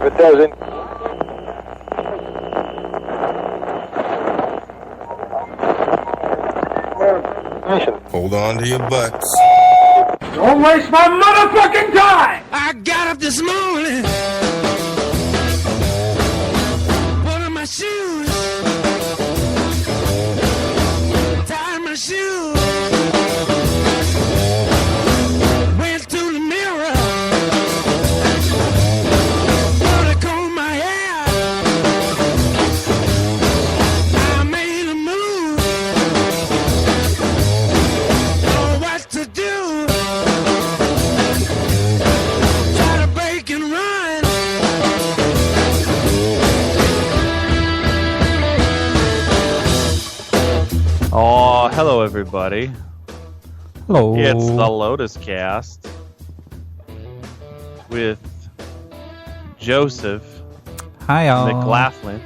1,000. Hold on to your butts. Don't waste my motherfucking time! I got up this morning, put on my shoes, tied my shoes, went to the mirror, put a comb in my hair, I made a move, know what to do. Oh, hello everybody. Hello. It's the Lotus Cast with Joseph Hi, all. McLaughlin,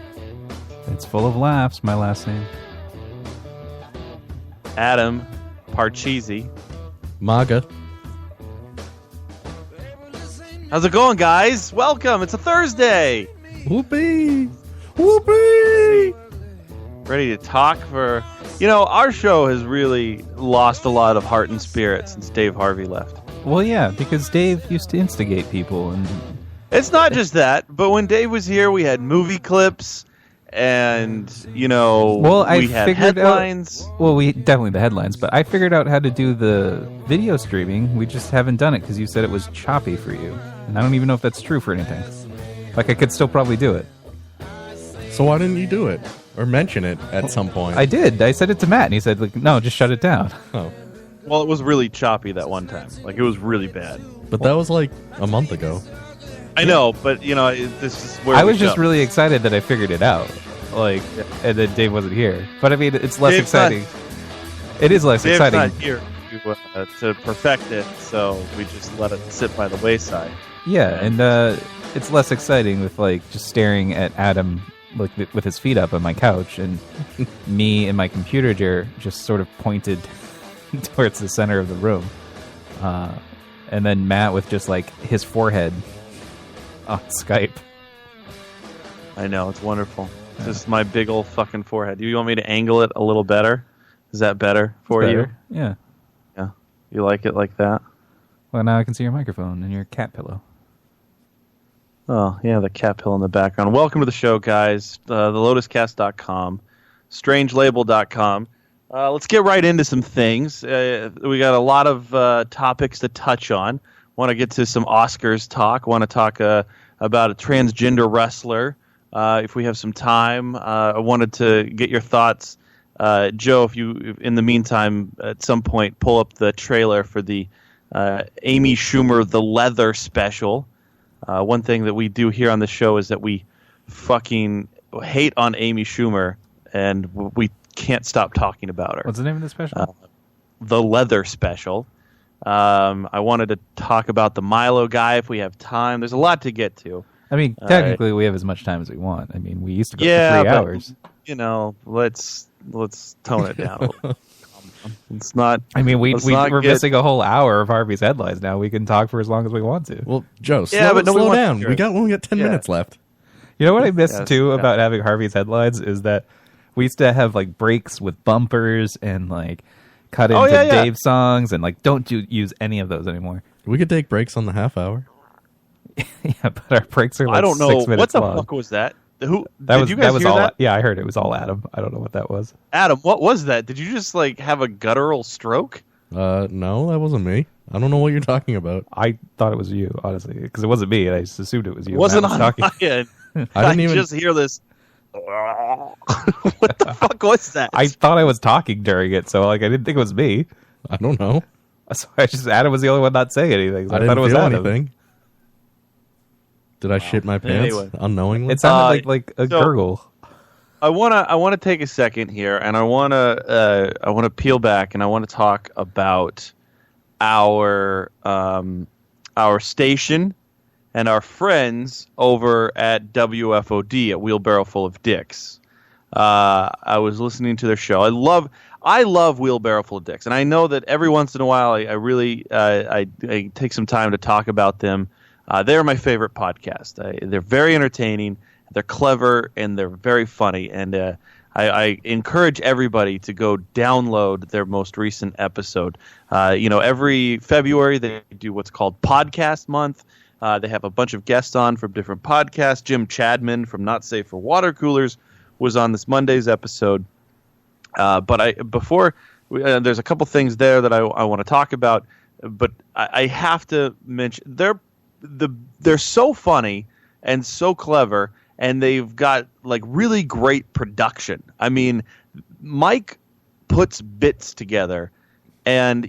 It's full of laughs, my last name. Adam Parcheesi. MAGA. How's it going, guys? Welcome. It's a Thursday. Whoopee! Whoopee! Ready to talk for... You know, our show has really lost a lot of heart and spirit since Dave Harvey left. Well, yeah, because Dave used to instigate people, and It's not just that, but when Dave was here, we had movie clips, and, you know, we had headlines. We definitely the headlines, but I figured out how to do the video streaming. We just haven't done it because you said it was choppy for you, and I don't even know if that's true for anything. Like, I could still probably do it. So why didn't you do it? Or mention it at some point? I did. I said it to Matt, and he said, like, no, just shut it down. Oh. Well, it was really choppy that one time. Like, it was really bad. But that was like a month ago. I know, but, you know, this is where I was just really excited that I figured it out. Like, and then Dave wasn't here. But, I mean, it's less Dave's exciting. It is less Dave's exciting. not here to perfect it, so we just let it sit by the wayside. Yeah, and it's less exciting with, like, just staring at Adam like with his feet up on my couch, and me and my computer chair just sort of pointed towards the center of the room, and then Matt with just like his forehead on Skype. I know, it's wonderful. Yeah. Just my big old fucking forehead. Do you want me to angle it a little better? Is that better for you? Yeah. Yeah. You like it like that? Well, now I can see your microphone and your cat pillow. Oh, yeah, the cat pill in the background. Welcome to the show, guys. TheLotusCast.com, StrangeLabel.com. Let's get right into some things. We got a lot of topics to touch on. Want to get to some Oscars talk. Want to talk about a transgender wrestler. If we have some time, I wanted to get your thoughts. Joe, if you, in the meantime, at some point, pull up the trailer for the Amy Schumer The Leather special. One thing that we do here on the show is that we fucking hate on Amy Schumer, and we can't stop talking about her. What's the name of the special? The Leather special. I wanted to talk about the Milo guy if we have time. There's a lot to get to. I mean, technically, we have as much time as we want. I mean, we used to go for 3 hours. You know, let's tone it down a little. It's not. I mean, we're missing a whole hour of Harvey's headlines now. We can talk for as long as we want to. Well, Joe, slow down. We only got 10 minutes left. You know what I missed too about having Harvey's headlines is that we used to have like breaks with bumpers and like cut into Dave songs, and like don't use any of those anymore. We could take breaks on the half hour. Yeah, but our breaks are like I don't know 6 minutes what the long. fuck was that. Who did you guys hear all that? Yeah, I heard it was all Adam. I don't know what that was. Adam, what was that? Did you just like have a guttural stroke? No, that wasn't me. I don't know what you're talking about. I thought it was you, honestly, because it wasn't me, and I just assumed it was you. It wasn't on my end. I didn't even just hear this. What the fuck was that? I thought I was talking during it, so like I didn't think it was me. I don't know. So Adam was the only one not saying anything. So I thought it was feel Adam. anything. Did I shit my pants unknowingly? It sounded like a gurgle. I wanna take a second here, and I wanna peel back, and I want to talk about our station and our friends over at WFOD at Wheelbarrow Full of Dicks. I was listening to their show. I love Wheelbarrow Full of Dicks, and I know that every once in a while I really take some time to talk about them. They're my favorite podcast. They're very entertaining, they're clever, and they're very funny. And I encourage everybody to go download their most recent episode. Every February they do what's called Podcast Month. They have a bunch of guests on from different podcasts. Jim Chadman from Not Safe for Water Coolers was on this Monday's episode. There's a couple things there that I want to talk about. But I have to mention they're so funny and so clever, and they've got like really great production. I mean, Mike puts bits together, and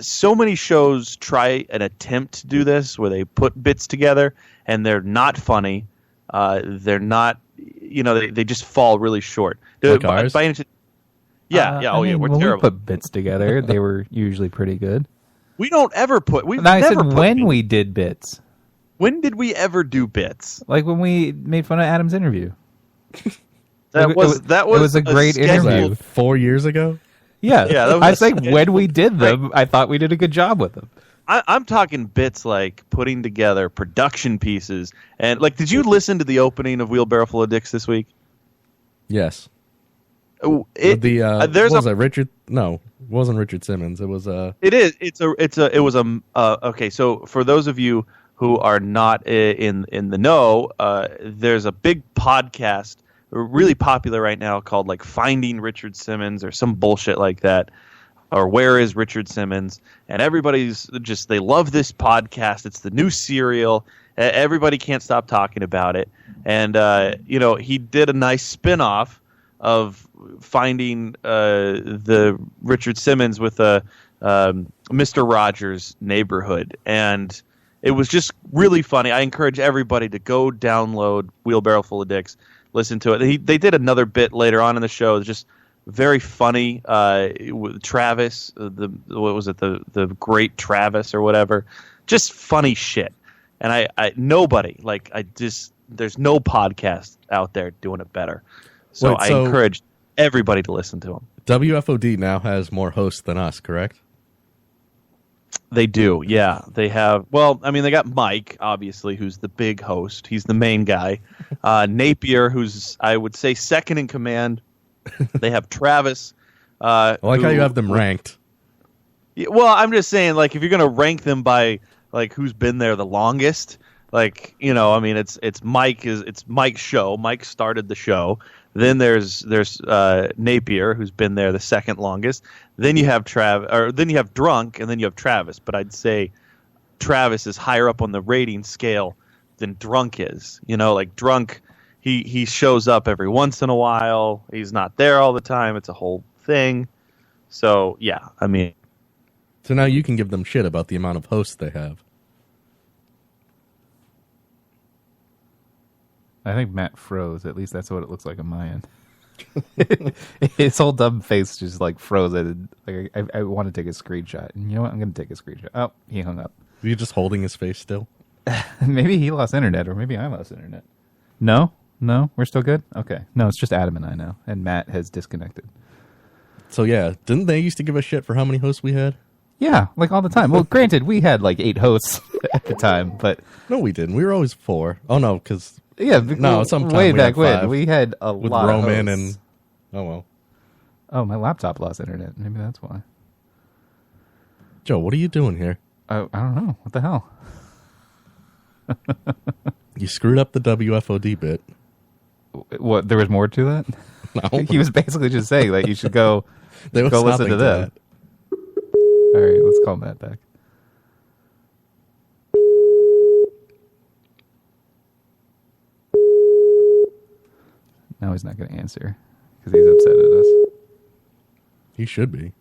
so many shows try and attempt to do this where they put bits together and they're not funny. They're not, they just fall really short. Like ours? We're when terrible. we put bits together, they were usually pretty good. We don't ever put. We've No, I never said put when bits. we did bits. When did we ever do bits? Like when we made fun of Adam's interview. That was a great scheduled- interview. 4 years ago? Yeah, that was I was a like, when we did them, I thought we did a good job with them. I'm talking bits like putting together production pieces. And like, did you listen to the opening of Wheelbarrow Full of Dicks this week? Yes. It Richard? No, it wasn't Richard Simmons. It was It is. Okay. So for those of you who are not in the know, there's a big podcast, really popular right now, called like Finding Richard Simmons or some bullshit like that, or Where is Richard Simmons? And everybody's they love this podcast. It's the new serial. Everybody can't stop talking about it. And he did a nice spin-off of finding the Richard Simmons with Mr. Rogers' Neighborhood, and it was just really funny. I encourage everybody to go download Wheelbarrow Full of Dicks, listen to it. They did another bit later on in the show, just very funny. With Travis, the great Travis or whatever, just funny shit. And there's no podcast out there doing it better. So I encourage everybody to listen to them. WFOD now has more hosts than us, correct? They do, yeah. They have. Well, I mean, they got Mike, obviously, who's the big host. He's the main guy. Napier, who's I would say second in command. They have Travis. I like how you have them ranked. Well, I'm just saying, like, if you're going to rank them by like who's been there the longest, like, I mean, it's Mike's show. Mike started the show. Then there's Napier, who's been there the second longest. Then you have then you have Drunk, and then you have Travis. But I'd say Travis is higher up on the rating scale than Drunk is. Like Drunk, he shows up every once in a while. He's not there all the time. It's a whole thing. So yeah, I mean. So now you can give them shit about the amount of hosts they have. I think Matt froze. At least that's what it looks like on my end. His whole dumb face just like froze. I want to take a screenshot. And you know what? I'm going to take a screenshot. Oh, he hung up. Are you just holding his face still? Maybe he lost internet, or maybe I lost internet. No, we're still good? Okay. No, it's just Adam and I now. And Matt has disconnected. So yeah, didn't they used to give a shit for how many hosts we had? Yeah, like all the time. Well, granted, we had like 8 hosts at the time, but... No, we didn't. We were always 4. Oh, no, because... Yeah, sometime way we back had 5 when. We had a with lot Roman of hosts. and... Oh, well. Oh, my laptop lost internet. Maybe that's why. Joe, what are you doing here? I don't know. What the hell? You screwed up the WFOD bit. What? There was more to that? No. He was basically just saying that you should go They was listen nothing to them. that. All right, let's call Matt back. Now he's not going to answer because he's upset at us. He should be.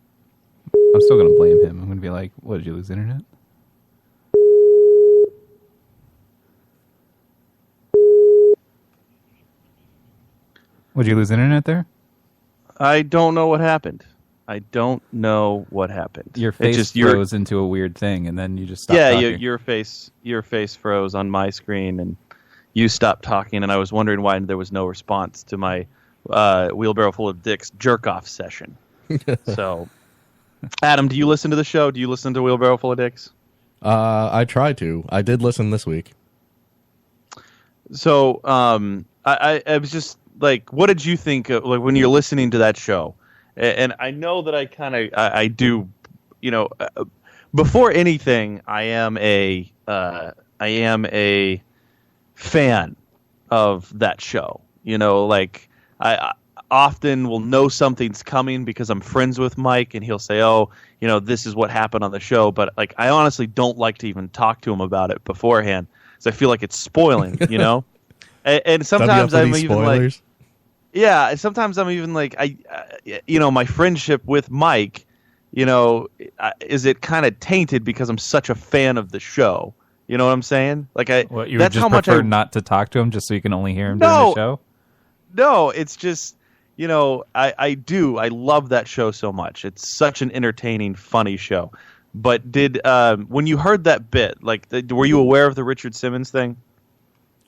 I'm still going to blame him. I'm going to be like, what, did you lose internet? Would you lose internet there? I don't know what happened. Your face froze into a weird thing, and then you just stopped talking. your face froze on my screen, and you stopped talking, and I was wondering why there was no response to my Wheelbarrow Full of Dicks jerk-off session. So, Adam, do you listen to the show? Do you listen to Wheelbarrow Full of Dicks? I try to. I did listen this week. So I was just like, what did you think of, like, when you're listening to that show? And I know that I do, before anything, I am a fan of that show. Like I often will know something's coming because I'm friends with Mike, and he'll say, "Oh, this is what happened on the show." But like, I honestly don't like to even talk to him about it beforehand, because I feel like it's spoiling, and sometimes I'm even spoilers. like, yeah, sometimes I'm even like, my friendship with Mike, is it kind of tainted because I'm such a fan of the show? You know what I'm saying? Like, You would just prefer not to talk to him just so you can only hear him during the show? No, it's just, I love that show so much. It's such an entertaining, funny show. But when you heard that bit, like, were you aware of the Richard Simmons thing?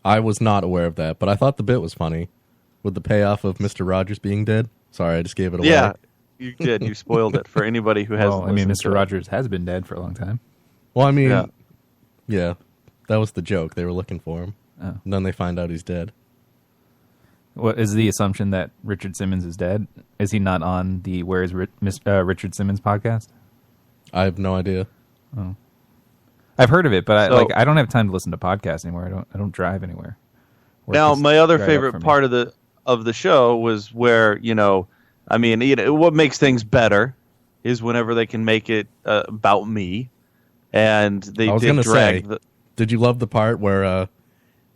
I was not aware of that, but I thought the bit was funny with the payoff of Mr. Rogers being dead. Sorry, I just gave it away. Yeah, you did. You spoiled it for anybody who hasn't. Well, I mean, Mr. Rogers has been dead for a long time. Well, I mean, yeah, that was the joke. They were looking for him. Oh. And then they find out he's dead. What is the assumption that Richard Simmons is dead? Is he not on the Where is Richard Simmons podcast? I have no idea. Oh. I've heard of it, but I don't have time to listen to podcasts anymore. I don't drive anywhere. Now, my other favorite part of the show was where, what makes things better is whenever they can make it about me, and they did drag. Did you love the part where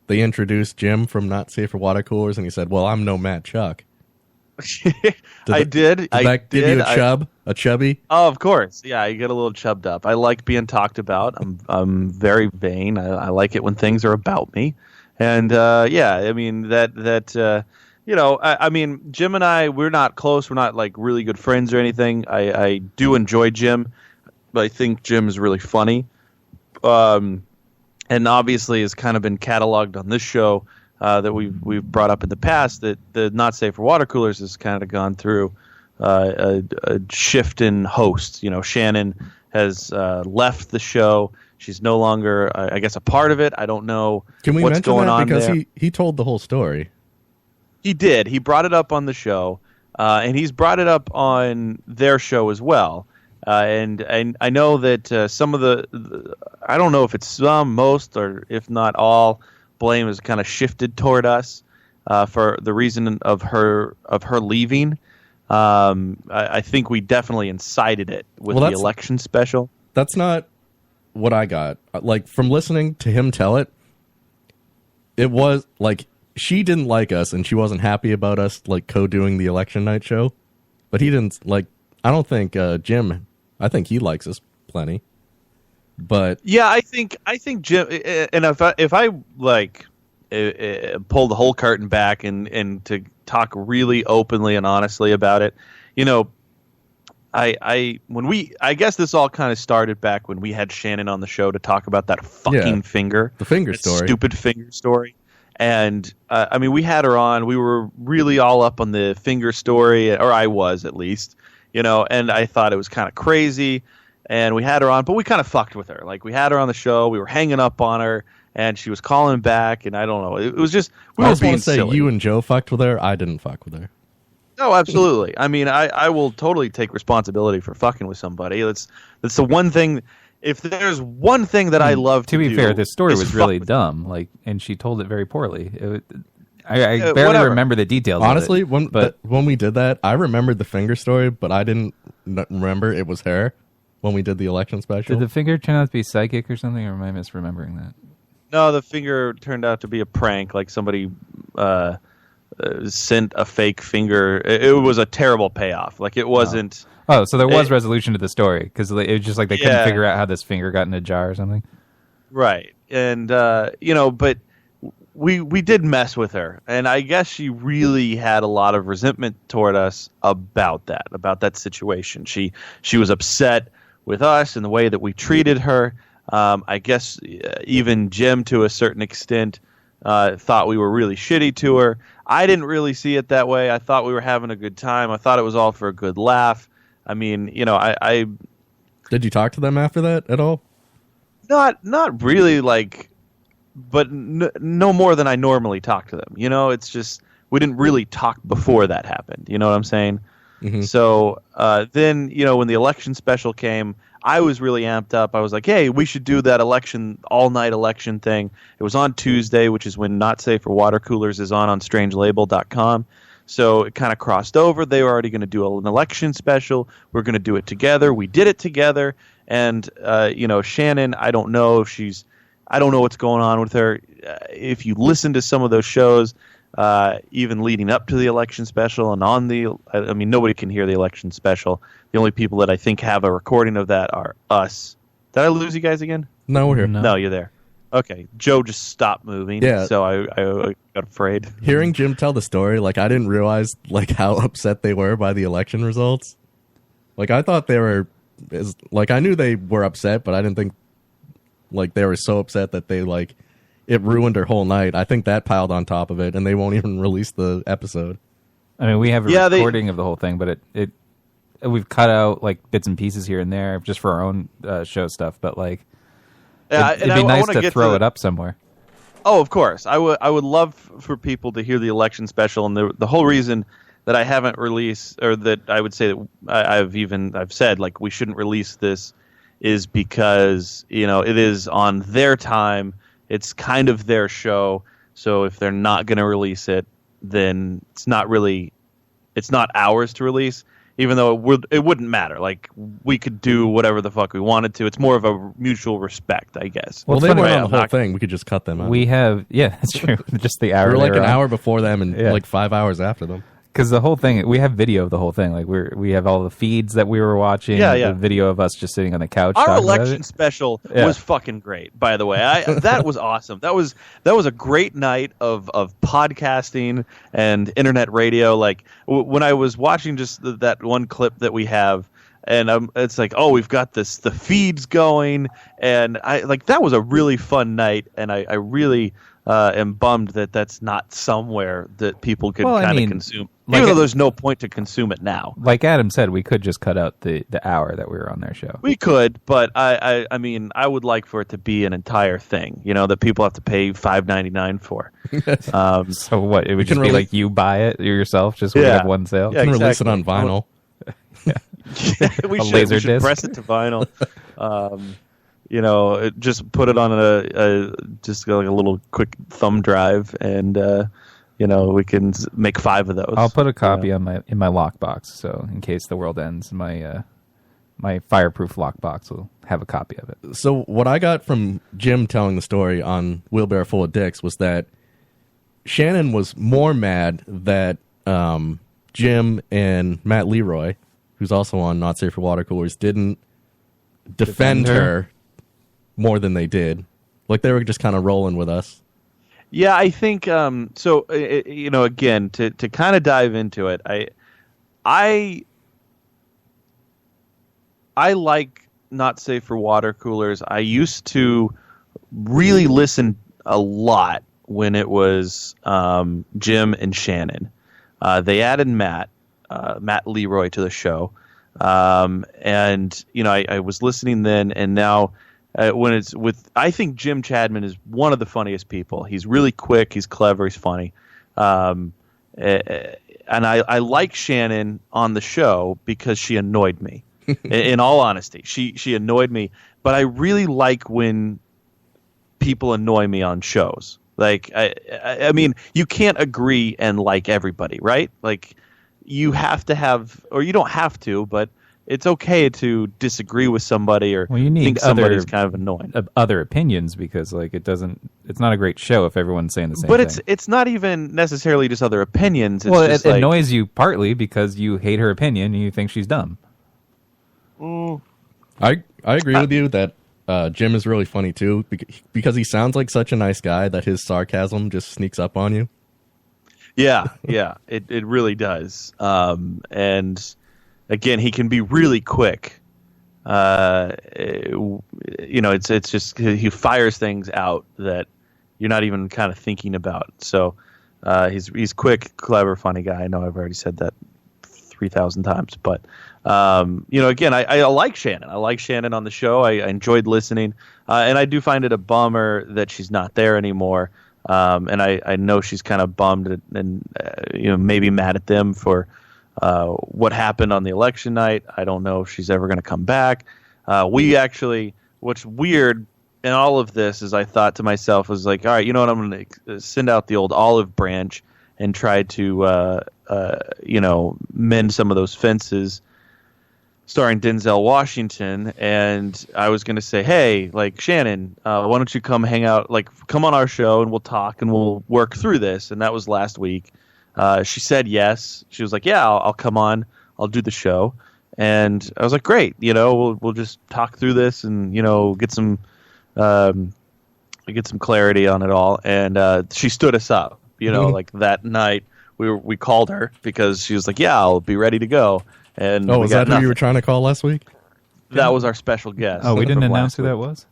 they introduced Jim from Not Safe for Water Coolers, and he said, "Well, I'm no Matt Chuck." I did. Did that give you a chubby? Oh, of course. Yeah, you get a little chubbed up. I like being talked about. I'm very vain. I like it when things are about me. And I mean I mean, Jim and I, we're not close. We're not like really good friends or anything. I do enjoy Jim, but I think Jim is really funny. And obviously has kind of been cataloged on this show that we've brought up in the past, that the Not Safe for Water Coolers has kind of gone through a shift in hosts. Shannon has left the show. She's no longer, I guess, a part of it. I don't know what's going on because there. he told the whole story. He did. He brought it up on the show, and he's brought it up on their show as well. And I know that some of the I don't know if it's most, or if not all, blame is kind of shifted toward us for the reason of her leaving. I think we definitely incited it with the election special. That's not what I got. Like, from listening to him tell it, it was like she didn't like us and she wasn't happy about us like co-doing the election night show. But he didn't like. I don't think Jim. I think he likes us plenty. But yeah, I think Jim. And if I like pull the whole curtain back and to talk really openly and honestly about it, I guess this all kind of started back when we had Shannon on the show to talk about that fucking finger, the finger story, stupid finger story. And I mean, we had her on. We were really all up on the finger story, or I was at least, and I thought it was kind of crazy. And we had her on, but we kind of fucked with her. Like, we had her on the show, we were hanging up on her, and she was calling back, and I don't know. It was just, we were being silly. I just want to say, you and Joe fucked with her. I didn't fuck with her. No, absolutely. I mean, I will totally take responsibility for fucking with somebody. That's the one thing. If there's one thing that I love to do, be fair, this story was really dumb. Like, and she told it very poorly. I barely remember the details. Honestly, of it, when we did that, I remembered the finger story, but I didn't remember it was her when we did the election special. Did the finger turn out to be psychic or something, or am I misremembering that? No, the finger turned out to be a prank. Like, somebody sent a fake finger. It was a terrible payoff. Like, it wasn't. Oh, so there was resolution to the story, because it was just like they couldn't figure out how this finger got in a jar or something. Right. And, but we did mess with her. And I guess she really had a lot of resentment toward us about that situation. She was upset with us and the way that we treated her. I guess even Jim, to a certain extent, thought we were really shitty to her. I didn't really see it that way. I thought we were having a good time. I thought it was all for a good laugh. I mean, I Did you talk to them after that at all? Not really, like, but no more than I normally talk to them. It's just we didn't really talk before that happened. You know what I'm saying? Mm-hmm. So then, when the election special came, I was really amped up. I was like, hey, we should do that all-night election thing. It was on Tuesday, which is when Not Safe for Water Coolers is on strangelabel.com. So it kind of crossed over. They were already going to do an election special. We're going to do it together. We did it together. And, Shannon, I don't know what's going on with her. If you listen to some of those shows, even leading up to the election special and nobody can hear the election special. The only people that I think have a recording of that are us. Did I lose you guys again? No, we're here. No, you're there. Okay. Joe just stopped moving. Yeah. So I got afraid. Hearing Jim tell the story, like, I didn't realize, like, how upset they were by the election results. Like, I thought they were, like, I knew they were upset, but I didn't think, like, they were so upset that they, like, it ruined their whole night. I think that piled on top of it, and they won't even release the episode. I mean, we have a recording of the whole thing, but we've cut out, like, bits and pieces here and there just for our own show stuff, but, like, it'd be nice to throw it up somewhere. Oh, of course. I would love for people to hear the election special, and the whole reason that I haven't released, or that I would say that I've said, like, we shouldn't release this, is because, it is on their time. It's kind of their show. So if they're not going to release it, then it's not ours to release, even though it wouldn't matter. Like, we could do whatever the fuck we wanted to. It's more of a mutual respect, I guess. Well, they weren't on the whole thing. We could just cut them out. That's true. Just the hour. We're like an hour before them and like 5 hours after them. Because the whole thing, we have video of the whole thing. Like, we have all the feeds that we were watching. Yeah. The video of us just sitting on the couch. Our election special was fucking great, by the way. That was awesome. That was a great night of podcasting and internet radio. Like, when I was watching just that one clip that we have, and it's like, oh, we've got the feeds going, and that was a really fun night, and I really am bummed that that's not somewhere that people could kind of consume. Even though there's no point to consume it now. Like Adam said, we could just cut out the hour that we were on their show. We could, but I mean, I would like for it to be an entire thing, that people have to pay $5.99 for. So what? It would just be like you buy it yourself, just when you have one sale? Yeah, you can release it on vinyl. we should press it to vinyl. Just put it on just like a little quick thumb drive, and we can make 5 of those. I'll put a copy in my lockbox, so in case the world ends, my fireproof lockbox will have a copy of it. So what I got from Jim telling the story on Wheelbarrow Full of Dicks was that Shannon was more mad that Jim and Matt Leroy, who's also on Not Safe for Water Coolers, didn't defend her more than they did. Like, they were just kind of rolling with us. Yeah, I think so. Again, to kind of dive into it, I like Not Safe for Water Coolers. I used to really listen a lot when it was Jim and Shannon. They added Matt Leroy to the show, and I was listening then, and now. When it's with, I think Jim Chadman is one of the funniest people. He's really quick. He's clever. He's funny. And I like Shannon on the show because she annoyed me. In all honesty, she annoyed me. But I really like when people annoy me on shows. Like, I mean, you can't agree and like everybody, right? Like, you have to have, or you don't have to, but it's okay to disagree with somebody or you need think somebody's kind of annoying. Other opinions, because like it's not a great show if everyone's saying the same thing. But it's not even necessarily just other opinions. It's just it annoys you partly because you hate her opinion and you think she's dumb. I agree with you that Jim is really funny too, because he sounds like such a nice guy that his sarcasm just sneaks up on you. Yeah, it really does. And again, he can be really quick. It's just he fires things out that you're not even kind of thinking about. So he's quick, clever, funny guy. I know I've already said that 3,000 times. But, again, I like Shannon. I like Shannon on the show. I enjoyed listening. And I do find it a bummer that she's not there anymore. And I know she's kind of bummed and maybe mad at them for what happened on the election night. I don't know if she's ever going to come back. We actually, what's weird in all of this is I thought to myself, was like, all right, you know what, I'm going to send out the old olive branch and try to, mend some of those fences starring Denzel Washington. And I was going to say, hey, like, Shannon, why don't you come hang out, like, come on our show and we'll talk and we'll work through this. And that was last week. She said yes. She was like, yeah, I'll come on. I'll do the show. And I was like, great, we'll just talk through this and, get some clarity on it all. And she stood us up, like that night we called her because she was like, yeah, I'll be ready to go. And was that who you were trying to call last week? That was our special guest. Oh, we didn't announce who that was?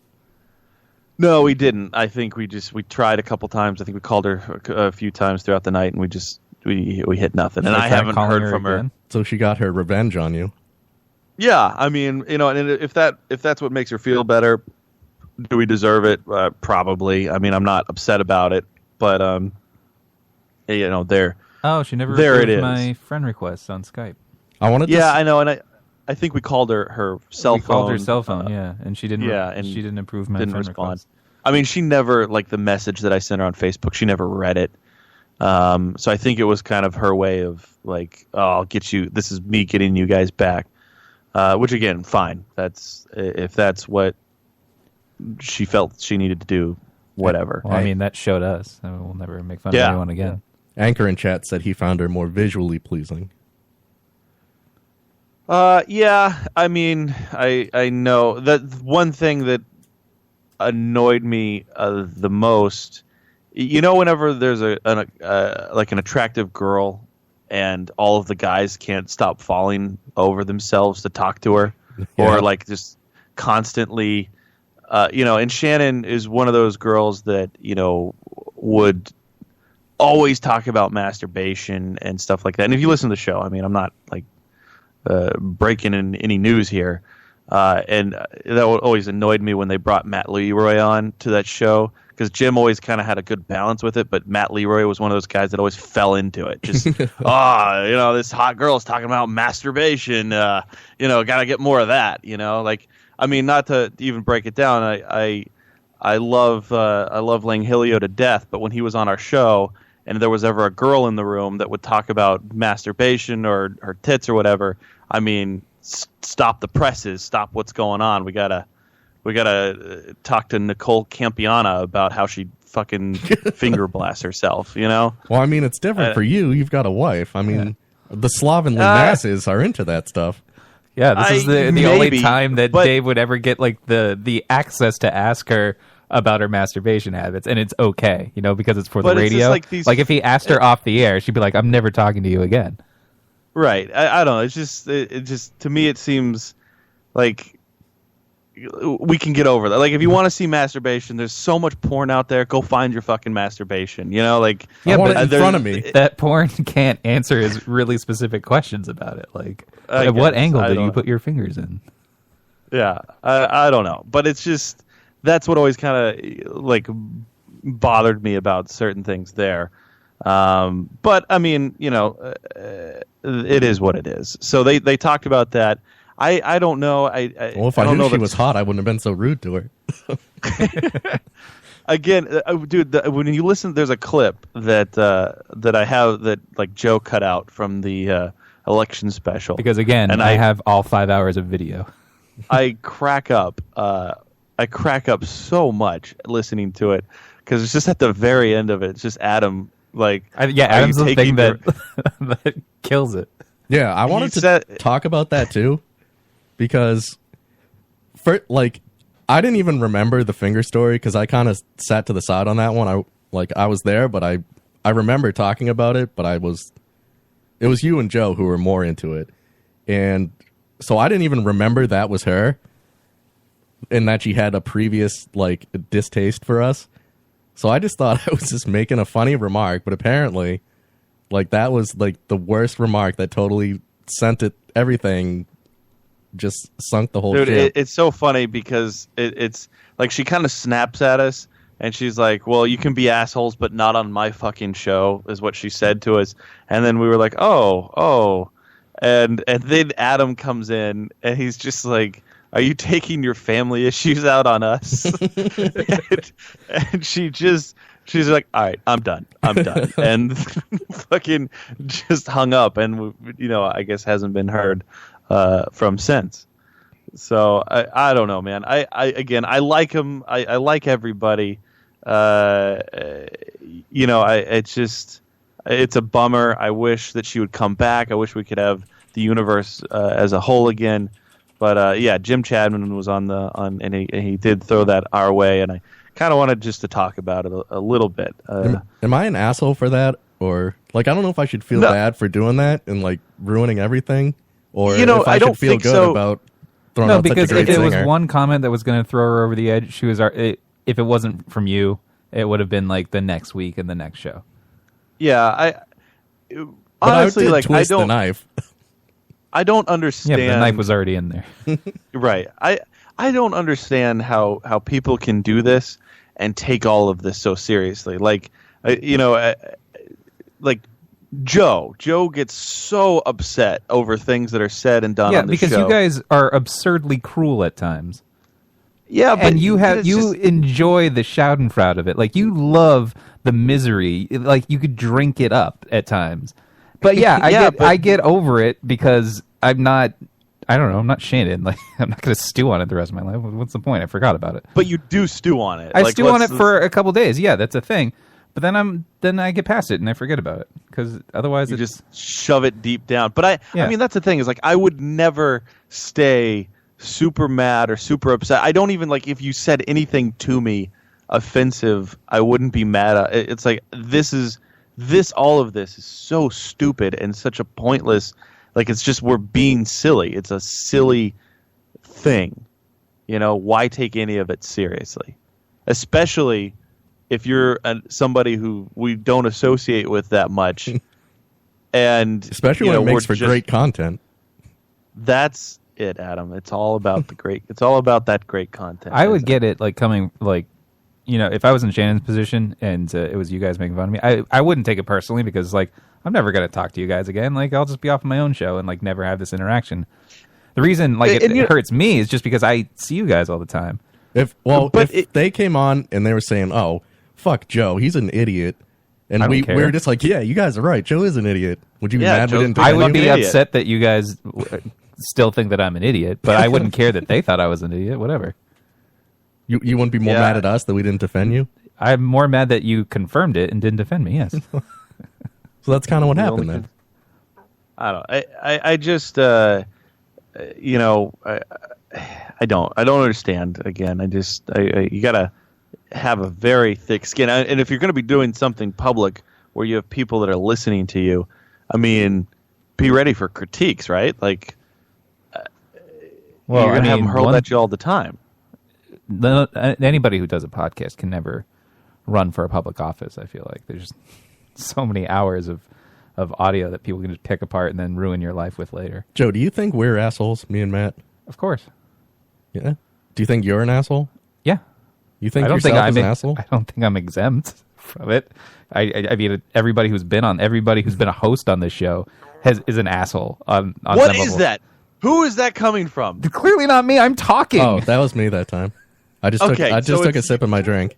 No, we didn't. I think we tried a couple times. I think we called her a few times throughout the night, and we hit nothing. And I haven't heard from her. So she got her revenge on you. Yeah, I mean, and if that's what makes her feel better, do we deserve it? Probably. I mean, I'm not upset about it, but there. Oh, she never there received my friend request on Skype. I know, and I think we called her cell phone. We called her cell phone, yeah, and she didn't. Yeah, and she didn't approve my didn't friend respond. request. I mean, she never, like, the message that I sent her on Facebook, she never read it. So I think it was kind of her way of like, oh, I'll get you. This is me getting you guys back. Which again, fine. If that's what she felt she needed to do, whatever. Well, I mean, that showed us. I mean, we'll never make fun of anyone again. Anchor in chat said he found her more visually pleasing. Yeah. I mean, I know that one thing that annoyed me the most. Whenever there's an attractive girl and all of the guys can't stop falling over themselves to talk to her, or like just constantly, and Shannon is one of those girls that, would always talk about masturbation and stuff like that. And if you listen to the show, I mean, I'm not like breaking in any news here. And that always annoyed me when they brought Matt Leroy on to that show, because Jim always kind of had a good balance with it, but Matt Leroy was one of those guys that always fell into it. Just, this hot girl is talking about masturbation. Got to get more of that. Like, I mean, not to even break it down. I love Langhilio to death, but when he was on our show and there was ever a girl in the room that would talk about masturbation or her tits or whatever, I mean, stop the presses, stop what's going on. We gotta talk to Nicole Campiana about how she fucking finger blasts herself. Well, I mean, it's different for you. You've got a wife. I mean, the slovenly masses are into that stuff. Yeah, this is the only time that Dave would ever get like the access to ask her about her masturbation habits, and it's okay, because it's for the radio. Like if he asked her off the air, she'd be like, "I'm never talking to you again." Right. I don't know. It's just it just to me it seems like we can get over that. Like, if you want to see masturbation, there's so much porn out there. Go find your fucking masturbation. Like, I want it in front of me. That porn can't answer his really specific questions about it. Like, at what angle do you put your fingers in? Yeah, I don't know, but it's just that's what always kind of like bothered me about certain things there. But I mean, it is what it is. So they talked about that. I don't know. Well, if I knew she was hot, I wouldn't have been so rude to her. Again, dude, when you listen, there's a clip that I have that like Joe cut out from the election special. Because again, and I have all 5 hours of video. I crack up. I crack up so much listening to it because it's just at the very end of it. It's just Adam. Like, Adam's the thing that kills it. Yeah, I wanted to talk about that too. Because, I didn't even remember the finger story because I kind of sat to the side on that one. I was there, but I remember talking about it, but it was you and Joe who were more into it. And so I didn't even remember that was her and that she had a previous, distaste for us. So I just thought I was just making a funny remark, but apparently, that was, the worst remark that totally sent it everything. Just sunk the whole Dude, ship. it's so funny because it's like she kind of snaps at us and she's like, well, you can be assholes, but not on my fucking show, is what she said to us. And then we were like, oh. And then Adam comes in and he's just like, are you taking your family issues out on us? and she's like, all right, I'm done. And fucking just hung up and, I guess hasn't been heard from since. So I don't know, man. I like him. I like everybody. It's a bummer. I wish that she would come back. I wish we could have the universe as a whole again. But Jim Chadman was and he did throw that our way, and I kind of wanted just to talk about it a little bit. Am I an asshole for that, or I don't know if I should feel bad for doing that and ruining everything, or if I should feel good about throwing out such a great if singer. It was one comment that was going to throw her over the edge. She was if it wasn't from you, it would have been the next week and the next show. Yeah, honestly, I twist I don't. The knife. I don't understand. Yeah, but the knife was already in there. Right. I don't understand how people can do this and take all of this so seriously. Joe gets so upset over things that are said and done on the show. Yeah, because you guys are absurdly cruel at times. Yeah, but and you enjoy the schadenfreude of it. You love the misery. You could drink it up at times. But yeah, I get over it because I'm not Shannon. I'm not going to stew on it the rest of my life. What's the point? I forgot about it. But you do stew on it. I stew on it for a couple days. Yeah, that's a thing. But then I get past it and I forget about it because otherwise you just shove it deep down. But I mean that's the thing is I would never stay super mad or super upset. I don't even if you said anything to me offensive, I wouldn't be mad at it. It's all of this is so stupid and such a pointless, it's just we're being silly. It's a silly thing. Why take any of it seriously? Especially if you're somebody who we don't associate with that much. And especially when it makes for great content. That's it, Adam. It's all about it's all about that great content. I would get it coming if I was in Shannon's position and it was you guys making fun of me, I wouldn't take it personally because I'm never going to talk to you guys again. I'll just be off on my own show and never have this interaction. The reason it hurts me is just because I see you guys all the time. If they came on and they were saying, "Oh, fuck Joe, he's an idiot," and we were just yeah, you guys are right, Joe is an idiot. Would you be mad? I would be upset that you guys still think that I'm an idiot, but I wouldn't care that they thought I was an idiot. Whatever. You wouldn't be more mad at us that we didn't defend you? I'm more mad that you confirmed it and didn't defend me, yes. So that's kind of what happened then. I don't know. I just, I don't understand. Again, you got to have a very thick skin. And if you're going to be doing something public where you have people that are listening to you, I mean, be ready for critiques, right? You're going to have them hurled at you all the time. Anybody who does a podcast can never run for a public office. I feel like there's so many hours of audio that people can just pick apart and then ruin your life with later. Joe, do you think we're assholes, me and Matt? Of course. Yeah. Do you think you're an asshole? Yeah. You think yourself is an asshole? I don't think I'm exempt from it. I mean, everybody who's been a host on this show is an asshole on what is that? Who is that coming from? Clearly not me. I'm talking. Oh, that was me that time. I just took a sip of my drink.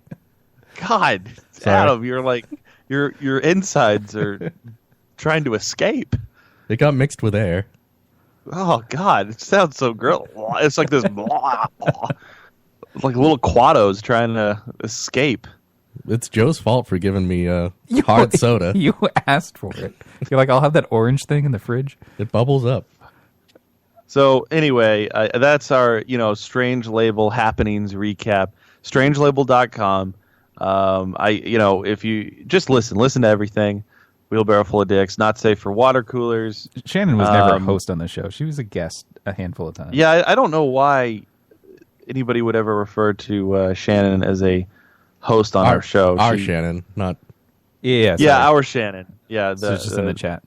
God, Sorry. Adam, you're your insides are trying to escape. It got mixed with air. Oh God, it sounds so gross. It's like this, like little quados trying to escape. It's Joe's fault for giving me hard soda. You asked for it. You're like, I'll have that orange thing in the fridge. It bubbles up. So anyway, that's our Strange Label happenings recap. Strangelabel.com. If you just listen to everything. Wheelbarrow Full of Dicks, Not Safe for Water Coolers. Shannon was never a host on the show. She was a guest a handful of times. Yeah, I don't know why anybody would ever refer to Shannon as a host on our show. Shannon, not... Yeah, yeah, our Shannon. Yeah, so it's just in the chat.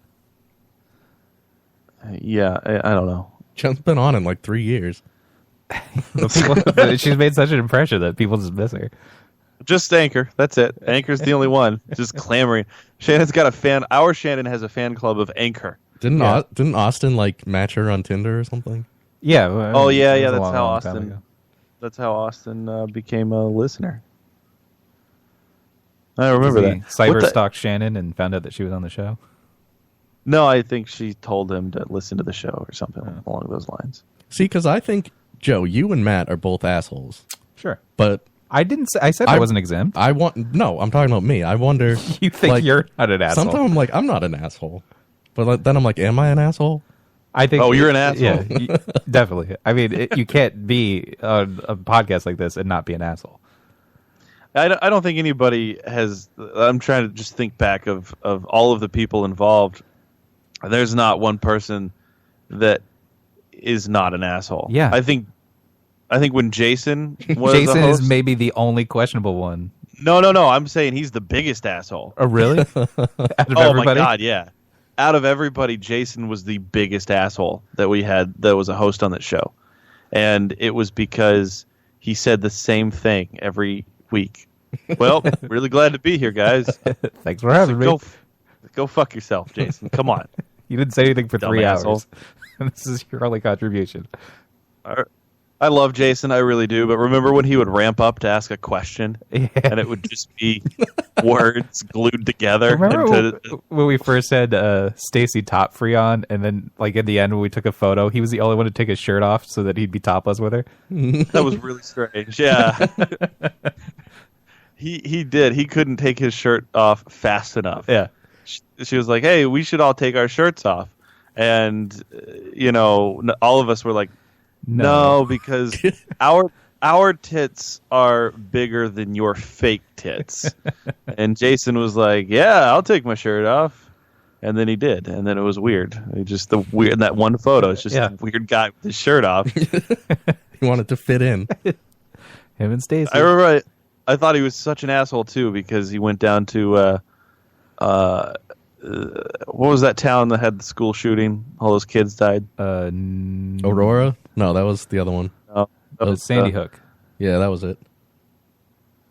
Yeah, I don't know. Jen's been on in like 3 years. She's made such an impression that people just miss her. Just Anchor. That's it. Anchor's the only one. Just clamoring. Shannon's got a fan. Our Shannon has a fan club of Anchor. Didn't Austin like match her on Tinder or something? Yeah. Oh yeah. it was a That's long, how long time Austin. ago. That's how Austin became a listener. I remember that. Cyber stalked Shannon and found out that she was on the show. No, I think she told him to listen to the show or something along those lines. See, because I think, Joe, you and Matt are both assholes. Sure. But I didn't say, I said I wasn't exempt. I'm talking about me. I wonder. You think like, you're not an asshole. Sometimes I'm like, I'm not an asshole. But then I'm like, am I an asshole? I think. Oh, you're an asshole. Yeah, definitely. I mean, you can't be on a podcast like this and not be an asshole. I don't think anybody has. I'm trying to just think back of all of the people involved. There's not one person that is not an asshole. Yeah. I think when Jason was Jason a host, is maybe the only questionable one. No. I'm saying he's the biggest asshole. Oh, really? Out of Oh everybody? my god, yeah. Out of everybody, Jason was the biggest asshole that we had that was a host on that show. And it was because he said the same thing every week. Well, really glad to be here, guys. Thanks for having me. Go fuck yourself, Jason. Come on. You didn't say anything for Dumb 3 asshole. hours. This is your only contribution. I love Jason, I really do. But remember when he would ramp up to ask a question, and it would just be words glued together. Remember when we first had Stacy top free on, and then like in the end when we took a photo, he was the only one to take his shirt off so that he'd be topless with her. That was really strange. Yeah. He did. He couldn't take his shirt off fast enough. Yeah. She was like, "Hey, we should all take our shirts off," and all of us were like, "No, because our tits are bigger than your fake tits." And Jason was like, "Yeah, I'll take my shirt off," and then he did, and then it was weird. Just the weird that one photo. It's just a weird guy with his shirt off. He wanted to fit in. Him and Stacy. I remember. I thought he was such an asshole too because he went down to what was that town that had the school shooting? All those kids died. Aurora? No, that was the other one. That was Sandy Hook. Yeah, that was it.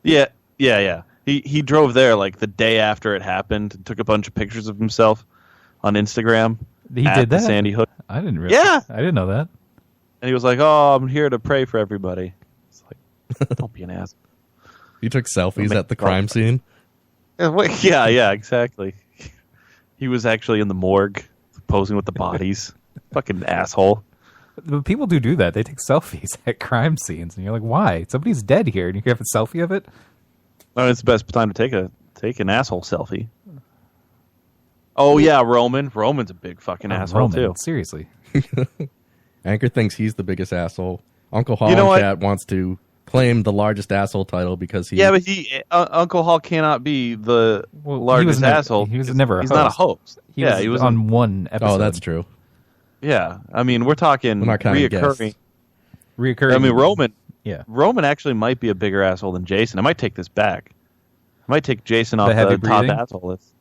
Yeah. He drove there like the day after it happened and took a bunch of pictures of himself on Instagram. He did that? Sandy Hook. I didn't realize. Yeah. I didn't know that. And he was like, "Oh, I'm here to pray for everybody." It's like, don't be an asshole. You took selfies at the crime scene? Yeah, exactly. He was actually in the morgue posing with the bodies. Fucking asshole. But people do that. They take selfies at crime scenes, and you're like, "Why? Somebody's dead here, and you have a selfie of it." I mean, it's the best time to take an asshole selfie. Oh yeah, Roman. Roman's a big fucking asshole Roman, too. Seriously. Anchor thinks he's the biggest asshole. Uncle Hall Cat wants to claim the largest asshole title because he... Yeah, but Uncle Hall cannot be the largest asshole. He was never a host. He's not a host. He was on one episode. Oh, that's true. Yeah, I mean, we're talking reoccurring. Reoccurring. I mean, Roman. Yeah. Roman actually might be a bigger asshole than Jason. I might take this back. I might take Jason off the top asshole list.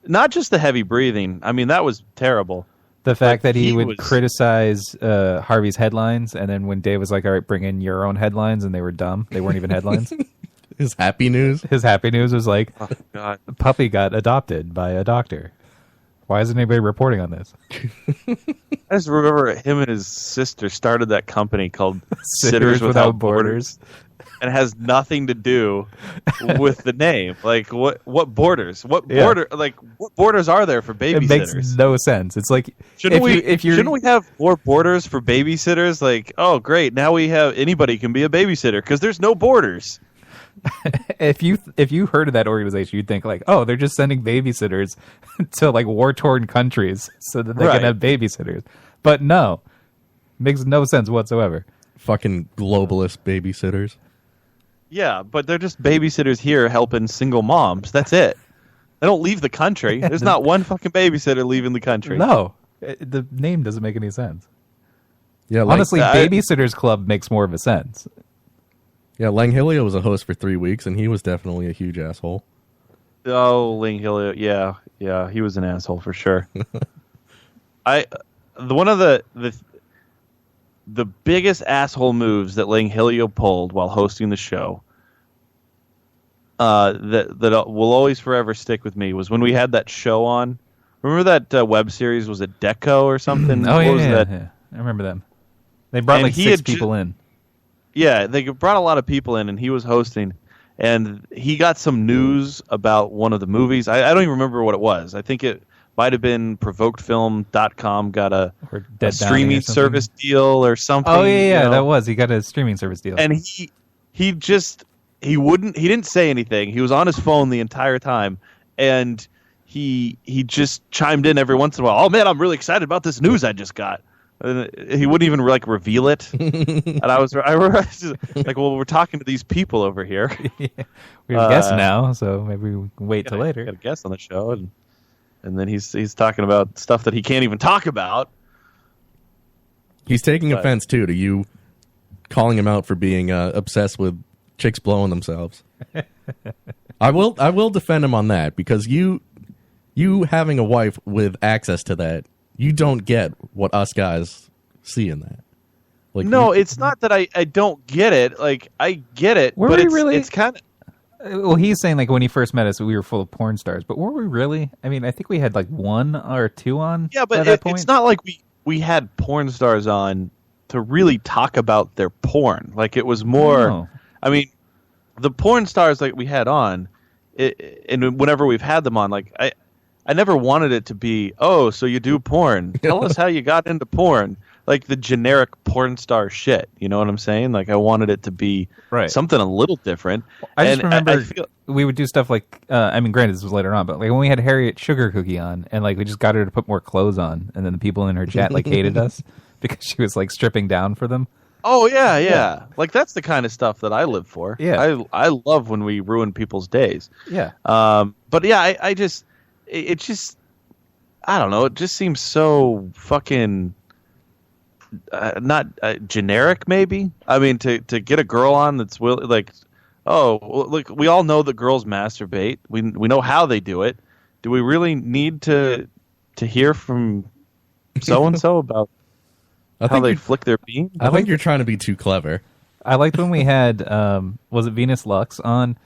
Not just the heavy breathing. I mean, that was terrible. The fact that he would criticize Harvey's headlines, and then when Dave was like, "All right, bring in your own headlines," and they were dumb. They weren't even headlines. His happy news? His happy news was like, "Oh God, the puppy got adopted by a doctor." Why isn't anybody reporting on this? I just remember him and his sister started that company called Sitters Without Borders. And it has nothing to do with the name. Like what borders? What border? Like what borders are there for babysitters? It makes no sense. It's like shouldn't we have more borders for babysitters? Like, oh great, now we have anybody can be a babysitter because there's no borders. If you heard of that organization, you'd think like, oh, they're just sending babysitters to like war-torn countries so that they can have babysitters. But no, makes no sense whatsoever. Fucking globalist babysitters. Yeah, but they're just babysitters here helping single moms. That's it. They don't leave the country. There's not one fucking babysitter leaving the country. No, the name doesn't make any sense. Yeah, honestly, Babysitters Club makes more of a sense. Yeah, Langhilio was a host for 3 weeks, and he was definitely a huge asshole. Oh, Langhilio, yeah, he was an asshole for sure. one of the biggest asshole moves that Ling Hilio pulled while hosting the show, that will always forever stick with me, was when we had that show on. Remember that web series? Was it Deco or something? Oh, what was that? Yeah. I remember them. They brought like 6 people in. Yeah, they brought a lot of people in, and he was hosting. And he got some news about one of the movies. I don't even remember what it was. I think it might have been ProvokedFilm.com got a streaming service deal or something. Oh, yeah, that was. He got a streaming service deal. And he didn't say anything. He was on his phone the entire time. And he just chimed in every once in a while. Oh, man, I'm really excited about this news I just got. He wouldn't even reveal it, and I was just like, "Well, we're talking to these people over here. Yeah. We have guests now, so maybe we can wait till later." Got a guest on the show, and then he's talking about stuff that he can't even talk about. He's taking offense too to you calling him out for being obsessed with chicks blowing themselves. I will defend him on that, because you having a wife with access to that. You don't get what us guys see in that. Like, no, it's not that I don't get it. Like, I get it, but it's kind of... Well, he's saying, like, when he first met us, we were full of porn stars. But were we really? I mean, I think we had, like, 1 or 2 on at that point. It's not like we had porn stars on to really talk about their porn. Like, it was more... No. I mean, the porn stars like we had on, and whenever we've had them on, like, I never wanted it to be, oh, so you do porn. Tell us how you got into porn. Like the generic porn star shit. You know what I'm saying? Like I wanted it to be something a little different. I just remember we would do stuff like, I mean, granted, this was later on, but like when we had Harriet Sugar Cookie on, and like we just got her to put more clothes on, and then the people in her chat like hated us because she was like stripping down for them. Oh, yeah. Like that's the kind of stuff that I live for. Yeah. I love when we ruin people's days. Yeah. But yeah, it just, I don't know. It just seems so fucking not generic. Maybe. I mean, to get a girl on that's like, oh, look, we all know that girls masturbate. We know how they do it. Do we really need to hear from so and so about how they flick their bean? I think you're trying to be too clever. I liked when we had was it Venus Lux on?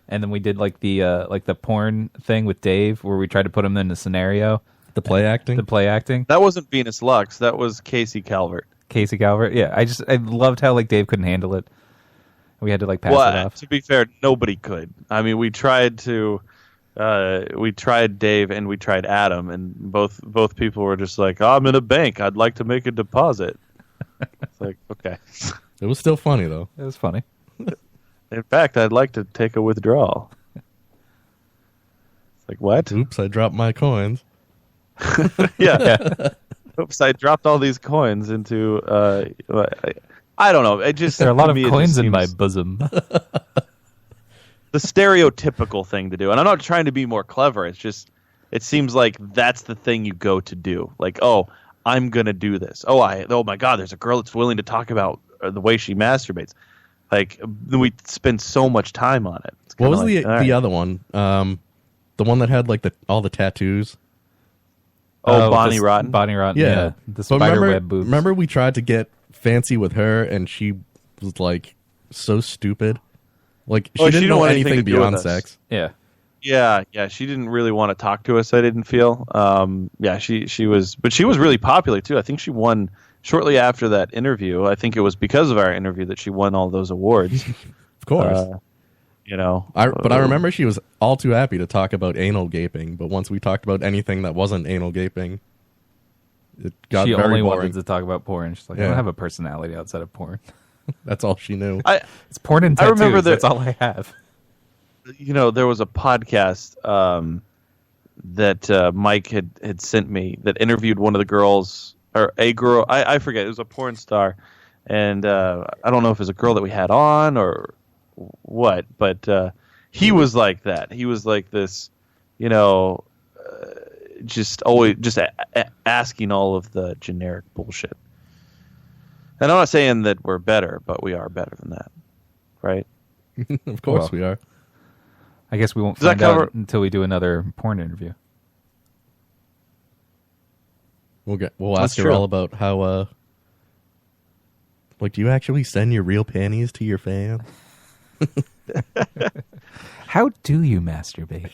And then we did like the porn thing with Dave, where we tried to put him in a scenario. The play acting. That wasn't Venus Lux. That was Casey Calvert. Yeah. I loved how like Dave couldn't handle it. We had to like pass it off. To be fair, nobody could. I mean, we tried Dave and we tried Adam, and both people were just like, oh, I'm in a bank. I'd like to make a deposit. It's like, okay. It was still funny though. It was funny. In fact, I'd like to take a withdrawal. It's like, what? Oops, I dropped my coins. Yeah. Oops, I dropped all these coins into... I don't know. It just there are a lot of me, coins in my bosom. The stereotypical thing to do. And I'm not trying to be more clever. It's just, it seems like that's the thing you go to do. Like, oh, I'm going to do this. Oh my God, there's a girl that's willing to talk about the way she masturbates. Like, we spend so much time on it. What was the other one? The one that had like all the tattoos. Bonnie Rotten. Bonnie Rotten. Yeah. The spiderweb boobs. Remember we tried to get fancy with her, and she was like so stupid. Like she didn't know anything beyond sex. Yeah. Yeah. She didn't really want to talk to us. I didn't feel. She was, but she was really popular too. I think she won. Shortly after that interview, I think it was because of our interview that she won all those awards. Of course. I remember she was all too happy to talk about anal gaping, but once we talked about anything that wasn't anal gaping, it got she very only boring. wanted to talk about porn. She's like, I don't have a personality outside of porn. That's all she knew. It's porn and tattoos. I remember that's all I have. There was a podcast that Mike had sent me that interviewed one of the girls, or a girl, I forget, it was a porn star, and I don't know if it was a girl that we had on or what, but he was like that. He was like this, just always just asking all of the generic bullshit. And I'm not saying that we're better, but we are better than that, right? Of course we are. I guess we won't find out until we do another porn interview. We'll ask That's her true. all about how. Like, do you actually send your real panties to your fans? How do you masturbate?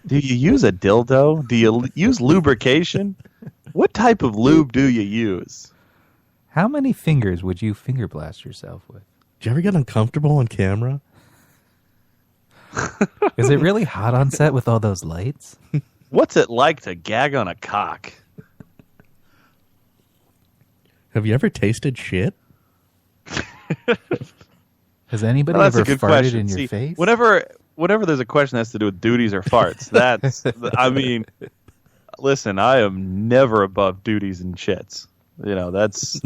Do you use a dildo? Do you use lubrication? What type of lube do you use? How many fingers would you finger blast yourself with? Do you ever get uncomfortable on camera? Is it really hot on set with all those lights? What's it like to gag on a cock? Have you ever tasted shit? Has anybody Well, that's ever a good farted question. in your See, face? Whenever there's a question that has to do with duties or farts, that's I mean, listen, I am never above duties and shits. You know, that's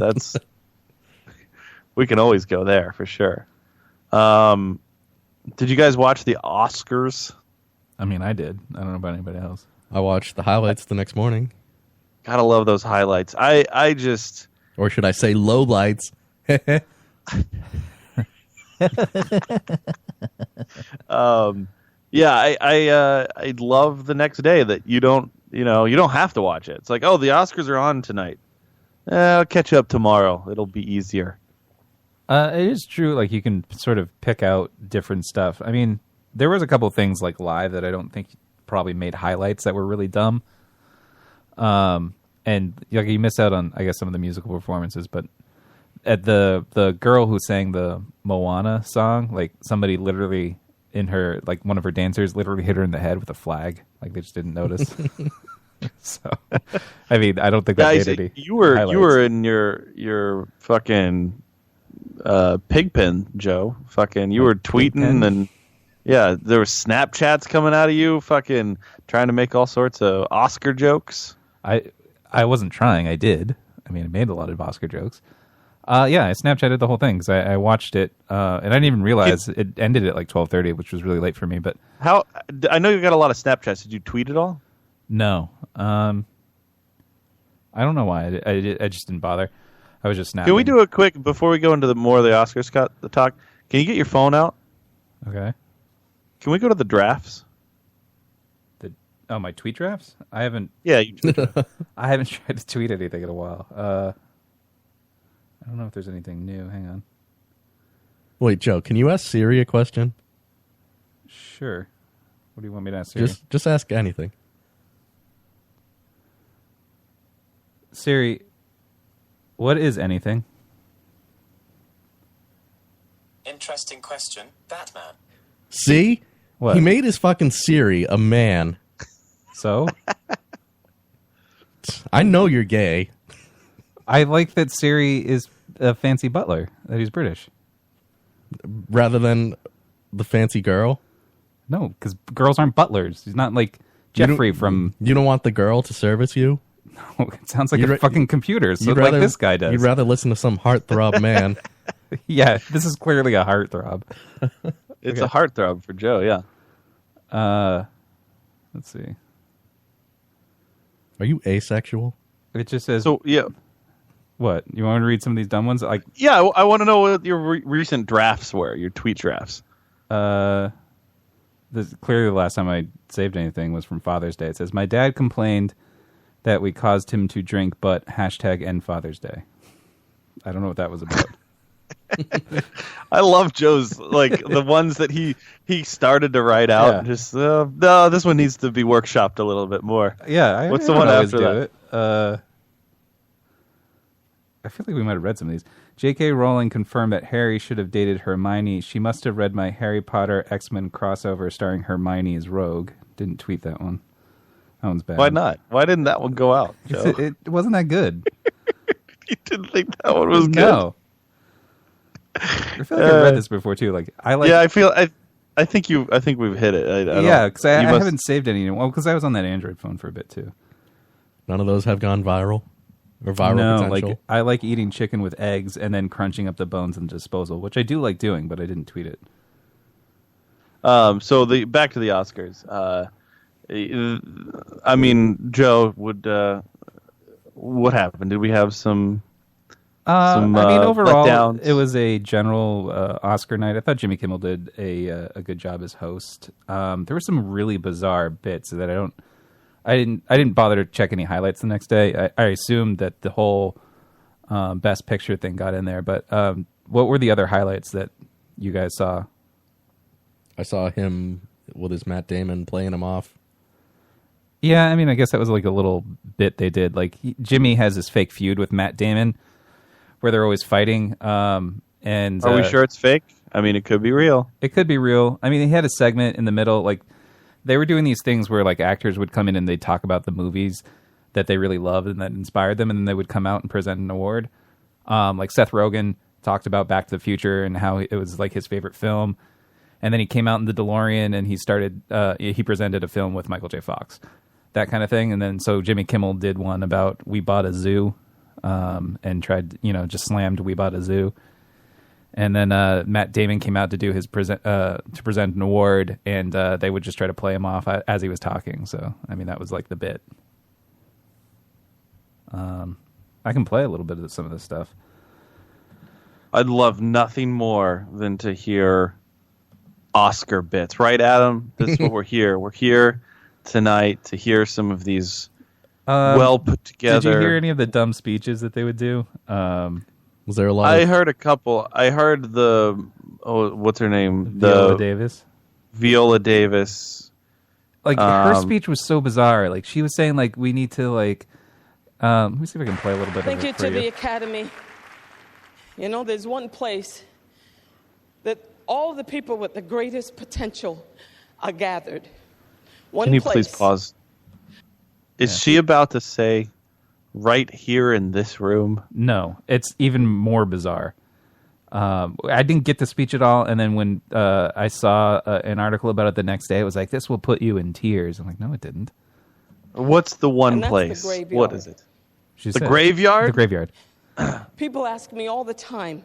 we can always go there for sure. Did you guys watch the Oscars? I mean, I did. I don't know about anybody else. I watched the highlights the next morning. Gotta love those highlights. I just Or should I say low lights? yeah, I love the next day that you don't have to watch it. It's like, oh, the Oscars are on tonight. I'll catch up tomorrow. It'll be easier. It is true. Like, you can sort of pick out different stuff. I mean, there was a couple things like live that I don't think probably made highlights that were really dumb. And like, you miss out on, I guess, some of the musical performances. But at the girl who sang the Moana song, like, somebody literally in her, like, one of her dancers literally hit her in the head with a flag. Like, they just didn't notice. So, I mean, I don't think that made any. You were highlights. in your fucking Pigpen, Joe. Fucking, you were tweeting Pigpen? and yeah, there were Snapchats coming out of you, fucking trying to make all sorts of Oscar jokes. I wasn't trying. I did. I mean, I made a lot of Oscar jokes. Yeah, I Snapchatted the whole thing because I watched it, and I didn't even realize it ended at like 12:30, which was really late for me. But How? I know you got a lot of Snapchats. Did you tweet it all? no, I don't know why. I just didn't bother. I was just snapping. Can we do a quick before we go into more of the Oscars talk? Can you get your phone out? Okay. Can we go to the drafts? My tweet drafts? I haven't. Yeah, you I haven't tried to tweet anything in a while. I don't know if there's anything new. Hang on. Wait, Joe, can you ask Siri a question? Sure. What do you want me to ask Siri? Just ask anything. Siri, what is anything? Interesting question, Batman. See? What? He made his fucking Siri a man. So? I know you're gay. I like that Siri is a fancy butler, that he's British. Rather than the fancy girl. No, because girls aren't butlers. He's not like Jeffrey from... You don't want the girl to service you? No, it sounds like You'd a ra- fucking computer, so You'd like this guy does. You'd rather listen to some heartthrob man. Yeah, this is clearly a heartthrob. It's a heartthrob for Joe. Yeah. Let's see. Are you asexual? It just says... So yeah. What? You want me to read some of these dumb ones? Like, Yeah, I want to know what your recent drafts were, your tweet drafts. clearly the last time I saved anything was from Father's Day. It says, my dad complained that we caused him to drink, but hashtag end Father's Day. I don't know what that was about. I love Joe's, like, the ones that he started to write out. Yeah. And just, no, this one needs to be workshopped a little bit more. Yeah. What's the I one always after do that? it. I feel like we might have read some of these. J.K. Rowling confirmed that Harry should have dated Hermione. She must have read my Harry Potter X-Men crossover starring Hermione as Rogue. Didn't tweet that one. That one's bad. Why not? Why didn't that one go out, Joe? It wasn't that good. You didn't think that one was good? No. I feel like I've read this before too. Like, I like. Yeah, I think we've hit it. I don't- Yeah, because I you must- haven't saved any. Well, because I was on that Android phone for a bit too. None of those have gone viral? Or viral No, potential? like I like eating chicken with eggs and then crunching up the bones in the disposal, which I do like doing, but I didn't tweet it. So back to the Oscars. I mean, Joe, what happened? Did we have some? I mean, overall, letdowns? it was a general Oscar night. I thought Jimmy Kimmel did a good job as host. There were some really bizarre bits that I I didn't bother to check any highlights the next day. I assumed that the whole Best Picture thing got in there. But what were the other highlights that you guys saw? I saw him with his Matt Damon playing him off. Yeah, I mean, I guess that was like a little bit they did. Like Jimmy has this fake feud with Matt Damon, where they're always fighting. And are we sure it's fake? I mean, it could be real. It could be real. I mean, he had a segment in the middle, like they were doing these things where like actors would come in and they'd talk about the movies that they really loved and that inspired them, and then they would come out and present an award. Like Seth Rogen talked about Back to the Future and how it was like his favorite film. And then he came out in the DeLorean and he presented a film with Michael J. Fox, that kind of thing. And then so Jimmy Kimmel did one about We Bought a Zoo, and tried, just slammed We Bought a Zoo. And then Matt Damon came out to do his present an award, and they would just try to play him off as he was talking. So I mean, that was like the bit. I can play a little bit of some of this stuff. I'd love nothing more than to hear Oscar bits, right, Adam? This is what we're here. We're here tonight to hear some of these well put together. Did you hear any of the dumb speeches that they would do? Was there a lot? I heard a couple. I heard what's her name? Viola Davis. Like her speech was so bizarre. Like she was saying, like we need to like. Let me see if I can play a little bit. Thank of it you for to the Academy. There's one place that all the people with the greatest potential are gathered. Can you please pause? Is she about to say, right here in this room? No, it's even more bizarre. I didn't get the speech at all, and then when I saw an article about it the next day, it was like, this will put you in tears. I'm like, no, it didn't. What's the one place? What is it? The graveyard? The graveyard. People ask me all the time,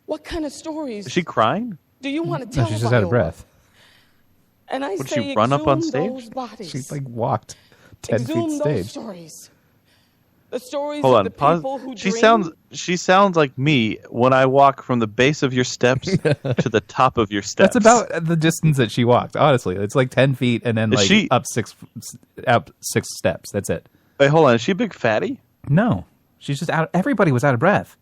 what kind of stories is she crying? do you want to tell? No, she's just out of breath. And I Would say, she run up on stage? those bodies. She like walked 10 feet Exhume stage. those stories. The stories Hold of on, the pause. people who She sounds like me when I walk from the base of your steps to the top of your steps. That's about the distance that she walked. Honestly, it's like 10 feet and then up six steps. That's it. Wait, hold on. Is she a big fatty? No, she's just out. Everybody was out of breath.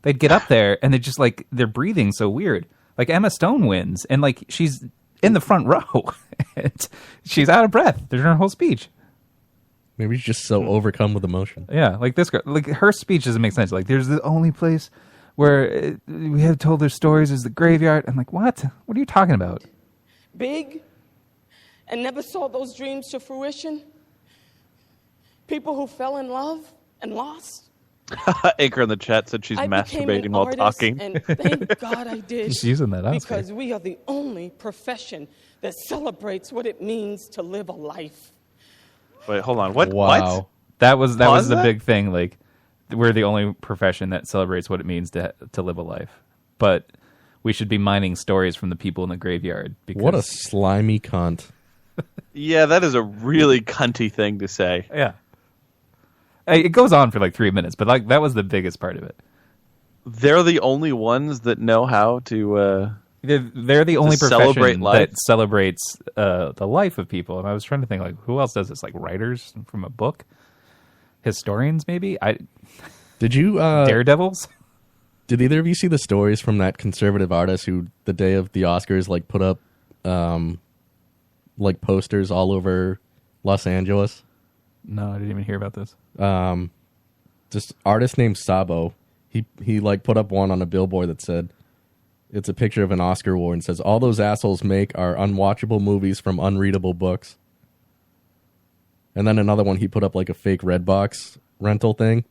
They'd get up there and they just like they're breathing so weird. Like Emma Stone wins, and like she's in the front row, and she's out of breath during her whole speech. Maybe she's just so overcome with emotion. Yeah, like this girl, like her speech doesn't make sense. Like, there's the only place where we have told their stories is the graveyard. I'm like, what? What are you talking about? big and never saw those dreams to fruition. People who fell in love and lost. Anchor in the chat said she's masturbating while talking. And thank God I did. She's using that Oscar. Because we are the only profession that celebrates what it means to live a life. Wait, hold on. What? Wow. What? That was the big thing. Like, we're the only profession that celebrates what it means to live a life. But we should be mining stories from the people in the graveyard. Because, what a slimy cunt. Yeah, that is a really cunty thing to say. Yeah. It goes on for like 3 minutes, but like that was the biggest part of it. They're the only ones that know how to. They're the only profession life. that celebrates the life of people. And I was trying to think, like, who else does this? Like writers from a book, historians, maybe. Did you Daredevils? Did either of you see the stories from that conservative artist who, the day of the Oscars, like put up like posters all over Los Angeles? No, I didn't even hear about this. Just artist named Sabo. He like put up one on a billboard that said, it's a picture of an Oscar award and says, all those assholes make are unwatchable movies from unreadable books. And then another one, he put up like a fake Redbox rental thing.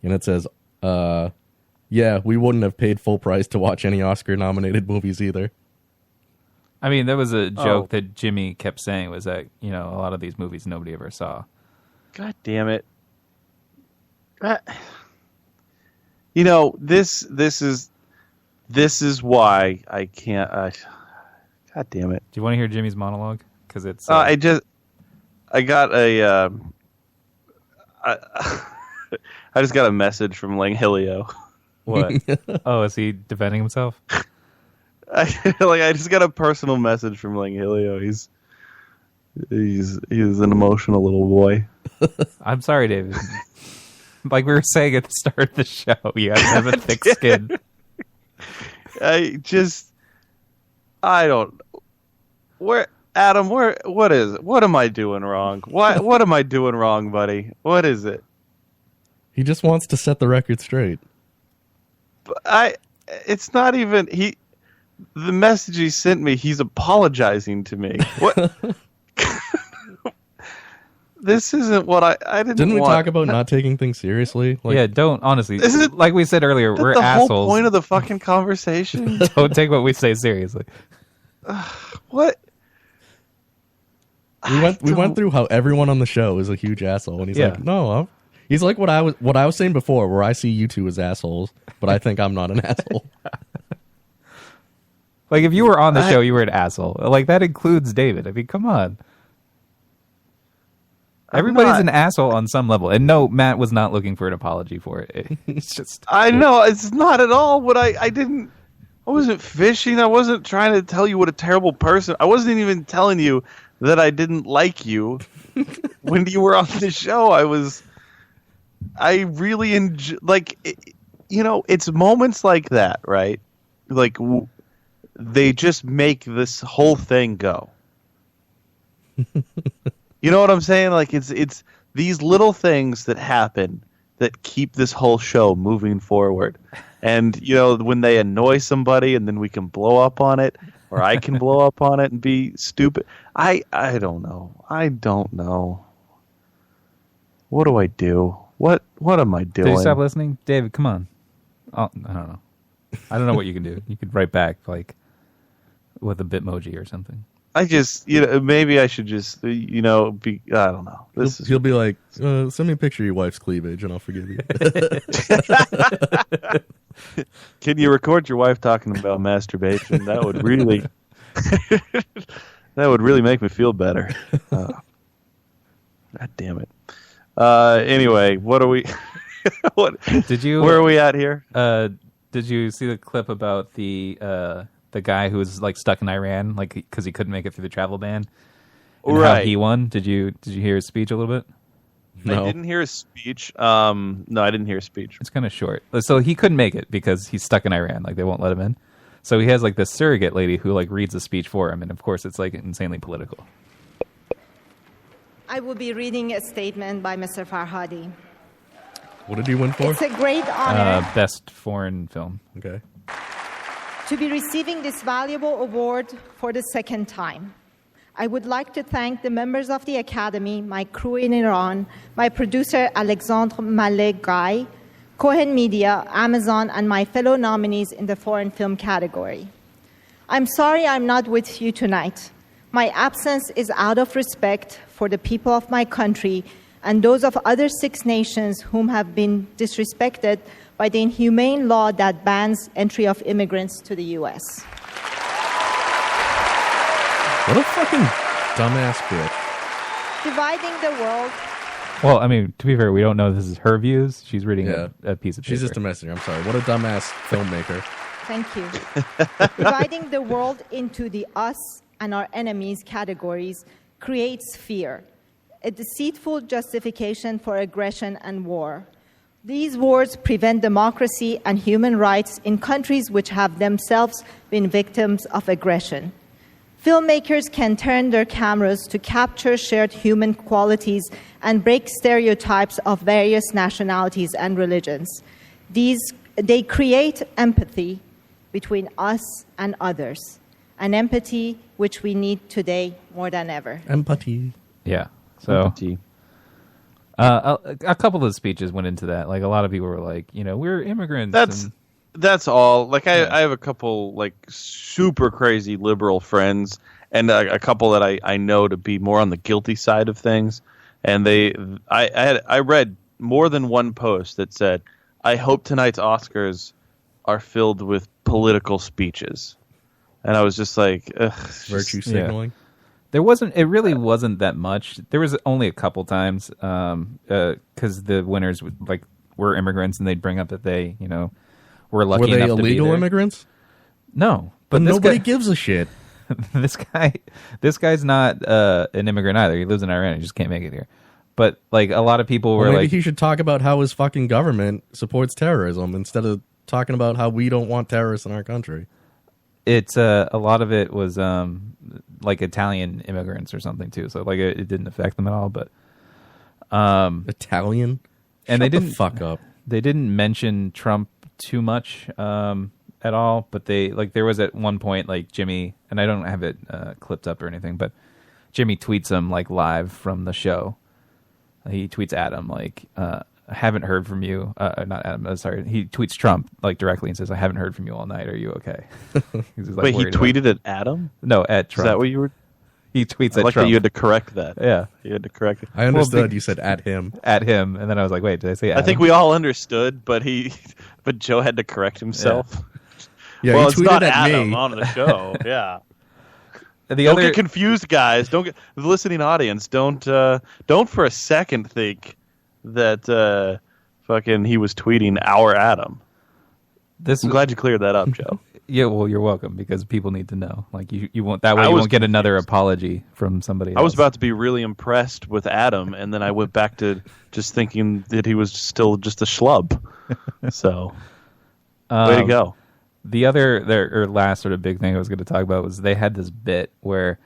And it says, yeah, we wouldn't have paid full price to watch any Oscar nominated movies either. I mean, there was a joke that Jimmy kept saying was that, you know, a lot of these movies nobody ever saw. God damn it. You know, this is why I can't. God damn it. Do you want to hear Jimmy's monologue? Because it's. I got a. I just got a message from Langhilio. What? Oh, is he defending himself? I just got a personal message from Langhilio. He's an emotional little boy. I'm sorry, David. Like we were saying at the start of the show, you guys have a thick skin. I don't. Adam? What is it? What am I doing wrong? What am I doing wrong, buddy? What is it? He just wants to set the record straight. It's not even the message he sent me, he's apologizing to me. What? This isn't what I didn't. Didn't we want. talk about not taking things seriously? Like, Yeah, don't honestly. Like we said earlier, we're the assholes. whole point of the fucking conversation. Don't take what we say seriously. What? we went through how everyone on the show is a huge asshole, and he's Yeah. like, no, he's like what I was saying before, where I see you two as assholes, but I think I'm not an asshole. Like if you were on the show, you were an asshole. Like that includes David. I mean, come on. Everybody's an asshole on some level. And no, Matt was not looking for an apology for it. It's just... I know, it's not at all what I wasn't fishing. I wasn't trying to tell you what a terrible person. I wasn't even telling you that I didn't like you when you were on the show. I really enjoy, it's moments like that, right? Like, they just make this whole thing go. You know what I'm saying? Like it's these little things that happen that keep this whole show moving forward. And when they annoy somebody, and then we can blow up on it, or I can blow up on it and be stupid. I don't know. I don't know. What do I do? What am I doing? Did you stop listening, David? Come on. Oh, I don't know. I don't know what you can do. You could write back like with a Bitmoji or something. I just, maybe I should just, be, I don't know. He'll be like, send me a picture of your wife's cleavage and I'll forgive you. Can you record your wife talking about masturbation? That would really, make me feel better. God damn it. Anyway, what are we, where are we at here? Did you see the clip about the guy who was like stuck in Iran, like because he couldn't make it through the travel ban, and right? How he won. Did you hear his speech a little bit? No. I didn't hear his speech. No, I didn't hear his speech. It's kind of short. So he couldn't make it because he's stuck in Iran. Like they won't let him in. So he has like this surrogate lady who like reads the speech for him, and of course it's like insanely political. I will be reading a statement by Mr. Farhadi. What did he win for? It's a great honor. Best foreign film. Okay. To be receiving this valuable award for the second time. I would like to thank the members of the Academy, my crew in Iran, my producer Alexandre Malek-Guy, Cohen Media, Amazon, and my fellow nominees in the foreign film category. I'm sorry I'm not with you tonight. My absence is out of respect for the people of my country and those of other 6 nations whom have been disrespected by the inhumane law that bans entry of immigrants to the U.S. What a fucking dumbass bitch. Dividing the world. Well, I mean, to be fair, we don't know this is her views. She's reading a piece of paper. She's just a messenger. I'm sorry. What a dumbass filmmaker. Thank you. Dividing the world into the us and our enemies categories creates fear, a deceitful justification for aggression and war. These wars prevent democracy and human rights in countries which have themselves been victims of aggression. Filmmakers can turn their cameras to capture shared human qualities and break stereotypes of various nationalities and religions. They create empathy between us and others, an empathy which we need today more than ever. Empathy. Yeah. So. Empathy. A couple of speeches went into that. Like a lot of people were like, we're immigrants. That's all. Like I have a couple like super crazy liberal friends, and a couple that I know to be more on the guilty side of things. And I read more than one post that said, "I hope tonight's Oscars are filled with political speeches," and I was just like, ugh, virtue signaling. Yeah. It really wasn't that much. There was only a couple times, because the winners were immigrants, and they'd bring up that they, were lucky enough to be there. Were they illegal immigrants? No, but nobody gives a shit. this guy's not an immigrant either. He lives in Iran. He just can't make it here. But like a lot of people were maybe like, he should talk about how his fucking government supports terrorism instead of talking about how we don't want terrorists in our country. It's a lot of it was like Italian immigrants or something too. So like it didn't affect them at all. But Italian, and they didn't fuck up. They didn't mention Trump too much at all. But they like there was at one point like Jimmy, and I don't have it clipped up or anything, but Jimmy tweets him like live from the show. He tweets Adam like, I haven't heard from you. Not Adam, sorry. He tweets Trump like directly and says, I haven't heard from you all night. Are you okay? He's, like, wait, he tweeted at Adam? No, at Trump. Is that what you were? He tweets I at like Trump. that you had to correct that. Yeah. You had to correct it. I understood. You said at him. At him. And then I was like, wait, did I say Adam? I think we all understood, but Joe had to correct himself. Yeah, well, he it's tweeted not at Adam me. on the show. Yeah. Don't get confused, guys. Don't get the listening audience. Don't for a second think that fucking he was tweeting our Adam. I'm glad you cleared that up, Joe. Yeah, well, you're welcome because people need to know. Like you won't that way you won't get another apology from somebody else. I was about to be really impressed with Adam, and then I went back to just thinking that he was still just a schlub. So, way to go. The other last sort of big thing I was going to talk about was they had this bit where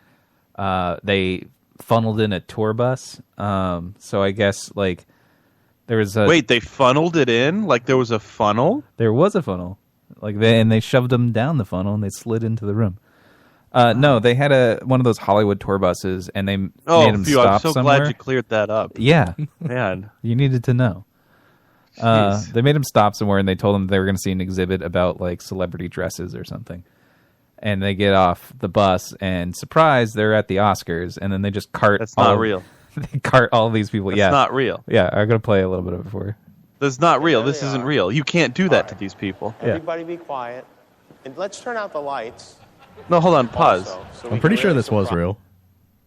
they funneled in a tour bus. So I guess like there was a... Wait, they funneled it in? Like there was a funnel? There was a funnel. Like they shoved them down the funnel and they slid into the room. No, they had one of those Hollywood tour buses and they made them stop I'm so somewhere. glad you cleared that up. Yeah. Man. You needed to know. They made them stop somewhere and they told them they were going to see an exhibit about like celebrity dresses or something. And they get off the bus and surprise, they're at the Oscars and then they just cart. That's not real. They cart all these people. That's not real. Yeah, I'm going to play a little bit of it for you. That's not real. This isn't real. You can't do that to these people. Everybody be quiet. And let's turn out the lights. No, hold on. Pause. I'm pretty sure this was real.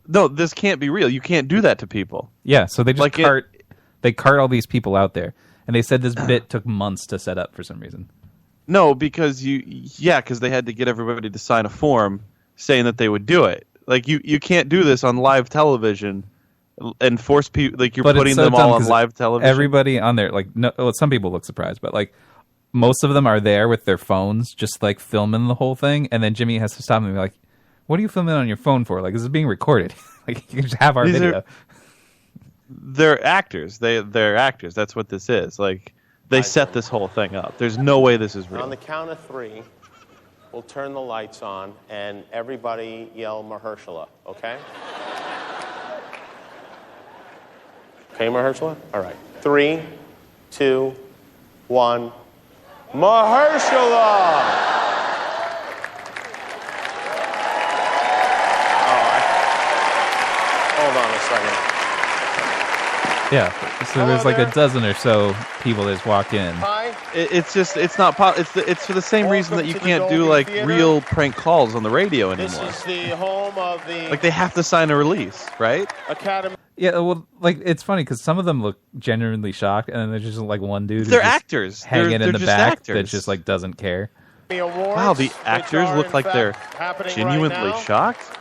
No, this can't be real. You can't do that to people. Yeah, so they just cart all these people out there. And they said this bit took months to set up for some reason. No, because because they had to get everybody to sign a form saying that they would do it. Like you can't do this on live television and force people like you're putting them all on live television. Everybody on there, like some people look surprised, but like most of them are there with their phones, just like filming the whole thing. And then Jimmy has to stop them and be like, "What are you filming on your phone for? Like this is being recorded. Like you can just have our video." They're actors. They're actors. That's what this is. Like they set this whole thing up. There's no way this is real. On the count of 3, we'll turn the lights on and everybody yell Mahershala, okay? Okay, Mahershala? All right. 3, 2, 1. Mahershala! Hold on a second. Yeah, so there's like a dozen or so people that just walked in. It's for the same reason that you can't do like real prank calls on the radio anymore. This is the home of the like they have to sign a release, right? Academy. Yeah, well, like it's funny because some of them look genuinely shocked, and then there's just like one dude. They're actors hanging they're in the just back actors. that just like doesn't care. Wow, the actors look like they're genuinely shocked.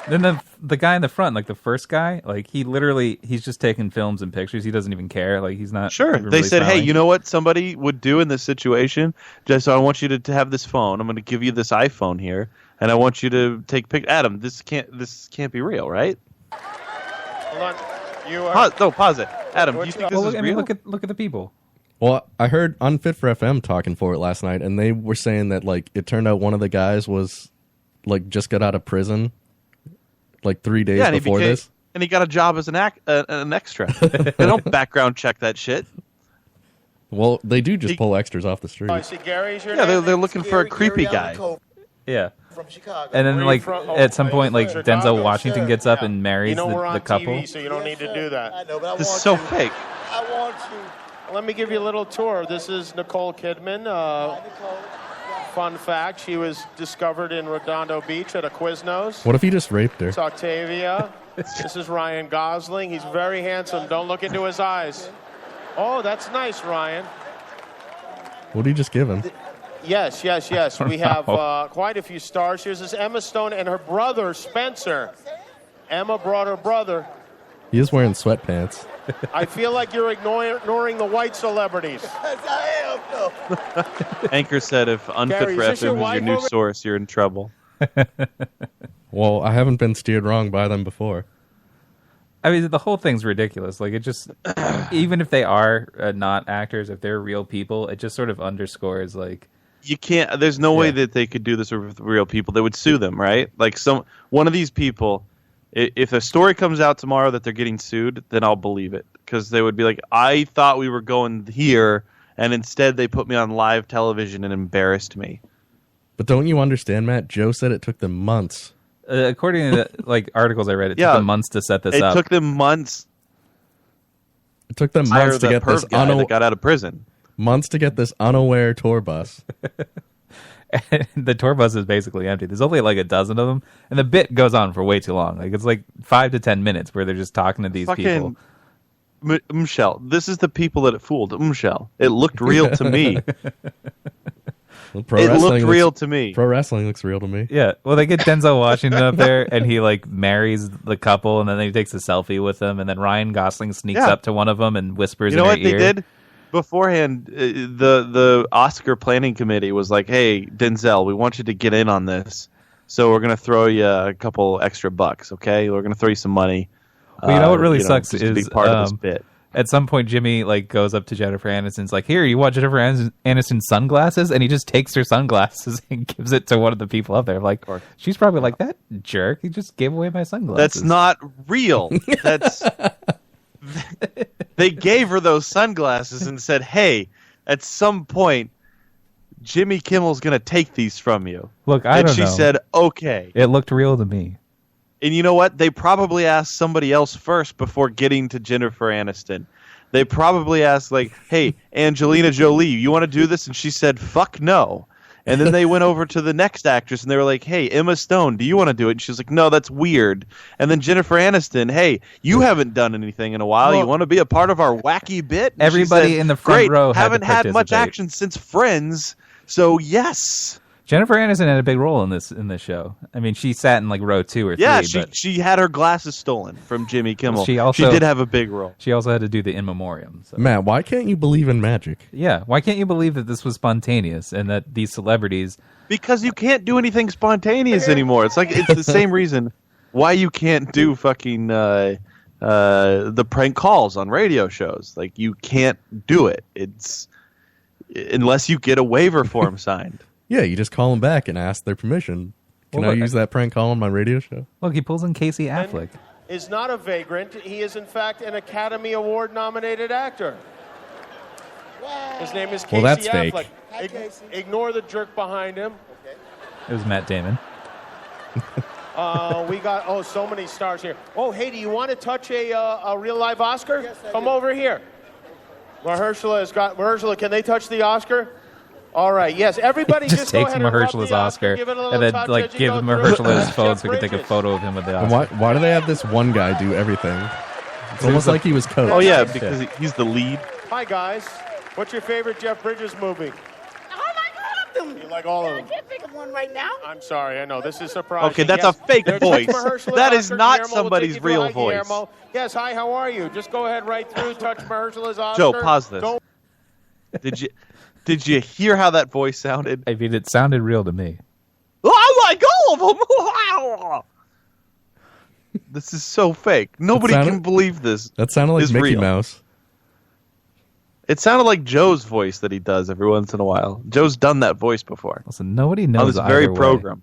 Then the guy in the front, like the first guy, like he's just taking films and pictures. He doesn't even care. Like he's not. Sure. Really They said, smiling. hey, you know what somebody would do in this situation? Just I want you to have this phone. I'm going to give you this iPhone here, and I want you to take pictures. Adam, this can't be real, right? Hold on. Pause it. Adam, do you think this is real? Look at the people. Well, I heard Unfit for FM talking for it last night, and they were saying that like it turned out one of the guys was like just got out of prison. Like 3 days before this, and he got a job as an extra. They don't background check that shit. Well, they do just pull extras off the street. I see Gary's your Yeah, name? they're looking for a creepy guy. Yeah. From Chicago. And then like at some point, like Chicago? Denzel Washington Sure. gets up Yeah. and marries we're on the couple. TV, so you don't need to do that. I know, but I This is want so you. fake. I want you. Let me give you a little tour. This is Nicole Kidman. Fun fact, she was discovered in Redondo Beach at a Quiznos. What if he just raped her? It's Octavia. This is Ryan Gosling. He's very handsome. Don't look into his eyes. Oh, that's nice, Ryan. What did he just give him? Yes. We have quite a few stars. Here's this Emma Stone and her brother, Spencer. Emma brought her brother. He is wearing sweatpants. I feel like you're ignoring the white celebrities. Anchor said if Unfit Gary, for is this FM your is wife your new over- source, you're in trouble. Well, I haven't been steered wrong by them before. I mean, the whole thing's ridiculous. Like, it just, even if they are not actors, if they're real people, it just sort of underscores, like... You can't, there's no way that they could do this with real people. They would sue them, right? Like, one of these people, if a story comes out tomorrow that they're getting sued, then I'll believe it. Because they would be like, I thought we were going here, and instead they put me on live television and embarrassed me. But don't you understand, Matt? Joe said it took them months. According to the, articles I read, it took them months to set this up. It took them months. It took them months to get this that got out of prison. Months to get this unaware tour bus. The tour bus is basically empty. There's only like a dozen of them, and the bit goes on for way too long. Like, it's like 5 to 10 minutes where they're just talking to these people. Michelle, this is the people that it fooled. Michelle, it looked real to me. Well, it looked real to me. Pro wrestling looks real to me. Yeah, well, they get Denzel Washington up there, and he like marries the couple, and then he takes a selfie with them, and then Ryan Gosling sneaks up to one of them and whispers in her ear. You know what they did? Beforehand, the Oscar planning committee was like, hey, Denzel, we want you to get in on this, so we're going to throw you a couple extra bucks, okay? We're going to throw you some money. Well, you know what really sucks just is to be part of this bit. At some point, Jimmy like goes up to Jennifer Aniston's like, here, you want Jennifer Aniston's sunglasses? And he just takes her sunglasses and gives it to one of the people up there. Like, she's probably like, that jerk, he just gave away my sunglasses. That's not real. That's they gave her those sunglasses and said, hey, at some point, Jimmy Kimmel's going to take these from you. Look, I don't know. And she said, okay. It looked real to me. And you know what? They probably asked somebody else first before getting to Jennifer Aniston. They probably asked, like, hey, Angelina Jolie, you want to do this? And she said, fuck no. And then they went over to the next actress, and they were like, hey, Emma Stone, do you want to do it? And she was like, no, that's weird. And then Jennifer Aniston, hey, you haven't done anything in a while. You want to be a part of our wacky bit? And everybody in the front row haven't had much action since Friends, so yes. Jennifer Aniston had a big role in this show. I mean, she sat in like row 2 or 3. Yeah, she had her glasses stolen from Jimmy Kimmel. She did have a big role. She also had to do the in memoriam. So. Matt, why can't you believe in magic? Yeah, why can't you believe that this was spontaneous and that these celebrities... Because you can't do anything spontaneous anymore. It's like it's the same reason why you can't do fucking the prank calls on radio shows. Like, you can't do it. It's unless you get a waiver form signed. Yeah, you just call them back and ask their permission. Can I use that prank call on my radio show? Look, he pulls in Casey Affleck. Is not a vagrant. He is, in fact, an Academy Award-nominated actor. His name is Casey that's Affleck. fake. Hi, Casey. Ignore the jerk behind him. Okay. It was Matt Damon. We got, so many stars here. Oh, hey, do you want to touch a real live Oscar? Yes, Come over here. Mahershala, can they touch the Oscar? All right, yes, everybody just go takes ahead and Mahershala's Oscar and then like give Mahershala his phone so he can take a photo of him with the Oscar. Why do they have this one guy do everything? It's almost like he was coached. Oh yeah, because he's the lead. Hi guys, what's your favorite Jeff Bridges movie? I like all of them. You like all of them? I can't think of one right now. I'm sorry, I know this is surprising. Okay, that's a fake voice. That is not somebody's real voice. Guillermo. Yes, hi, how are you? Just go ahead right through, touch Mahershala's Oscar. Joe, pause this. Did you hear how that voice sounded? I mean, it sounded real to me. I like all of them. This is so fake. Nobody can believe this. That sounded like Mickey Mouse. It sounded like Joe's voice that he does every once in a while. Joe's done that voice before. Listen, nobody knows on this very program.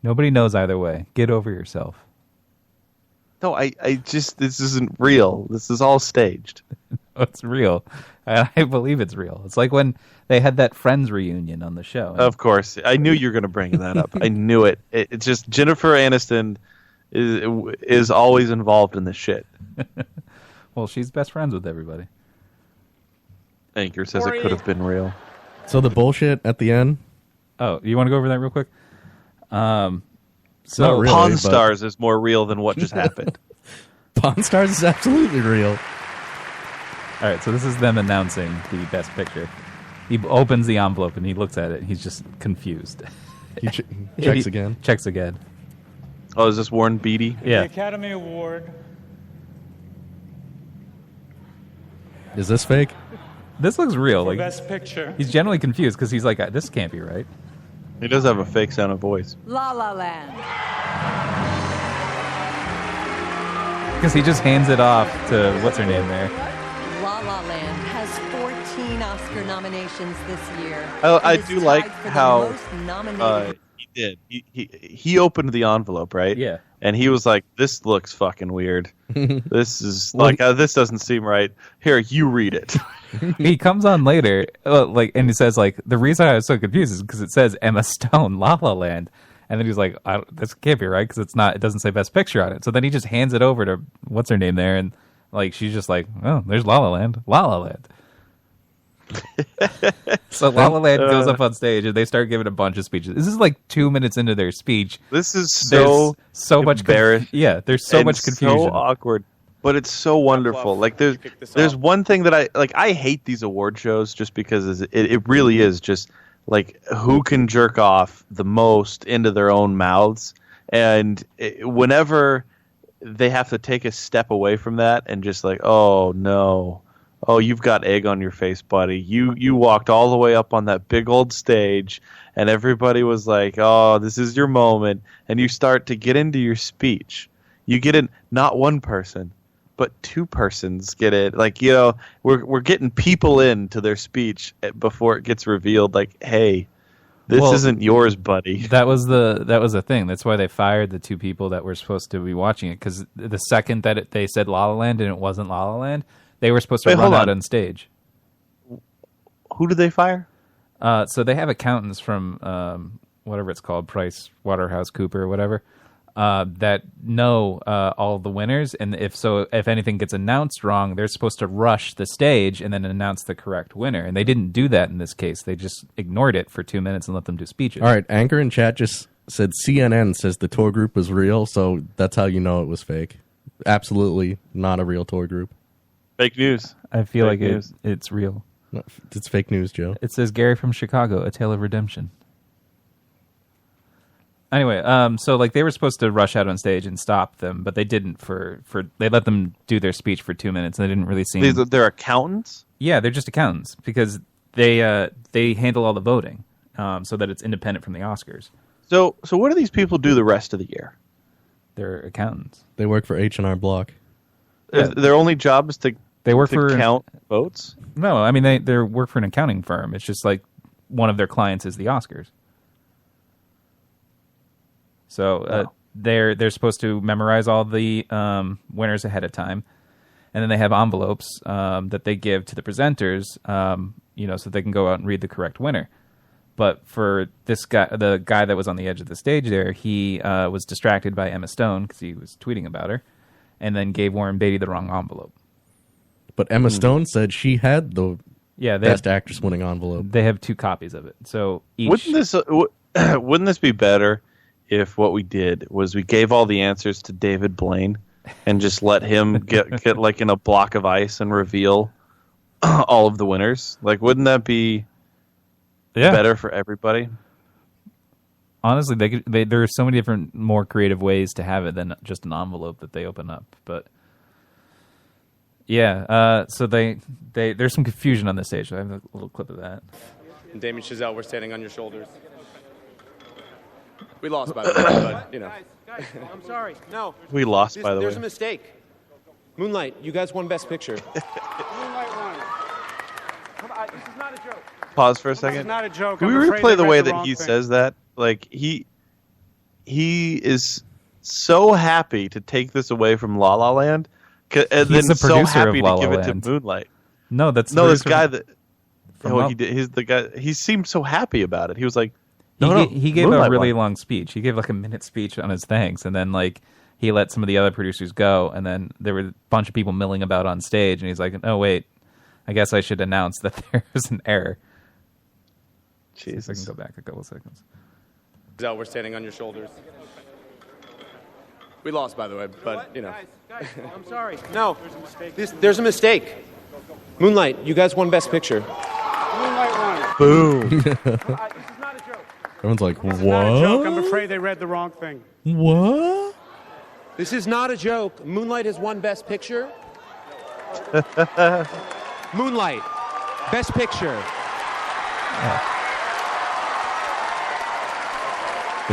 Nobody knows either way. Get over yourself. No, I just, this isn't real. This is all staged. It's real. I believe it's real. It's like when they had that Friends reunion on the show. Of course. I knew you were going to bring that up. I knew it. It's just Jennifer Aniston is always involved in this shit. Well, she's best friends with everybody. Anchor says it could have been real. So the bullshit at the end? Oh, you want to go over that real quick? So really, Pawn Stars is more real than what just happened. Pawn Stars is absolutely real. All right, so this is them announcing the Best Picture. He opens the envelope and he looks at it. And he's just confused. He checks again. Checks again. Oh, is this Warren Beatty? Yeah. The Academy Award. Is this fake? This looks real. For Like Best Picture. He's generally confused because he's like, this can't be right. He does have a fake sound of voice. La La Land. Because he just hands it off to what's her name there. La La Land has 14 Oscar nominations this year. I and is do like tied for the how most nominated. he did. He opened the envelope, right? Yeah. And he was like, "This looks fucking weird. This is like this doesn't seem right. Here, you read it." He comes on later, and he says like, the reason I was so confused is because it says Emma Stone, La La Land, and then he's like, this can't be right because it's not. It doesn't say Best Picture on it. So then he just hands it over to what's her name there, and like she's just like, oh, there's La La Land, La La Land. So La La Land goes up on stage and they start giving a bunch of speeches. This is like 2 minutes into their speech. This is so much embarrassing. there's so much confusion. So awkward. But it's so wonderful. Like there's one thing that I hate these award shows just because it really is just like who can jerk off the most into their own mouths, and whenever they have to take a step away from that and just like, oh no, oh you've got egg on your face, buddy. You walked all the way up on that big old stage, and everybody was like, oh, this is your moment, and you start to get into your speech. You get in, not one person, but two persons get it. Like, you know, we're getting people into their speech before it gets revealed. Like, hey, this isn't yours, buddy. That was the thing. That's why they fired the two people that were supposed to be watching it. Because the second that they said La La Land and it wasn't La La Land, they were supposed to run out on stage. Who did they fire? So they have accountants from whatever it's called, Price Waterhouse Cooper or whatever. That know all the winners, and if anything gets announced wrong, they're supposed to rush the stage and then announce the correct winner. And they didn't do that in this case. They just ignored it for 2 minutes and let them do speeches. All right, Anchor in chat just said CNN says the tour group was real, so that's how you know it was fake. Absolutely not a real tour group. Fake news. I feel like it's real. No, it's fake news, Joe. It says Gary from Chicago, A Tale of Redemption. Anyway, so like they were supposed to rush out on stage and stop them, but they didn't. They let them do their speech for 2 minutes, and they didn't really seem. They're accountants. Yeah, they're just accountants because they handle all the voting, so that it's independent from the Oscars. So what do these people do the rest of the year? They're accountants. They work for H&R Block. Their only job is to count votes. No, I mean they work for an accounting firm. It's just like one of their clients is the Oscars. So they're supposed to memorize all the winners ahead of time, and then they have envelopes that they give to the presenters, so they can go out and read the correct winner. But for this guy, the guy that was on the edge of the stage there, he was distracted by Emma Stone because he was tweeting about her, and then gave Warren Beatty the wrong envelope. But Emma Stone said she had the Best Actress winning envelope. They have 2 copies of it. So each... Wouldn't this be better if what we did was we gave all the answers to David Blaine and just let him get like in a block of ice and reveal all of the winners? Like, wouldn't that be better for everybody? Honestly, there are so many different, more creative ways to have it than just an envelope that they open up. But yeah, so there's some confusion on this stage. I have a little clip of that. And Damien Chazelle, we're standing on your shoulders. We lost, by the way, but, you know. Guys, I'm sorry. No. We lost, by the way. There's a mistake. Moonlight, you guys won Best Picture. Moonlight won. Come on, this is not a joke. Pause for a second. This is not a joke. Can we replay the way that he says that? Like, he is so happy to take this away from La La Land, and He's then the so producer happy of La to give La it to Land. Moonlight. No, that's this guy that. from He did. He's the guy. He seemed so happy about it. He was like, He gave Moonlight a really won. long speech. He gave like a minute speech on his thanks, and then like he let some of the other producers go, and then there were a bunch of people milling about on stage, and he's like, "Oh wait, I guess I should announce that there was an error." Jesus. See if I can go back a couple seconds. Chazelle, we're standing on your shoulders. We lost, by the way, but, you know. Guys, I'm sorry. No. There's a mistake. There's a mistake. Moonlight, you guys won Best Picture. Moonlight won. Boom. This is not a joke. Everyone's like, This is not a joke. I'm what? afraid they read the wrong thing. What? This is not a joke. Moonlight has won Best Picture. Moonlight, Best Picture.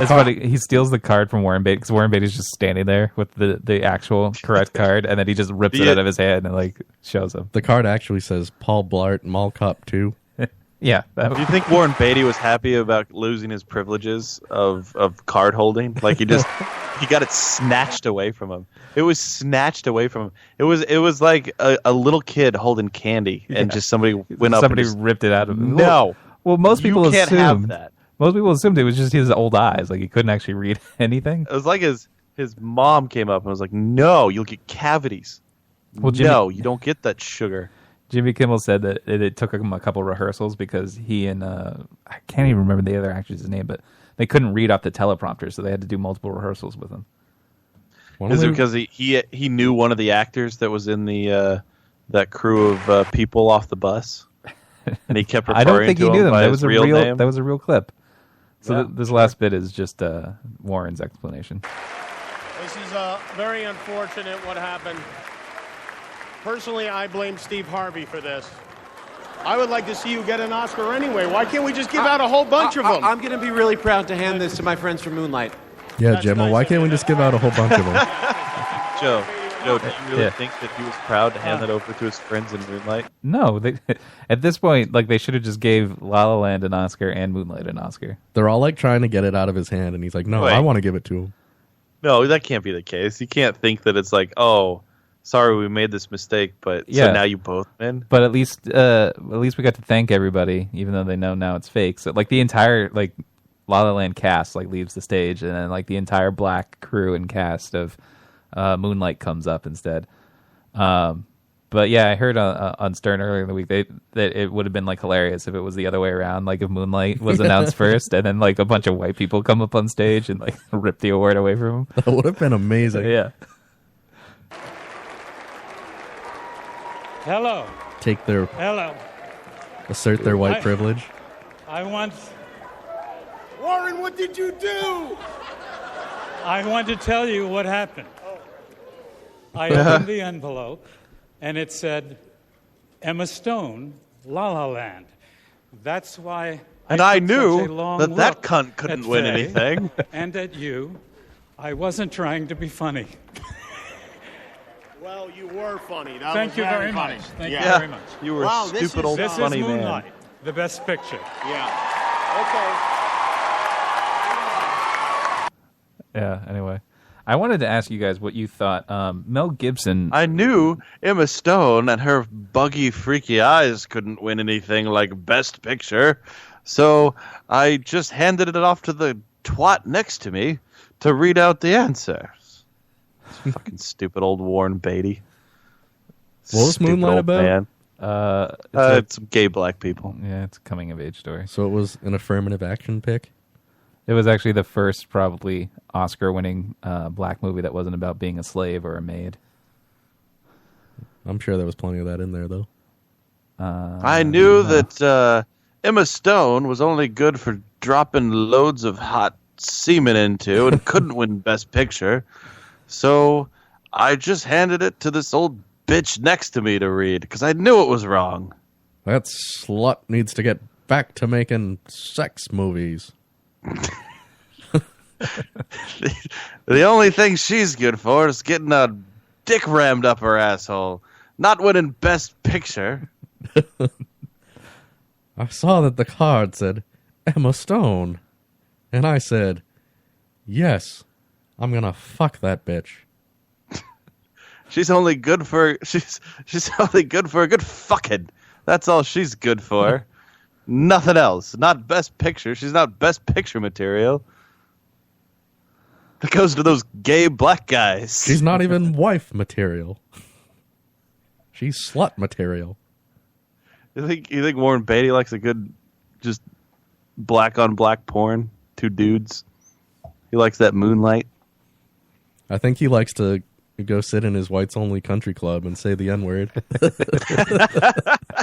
It's funny. He steals the card from Warren Beatty because Warren Beatty's just standing there with the actual correct card, and then he just rips it out of his hand and like shows him. The card actually says Paul Blart Mall Cop 2. Yeah. Do you think Warren Beatty was happy about losing his privileges of card holding? Like he got it snatched away from him. It was snatched away from him. It was like a little kid holding candy, and just somebody went up. Somebody and just, ripped it out of him. No. Well, most people you can't assumed have that. Most people assumed it was just his old eyes, like he couldn't actually read anything. It was like his mom came up and was like, "No, you'll get cavities. Well, No, you don't get that sugar." Jimmy Kimmel said that it took him a couple rehearsals because he and I can't even remember the other actress's name, but they couldn't read off the teleprompter, so they had to do multiple rehearsals with him. Is it because he knew one of the actors that was in the that crew of people off the bus, and he kept referring I don't think to he knew him them. by That his was real name? That was a real clip. So Yeah. this last bit is just Warren's explanation. This is very unfortunate what happened. Personally, I blame Steve Harvey for this. I would like to see you get an Oscar anyway. Why can't we just give out a whole bunch of them? I'm going to be really proud to hand this to my friends from Moonlight. Yeah, Gemma, why can't we just give out a whole bunch of them? Joe, do you really think that he was proud to hand that over to his friends in Moonlight? No, at this point, like they should have just gave La La Land an Oscar and Moonlight an Oscar. They're all like trying to get it out of his hand, and he's like, no, Wait. I want to give it to him. No, that can't be the case. You can't think that it's like, oh, sorry, we made this mistake, but so now you both win. But at least we got to thank everybody, even though they know now it's fake. So like the entire like La La Land cast like leaves the stage, and then like the entire black crew and cast of Moonlight comes up instead. But yeah, I heard on Stern earlier in the week that it would have been like hilarious if it was the other way around, like if Moonlight was announced first, and then like a bunch of white people come up on stage and like rip the award away from him. That would have been amazing. Yeah. Hello. Take their Hello. assert their white I- privilege. I want Warren, what did you do? to tell you what happened. I opened the envelope, and it said, Emma Stone, La La Land. That's why And I took such a knew long that look cunt couldn't at win Faye anything. And at you. I wasn't trying to be funny. Well, you were funny. That Thank was you very funny. much. Thank you Yeah. very much. You were Wow, a this stupid is- old This funny is man. Moonlight, the best picture. Yeah. Okay. Yeah. Anyway, I wanted to ask you guys what you thought. Mel Gibson. I knew Emma Stone and her buggy, freaky eyes couldn't win anything like Best Picture, so I just handed it off to the twat next to me to read out the answers. Fucking stupid old Warren Beatty. What was Stupid Moonlight old about? man. It's gay black people. Yeah, it's a coming of age story. So it was an affirmative action pick? It was actually the first probably Oscar-winning black movie that wasn't about being a slave or a maid. I'm sure there was plenty of that in there, though. I knew that Emma Stone was only good for dropping loads of hot semen into and couldn't win Best Picture, so I just handed it to this old bitch next to me to read because I knew it was wrong. That slut needs to get back to making sex movies. The only thing she's good for is getting a dick rammed up her asshole, not winning Best Picture. I saw that the card said Emma Stone, and I said, yes, I'm gonna fuck that bitch. She's only good for she's only good for a good fucking. That's all she's good for. Nothing else. Not Best Picture. She's not Best Picture material. That goes to those gay black guys. She's not even wife material. She's slut material. You think Warren Beatty likes a good just black on black porn? Two dudes. He likes that Moonlight. I think he likes to He'd go sit in his whites only country club and say the N-word.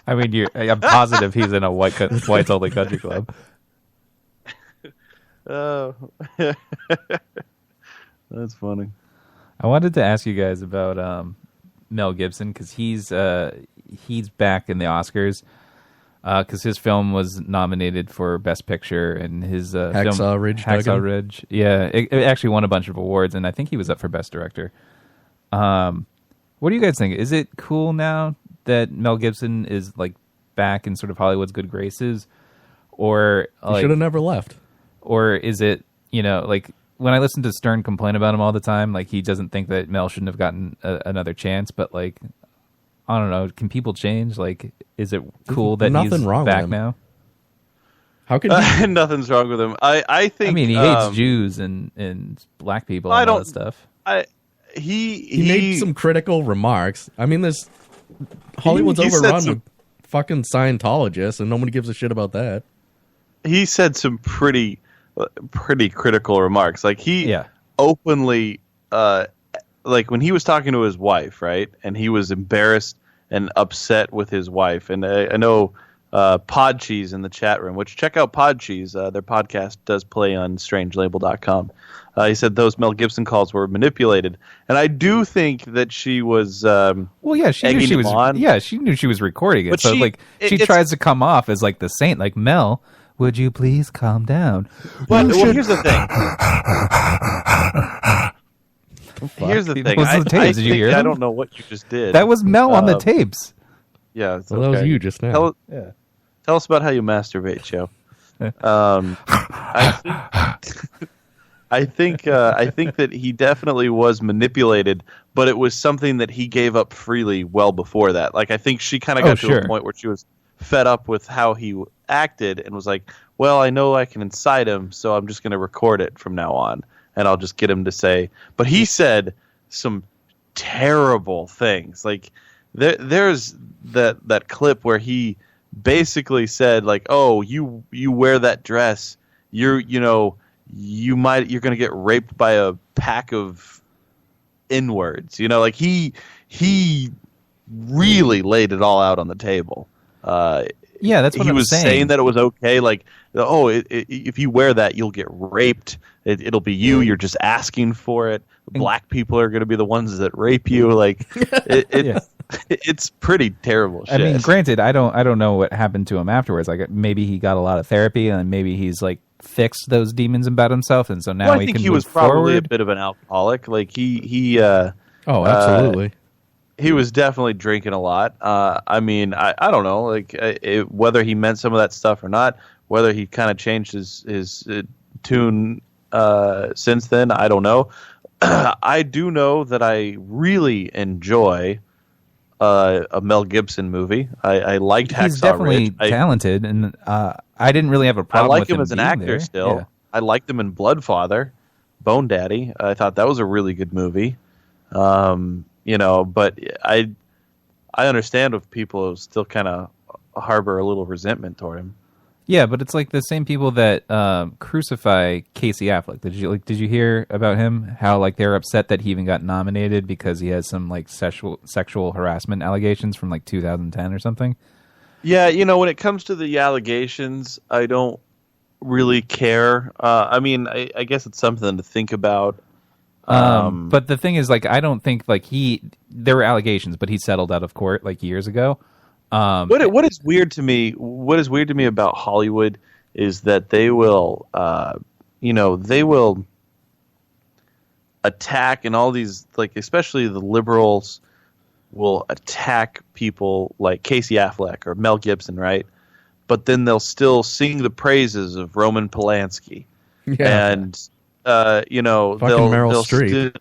I mean, I'm positive he's in a whites only country club. Oh, that's funny. I wanted to ask you guys about Mel Gibson because he's back in the Oscars because his film was nominated for Best Picture and his Hacksaw Ridge. Yeah, it actually won a bunch of awards, and I think he was up for Best Director. What do you guys think? Is it cool now that Mel Gibson is like back in sort of Hollywood's good graces, or He should have never left? Or is it, like when I listen to Stern complain about him all the time, like he doesn't think that Mel shouldn't have gotten another chance, but like, I don't know, can people change? Like, is it cool that Nothing he's wrong back with him. now? How could nothing's wrong with him? I think. I mean, he hates Jews and black people and all that stuff. He made some critical remarks. I mean, Hollywood's overrun with fucking Scientologists, and nobody gives a shit about that. He said some pretty critical remarks. Like he openly, like when he was talking to his wife, right, and he was embarrassed and upset with his wife. And I know Pod Cheese in the chat room, which check out Pod Cheese. Their podcast does play on strangelabel.com. He said those Mel Gibson calls were manipulated, and I do think that she was. Well, yeah, she knew she was. On. Yeah, she knew she was recording it. But so she it's tries to come off as like the saint, like Mel. Would you please calm down? But here's the thing. Here's the thing. Those are the tapes. Did you hear I them? don't know what you just did. That was Mel on the tapes. Yeah, it's Well, that was okay. you just now. Tell us about how you masturbate, Joe. I think that he definitely was manipulated, but it was something that he gave up freely well before that. Like I think she kind of got to a point where she was fed up with how he acted and was like, well, I know I can incite him, so I'm just going to record it from now on, and I'll just get him to say. But he said some terrible things. Like there's that clip where he basically said like, oh, you wear that dress, you're going to get raped by a pack of N-words. Like he really laid it all out on the table. Yeah, that's what he I'm was saying that it was okay. Like, oh, if you wear that, you'll get raped. It'll be you. You're just asking for it. Black people are going to be the ones that rape you. Like, it's pretty terrible shit. I mean, granted, I don't know what happened to him afterwards. Like, maybe he got a lot of therapy, and maybe he's like fixed those demons about himself, and so now I think he was probably a bit of an alcoholic. Like he oh, absolutely. He was definitely drinking a lot. I mean, I don't know, like whether he meant some of that stuff or not, whether he kind of changed his tune since then, I don't know. I do know that I really enjoy a Mel Gibson movie. I liked Hacksaw Ridge. He's definitely talented, and I didn't really have a problem I like with him as an being actor there. still. Yeah. I liked him in Bloodfather, Bone Daddy. I thought that was a really good movie. But I understand if people still kind of harbor a little resentment toward him. Yeah, but it's like the same people that crucify Casey Affleck. Did you hear about him? How like they're upset that he even got nominated because he has some like sexual harassment allegations from like 2010 or something. Yeah, when it comes to the allegations, I don't really care. I mean, I guess it's something to think about. But the thing is, like, I don't think like there were allegations, but he settled out of court like years ago. What is weird to me? What is weird to me about Hollywood is that they will, they will attack, and all these, like, especially the liberals will attack people like Casey Affleck or Mel Gibson, right? But then they'll still sing the praises of Roman Polanski, and fucking they'll Meryl Streep.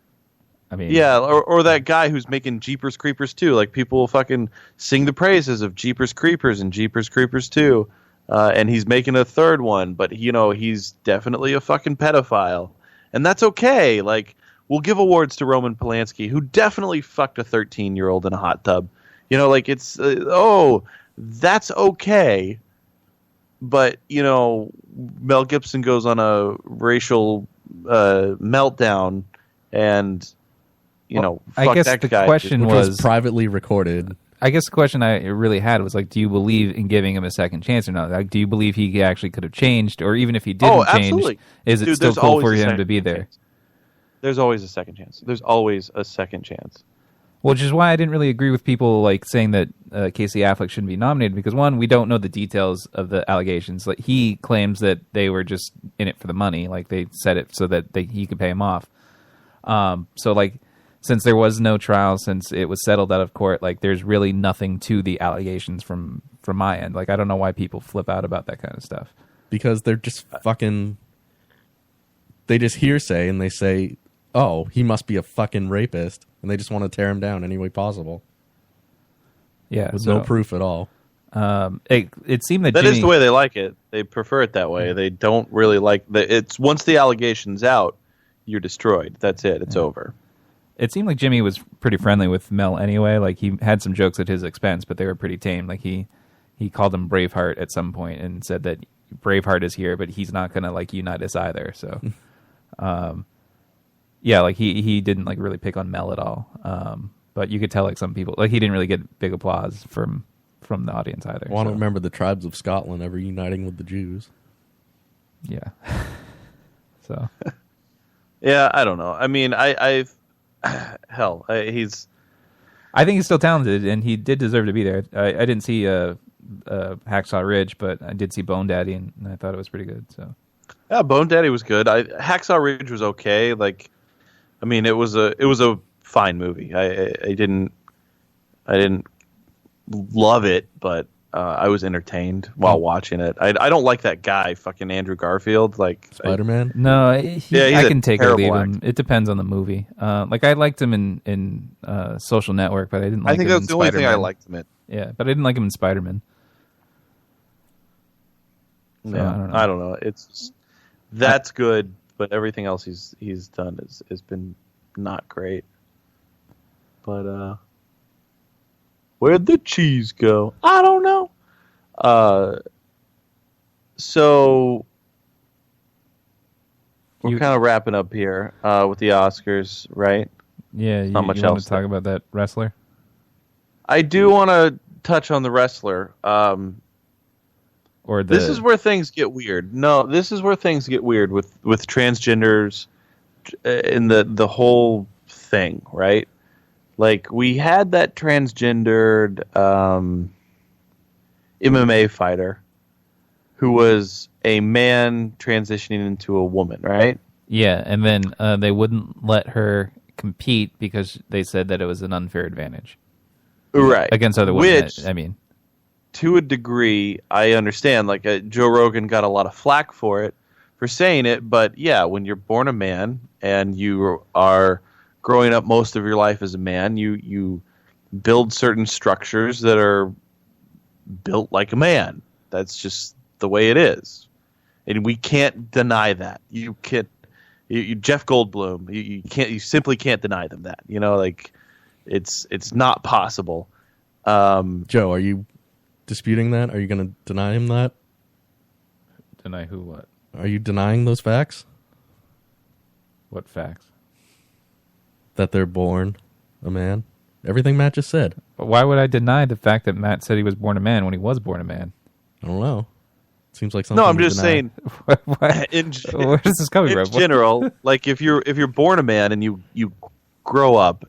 I mean, yeah, or that guy who's making Jeepers Creepers 2. Like, people will fucking sing the praises of Jeepers Creepers and Jeepers Creepers 2. And he's making a third one, but, he's definitely a fucking pedophile. And that's okay. Like, we'll give awards to Roman Polanski, who definitely fucked a 13-year-old in a hot tub. It's, that's okay. But, Mel Gibson goes on a racial meltdown, and I fuck guess that the guy. question Which was was privately recorded. I guess the question I really had was like, do you believe in giving him a second chance or not? Like, do you believe he actually could have changed, or even if he didn't change, absolutely. is it Dude, still there's cool always for a him to second be there? chance. There's always a second chance. There's always a second chance. Which is why I didn't really agree with people like saying that Casey Affleck shouldn't be nominated, because one, we don't know the details of the allegations. Like, he claims that they were just in it for the money, like they said it so that he could pay him off. So like, since there was no trial, since it was settled out of court, like there's really nothing to the allegations from my end. Like, I don't know why people flip out about that kind of stuff. Because they're just fucking... They just hearsay and they say, oh, he must be a fucking rapist. And they just want to tear him down any way possible. Yeah. With no proof at all. It seemed that That Jimmy... is the way they like it. They prefer it that way. They don't really like... It's once the allegation's out, you're destroyed. That's it. It's over. It seemed like Jimmy was pretty friendly with Mel anyway. Like, he had some jokes at his expense, but they were pretty tame. Like, he called him Braveheart at some point and said that Braveheart is here, but he's not going to, like, unite us either. So, yeah, like, he didn't, like, really pick on Mel at all. But you could tell, like, some people... Like, he didn't really get big applause from the audience either. Well, I don't remember the tribes of Scotland ever uniting with the Jews. Yeah. So... Yeah, I don't know. I mean, I think he's still talented, and he did deserve to be there. I didn't see Hacksaw Ridge, but I did see Bone Daddy, and I thought it was pretty good. So, yeah, Bone Daddy was good. Hacksaw Ridge was okay. Like, I mean, it was a fine movie. I didn't love it, but I was entertained while watching it. I don't like that guy, fucking Andrew Garfield, like Spider-Man. No, I can take or leave him. actor. It depends on the movie. Like, I liked him in Social Network, but I didn't like him in I think that's the only thing I Spider-Man. liked him in. Yeah, but I didn't like him in Spider-Man. So, Yeah, I don't know. That's good, but everything else he's done has been not great. But where'd the cheese go? I don't know. So we're kind of wrapping up here with the Oscars, right? Yeah, not much you want else to talk about that wrestler? I do want to touch on the wrestler. This is where things get weird. No, this is where things get weird with transgenders in the whole thing, right? Like, we had that transgendered MMA fighter who was a man transitioning into a woman, right? Yeah, and then they wouldn't let her compete because they said that it was an unfair advantage. Right. Against other women, Which, I mean. To a degree, I understand. Like, Joe Rogan got a lot of flack for saying it, but yeah, when you're born a man and you are growing up most of your life as a man, you build certain structures that are built like a man. That's just the way it is, and we can't deny that. You can't. Jeff Goldblum. You can't. You simply can't deny them that. You know, like it's not possible. Joe, are you disputing that? Are you going to deny him that? Deny who? What? Are you denying those facts? What facts? That they're born a man. Everything Matt just said. But why would I deny the fact that Matt said he was born a man when he was born a man? I don't know. Seems like something. No, I'm you just deny. saying. Where is this coming in from? general, like if you're born a man and you grow up,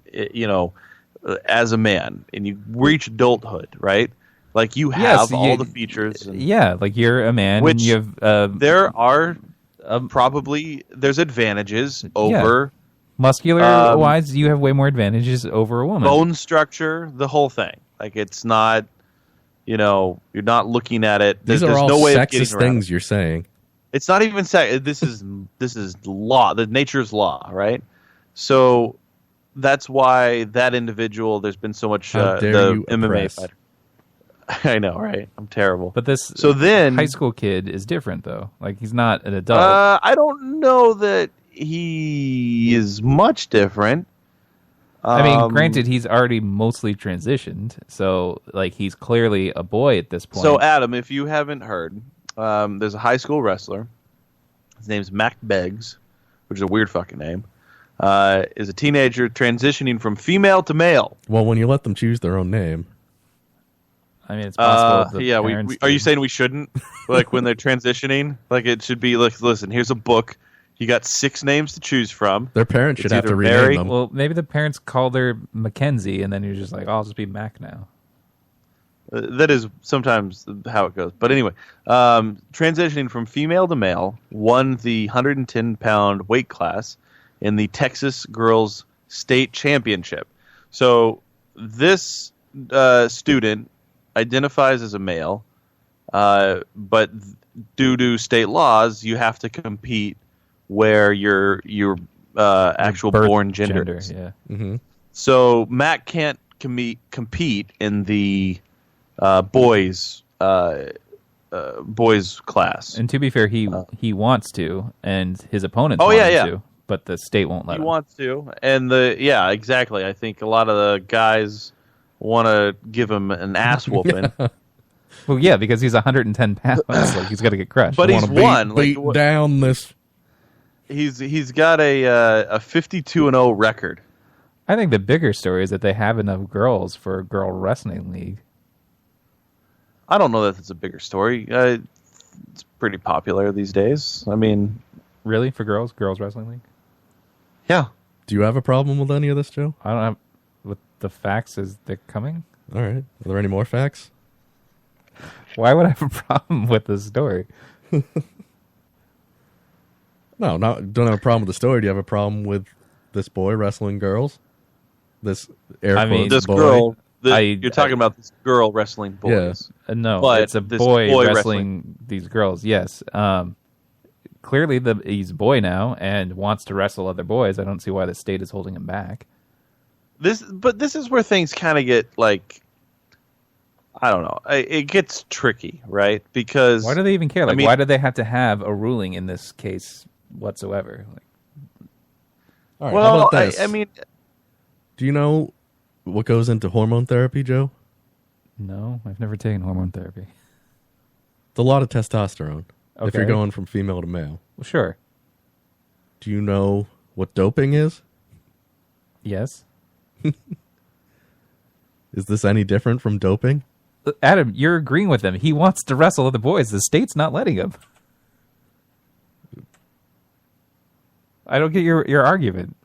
as a man and you reach adulthood, right? Like, you have all the features. Yeah, like you're a man. Which and you have there are there's advantages over muscular wise. You have way more advantages over a woman. Bone structure, the whole thing. Like, it's not. You're not looking at it. These are there's all no way of sexist getting around things it. you're saying. It's not even sex. This is law. The nature's law, right? So that's why that individual. There's been so much How dare the you MMA oppress. fighter. I know, right? I'm terrible. But this then high school kid is different though. Like, he's not an adult. I don't know that he is much different. I mean, granted, he's already mostly transitioned, so like he's clearly a boy at this point. So, Adam, if you haven't heard, there's a high school wrestler. His name's Mac Beggs, which is a weird fucking name. is a teenager transitioning from female to male. Well, when you let them choose their own name. I mean, it's possible. Are you saying we shouldn't? Like when they're transitioning? Like it should be like, listen, here's a book. You got 6 names to choose from. Their parents should have to rename Mary, them. Well, maybe the parents called her Mackenzie, and then you're just like, oh, I'll just be Mac now. That is sometimes how it goes. But anyway, transitioning from female to male, won the 110-pound weight class in the Texas Girls State Championship. So this student identifies as a male, but due to state laws, you have to compete where your actual born gender is. Yeah. Mm-hmm. So Matt can't compete in the boys class. And to be fair, he wants to, and his opponents want him to, but the state won't let him. He wants to, and exactly. I think a lot of the guys want to give him an ass whooping. Well, yeah, because he's 110 pounds. Like he's got to get crushed. But he's won. Beat down this. He's got a 52-0 record. I think the bigger story is that they have enough girls for a girl wrestling league. I don't know that it's a bigger story. It's pretty popular these days. I mean, really, for girls wrestling league? Yeah. Do you have a problem with any of this, Joe? I don't have. With the facts as they're coming. All right. Are there any more facts? Why would I have a problem with this story? No, don't have a problem with the story. Do you have a problem with this boy wrestling girls? This this boy? girl. You're talking about this girl wrestling boys. Yeah. No, but it's a boy wrestling these girls. Yes. Clearly, he's a boy now and wants to wrestle other boys. I don't see why the state is holding him back. This is where things kind of get like, I don't know. It gets tricky, right? Because why do they even care? Like, I mean, why do they have to have a ruling in this case whatsoever? Like, all right, well, how about this? I mean, do you know what goes into hormone therapy, Joe? No, I've never taken hormone therapy. It's a lot of testosterone. Okay. If you're going from female to male. Well, sure. Do you know what doping is? Yes. Is this any different from doping? Adam, you're agreeing with him. He wants to wrestle other boys. The state's not letting him. I don't get your argument.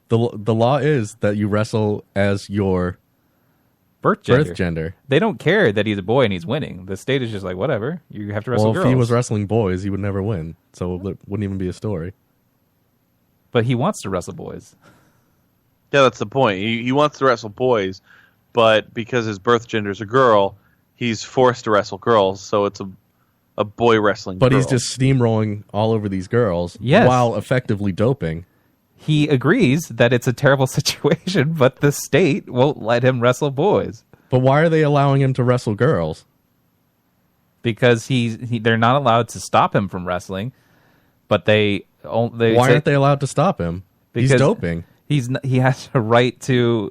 The law is that you wrestle as your birth gender. They don't care that he's a boy and he's winning. The state is just like, whatever. You have to wrestle girls. If he was wrestling boys, he would never win. So it wouldn't even be a story. But he wants to wrestle boys. Yeah, that's the point. He wants to wrestle boys, but because his birth gender is a girl, he's forced to wrestle girls, so it's a boy wrestling But girl. he's just steamrolling all over these girls Yes. while effectively doping. He agrees that it's a terrible situation, but the state won't let him wrestle boys. But why are they allowing him to wrestle girls? Because they're not allowed to stop him from wrestling, but why aren't they allowed to stop him? He's doping. He has a right to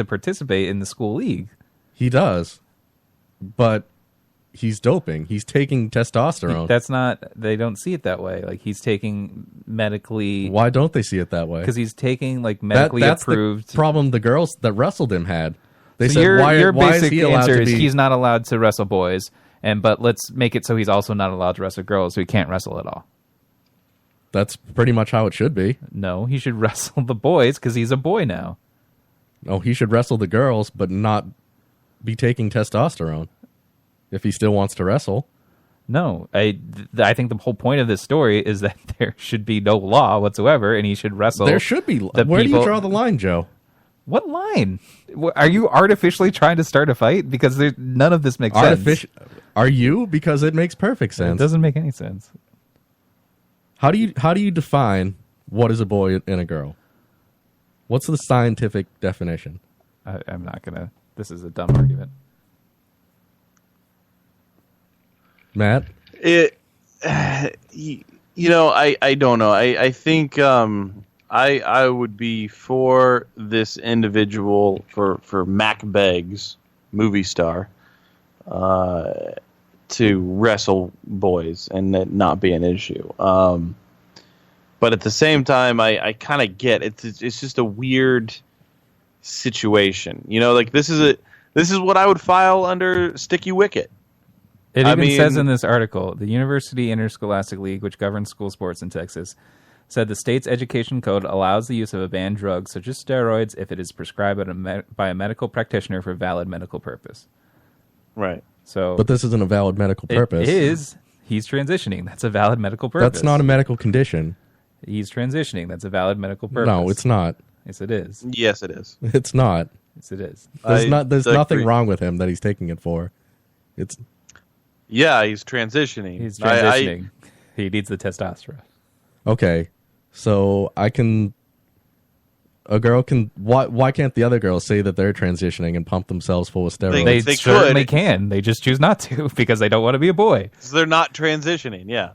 participate in the school league. He does, but he's doping. He's taking testosterone. They don't see it that way. Like he's taking medically. Why don't they see it that way? Because he's taking like medically that's approved. The problem the girls that wrestled him had. They so said, your why basic is he allowed answer to is be? he's not allowed to wrestle boys, but let's make it so he's also not allowed to wrestle girls, so he can't wrestle at all. That's pretty much how it should be. No, he should wrestle the boys because he's a boy now. No, he should wrestle the girls, but not be taking testosterone if he still wants to wrestle. No, I think the whole point of this story is that there should be no law whatsoever, and he should wrestle. There should be. Where do you draw the line, Joe? What line? Are you artificially trying to start a fight? Because none of this makes sense. Are you? Because it makes perfect sense. It doesn't make any sense. How do you define what is a boy and a girl? What's the scientific definition? I'm not gonna. This is a dumb argument. Matt? I don't know. I think I would be for this individual, for Mac Beggs, movie star, to wrestle boys and that not be an issue. But at the same time, I kind of get it. It's just a weird situation. You know, like this is what I would file under Sticky Wicket. It says in this article, the University Interscholastic League, which governs school sports in Texas, said the state's education code allows the use of a banned drug such as steroids if it is prescribed by a medical practitioner for valid medical purpose. Right. So, but this isn't a valid medical purpose. It is. He's transitioning. That's a valid medical purpose. That's not a medical condition. He's transitioning. That's a valid medical purpose. No, it's not. Yes, it is. Yes, it is. It's not. Yes, it is. There's nothing wrong with him that he's taking it for. Yeah, he's transitioning. He's transitioning. He needs the testosterone. Okay, so a girl can. Why can't the other girls say that they're transitioning and pump themselves full of steroids? They certainly can. They just choose not to because they don't want to be a boy. So they're not transitioning. Yeah.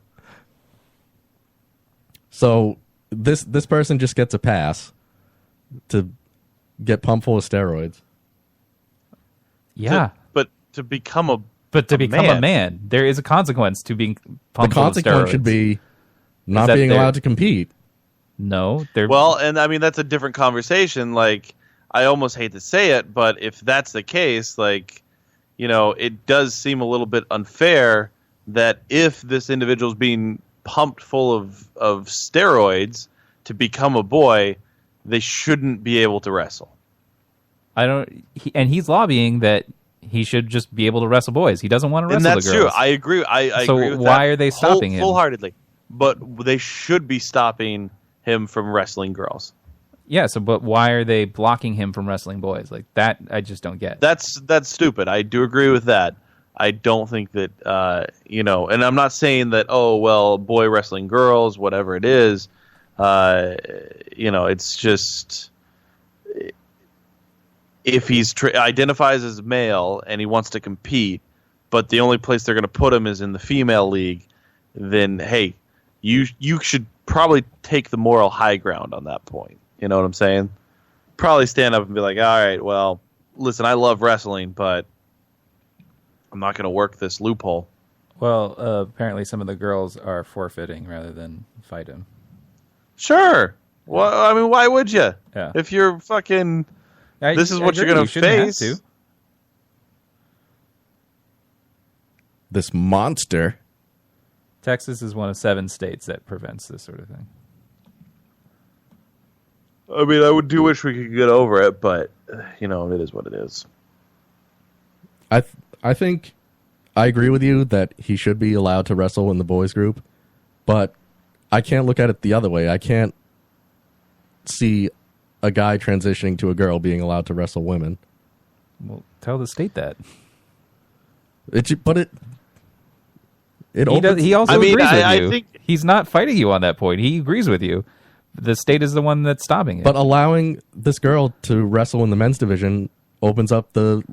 So this person just gets a pass to get pumped full of steroids. Yeah, But to become a man, there is a consequence to being pumped full of steroids. The consequence should be not being allowed to compete. No, well, and I mean that's a different conversation. Like, I almost hate to say it, but if that's the case, like, you know, it does seem a little bit unfair that if this individual's being pumped full of steroids to become a boy, they shouldn't be able to wrestle. And he's lobbying that he should just be able to wrestle boys. He doesn't want to wrestle the girls. And that's true. I agree. I agree with why that are they stopping him? Full-heartedly. But they should be stopping him from wrestling girls. Yeah, but why are they blocking him from wrestling boys? Like that, I just don't get. That's stupid. I do agree with that. I don't think that, you know, and I'm not saying that, oh, well, boy wrestling girls, whatever it is, you know, it's just, if he's identifies as male and he wants to compete, but the only place they're going to put him is in the female league, then, hey, you should probably take the moral high ground on that point. You know what I'm saying? Probably stand up and be like, all right, well, listen, I love wrestling, but I'm not going to work this loophole. Well, apparently some of the girls are forfeiting rather than fight him. Sure. Well, I mean, why would you? Yeah. If you're fucking... this is what you're going to face. This monster. Texas is one of 7 states that prevents this sort of thing. I mean, I do wish we could get over it, but, you know, it is what it is. I think I agree with you that he should be allowed to wrestle in the boys group, but I can't look at it the other way. I can't see a guy transitioning to a girl being allowed to wrestle women. Well, tell the state that. He also agrees with you. I think he's not fighting you on that point. He agrees with you. The state is the one that's stopping it. But allowing this girl to wrestle in the men's division opens up the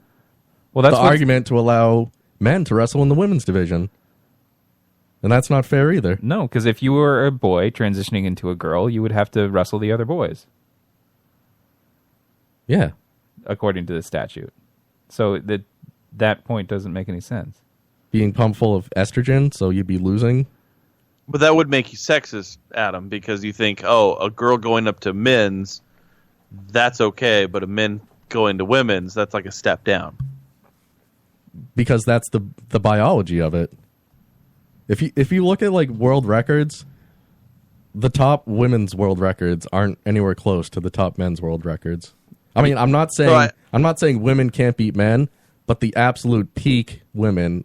argument to allow men to wrestle in the women's division. And that's not fair either. No, because if you were a boy transitioning into a girl, you would have to wrestle the other boys. Yeah. According to the statute. So that point doesn't make any sense. Being pumped full of estrogen, so you'd be losing. But that would make you sexist, Adam, because you think, oh, a girl going up to men's, that's okay, but a men going to women's, that's like a step down. Because that's the biology of it. If you look at like world records, the top women's world records aren't anywhere close to the top men's world records. I mean, I'm not saying women can't beat men, but the absolute peak women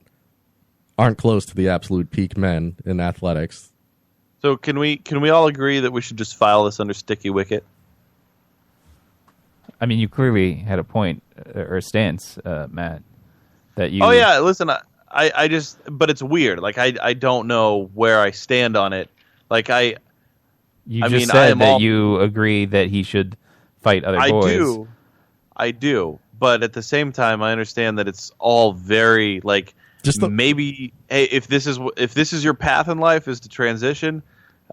aren't close to the absolute peak men in athletics. So can we all agree that we should just file this under Sticky Wicket? I mean, you clearly had a point or a stance, Matt. That you. Oh yeah, listen, I just, but it's weird. Like I don't know where I stand on it. Like You just said that you agree that he should fight other boys. I do. But at the same time, I understand that it's all very like. Maybe, hey, if this is your path in life is to transition,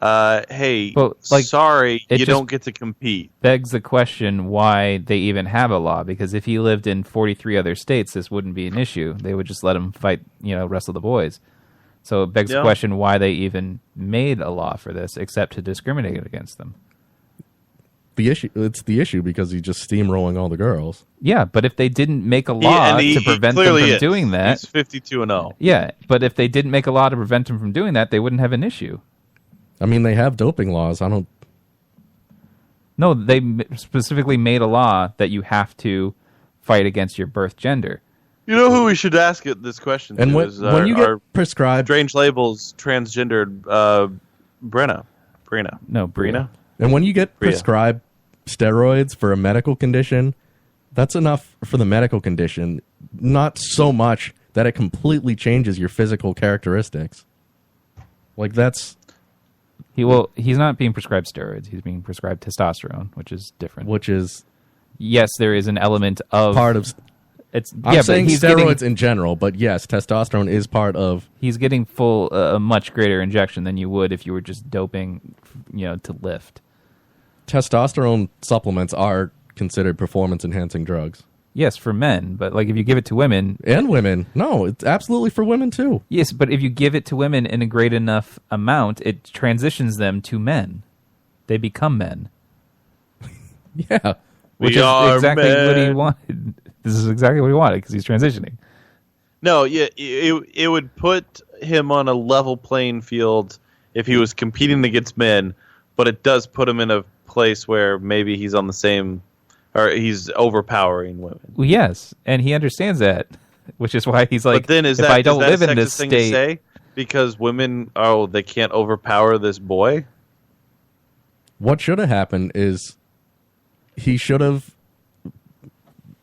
hey, sorry, you don't get to compete. Begs the question why they even have a law, because if he lived in 43 other states, this wouldn't be an issue. They would just let him fight, wrestle the boys. So it begs the Yeah. question why they even made a law for this, except to discriminate against them. It's the issue because he's just steamrolling all the girls. Yeah, but if they didn't make a law to prevent them from doing that, He's 52-0. yeah, but if they didn't make a law to prevent him from doing that, they wouldn't have an issue. I mean, they have doping laws. No, they specifically made a law that you have to fight against your birth gender. You know who we should ask it this question And to when, is when you get our prescribed Strange Labels transgendered Brina. No, Brina. And when you get Bria. prescribed steroids for a medical condition, that's enough for the medical condition, not so much that it completely changes your physical characteristics. Like that's he's not being prescribed steroids. He's being prescribed testosterone, which is different. Yes, there is an element of part of. I'm saying steroids in general, but yes, testosterone is part of. He's getting a much greater injection than you would if you were just doping, to lift. Testosterone supplements are considered performance-enhancing drugs. Yes, for men, but if you give it to women... And women. No, it's absolutely for women, too. Yes, but if you give it to women in a great enough amount, it transitions them to men. They become men. Yeah. Which is exactly what he wanted. This is exactly what he wanted, because he's transitioning. No, yeah, it would put him on a level playing field if he was competing against men, but it does put him in a place where maybe he's on the same, or he's overpowering women. Well, yes, and he understands that, which is why he's like, but then is if that, I don't is that live a in this sexist thing to state... say? Because women, they can't overpower this boy? What should have happened is he should have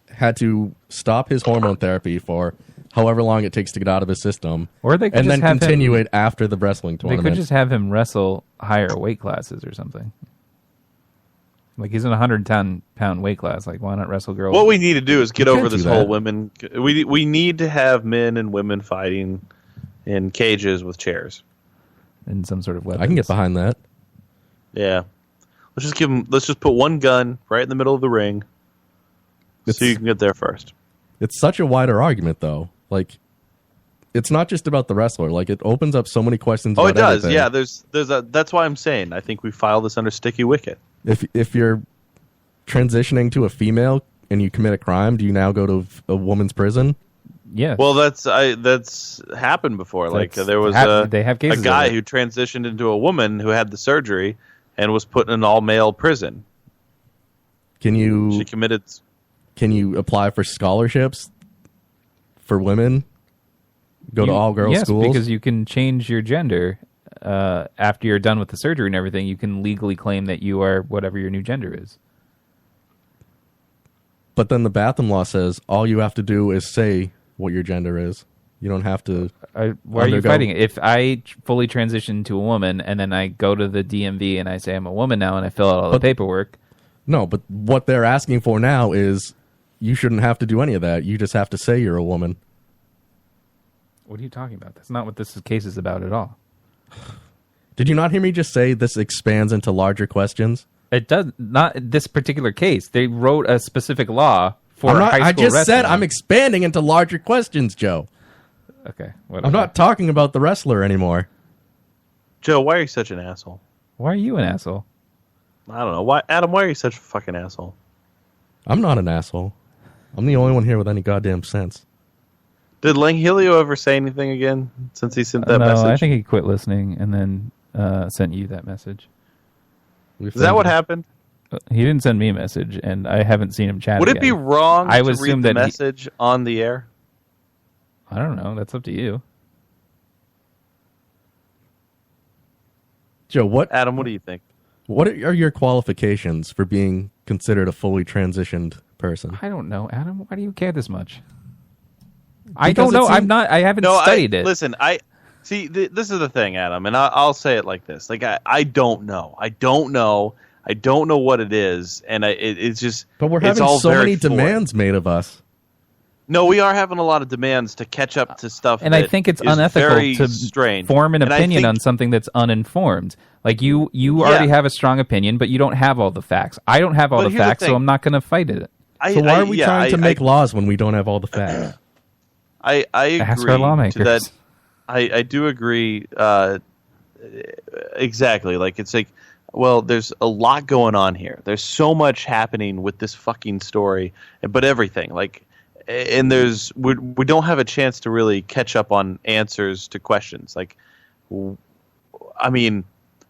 had to stop his hormone therapy for however long it takes to get out of his system, or they could and just then have continue him, it after the wrestling tournament. They could just have him wrestle higher weight classes or something. He's in a 110-pound weight class. Why not wrestle girls? What we need to do is get over this whole that. women. We need to have men and women fighting in cages with chairs and some sort of weapons. I can get behind that. Yeah, let's just put one gun right in the middle of the ring, so you can get there first. It's such a wider argument, though. It's not just about the wrestler. It opens up so many questions. Oh, about it does. everything. Yeah, there's that's why I'm saying I think we file this under sticky wicket. If you're transitioning to a female and you commit a crime, do you now go to a woman's prison? Yeah. Well, that's happened before. There was they have cases a guy of it. who transitioned into a woman who had the surgery and was put in an all-male prison. She committed. Can you apply for scholarships for women? Go to all-girls schools? Yes, because you can change your gender after you're done with the surgery and everything. You can legally claim that you are whatever your new gender is. But then the Batham law says all you have to do is say what your gender is. You don't have to. Why are you fighting it? If I fully transition to a woman and then I go to the DMV and I say I'm a woman now and I fill out all the paperwork. No, but what they're asking for now is you shouldn't have to do any of that. You just have to say you're a woman. What are you talking about? That's not what this case is about at all. Did you not hear me just say this expands into larger questions? It does not. This particular case, they wrote a specific law for high school I just wrestling. said I'm expanding into larger questions, Joe. Okay, whatever. I'm not talking about the wrestler anymore. Joe, why are you such an asshole? Why are you an asshole? I don't know. Adam, why are you such a fucking asshole? I'm not an asshole. I'm the only one here with any goddamn sense. Did Langhilio ever say anything again since he sent that message? No, I think he quit listening and then sent you that message. Is that what happened? He didn't send me a message, and I haven't seen him chat Would again. it be wrong I to would read assume the that message on the air? I don't know. That's up to you. Joe, Adam, what do you think? What are your qualifications for being considered a fully transitioned person? I don't know, Adam. Why do you care this much? I don't know. I haven't studied it. Listen, see. This is the thing, Adam, and I'll say it like this: I don't know. I don't know what it is, and it's just. But we're it's having all so very many foreign. demands made of us. No, we are having a lot of demands to catch up to stuff, and that I think it's is unethical very to strange. form an And I opinion think- on something that's uninformed. Like you already have a strong opinion, but you don't have all the facts. I don't have all But the here's the facts, so thing. I'm not going to fight it. So why are we trying to make laws when we don't have all the facts? I agree Ask our lawmakers. to that. I do agree. Exactly. Like, it's like, well, there's a lot going on here. There's so much happening with this fucking story, but everything, like, and we don't have a chance to really catch up on answers to questions. Like, I mean,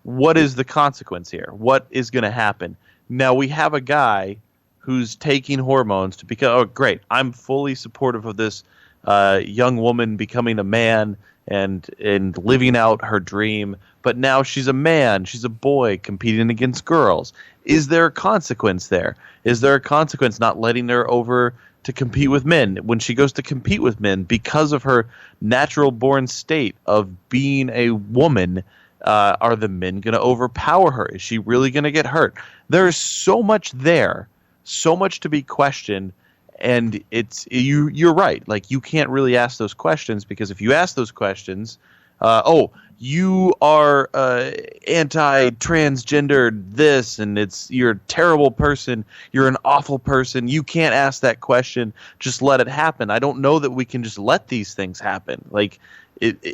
what is the consequence here? What is going to happen? Now we have a guy who's taking hormones to become, oh, great, I'm fully supportive of this young woman becoming a man and living out her dream, but now she's a man, she's a boy competing against girls. Is there a consequence there? Is there a consequence not letting her over to compete with men when she goes to compete with men because of her natural born state of being a woman? Are the men going to overpower her? Is she really going to get hurt? There's so much there, so much to be questioned. And you're right. Like, you can't really ask those questions, because if you ask those questions, you are anti-transgendered this, and you're a terrible person, you're an awful person. You can't ask that question. Just let it happen. I don't know that we can just let these things happen. Like,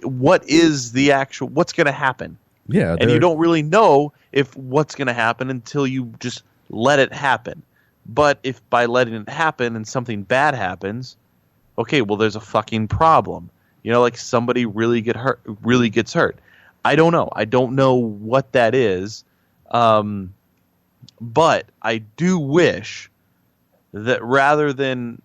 what is the actual? What's going to happen? Yeah, and you don't really know if what's going to happen until you just let it happen. But if by letting it happen and something bad happens, okay, well, there's a fucking problem. You know, like, somebody really gets hurt. I don't know. I don't know what that is. But I do wish that rather than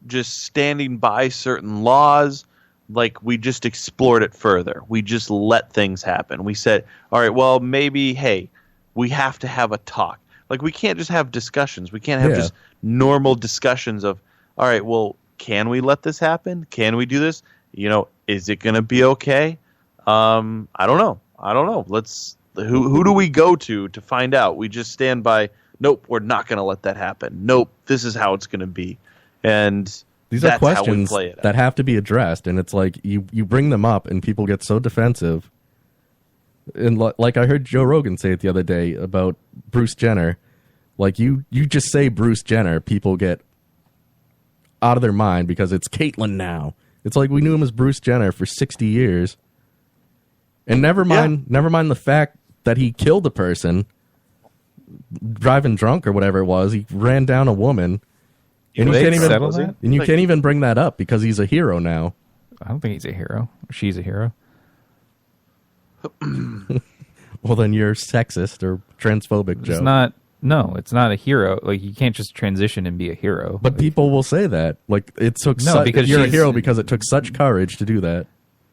just standing by certain laws, like, we just explored it further. We just let things happen. We said, all right, well, maybe, hey, we have to have a talk. Like, we can't just have discussions. We can't have just normal discussions of, all right, well, can we let this happen? Can we do this? You know, is it going to be okay? I don't know. Who do we go to find out? We just stand by, nope, we're not going to let that happen. Nope, this is how it's going to be. And these are questions that have to be addressed. And it's like, you bring them up and people get so defensive. And like I heard Joe Rogan say it the other day about Bruce Jenner. Like, you just say Bruce Jenner, people get out of their mind because it's Caitlyn now. It's like, we knew him as Bruce Jenner for 60 years. And never mind the fact that he killed a person driving drunk or whatever it was. He ran down a woman. And you can't even bring that up because he's a hero now. I don't think he's a hero. She's a hero. Well, then you're sexist or transphobic, Joe. It's not a hero. Like, you can't just transition and be a hero. But people will say that. Like, it took because you're a hero because it took such courage to do that.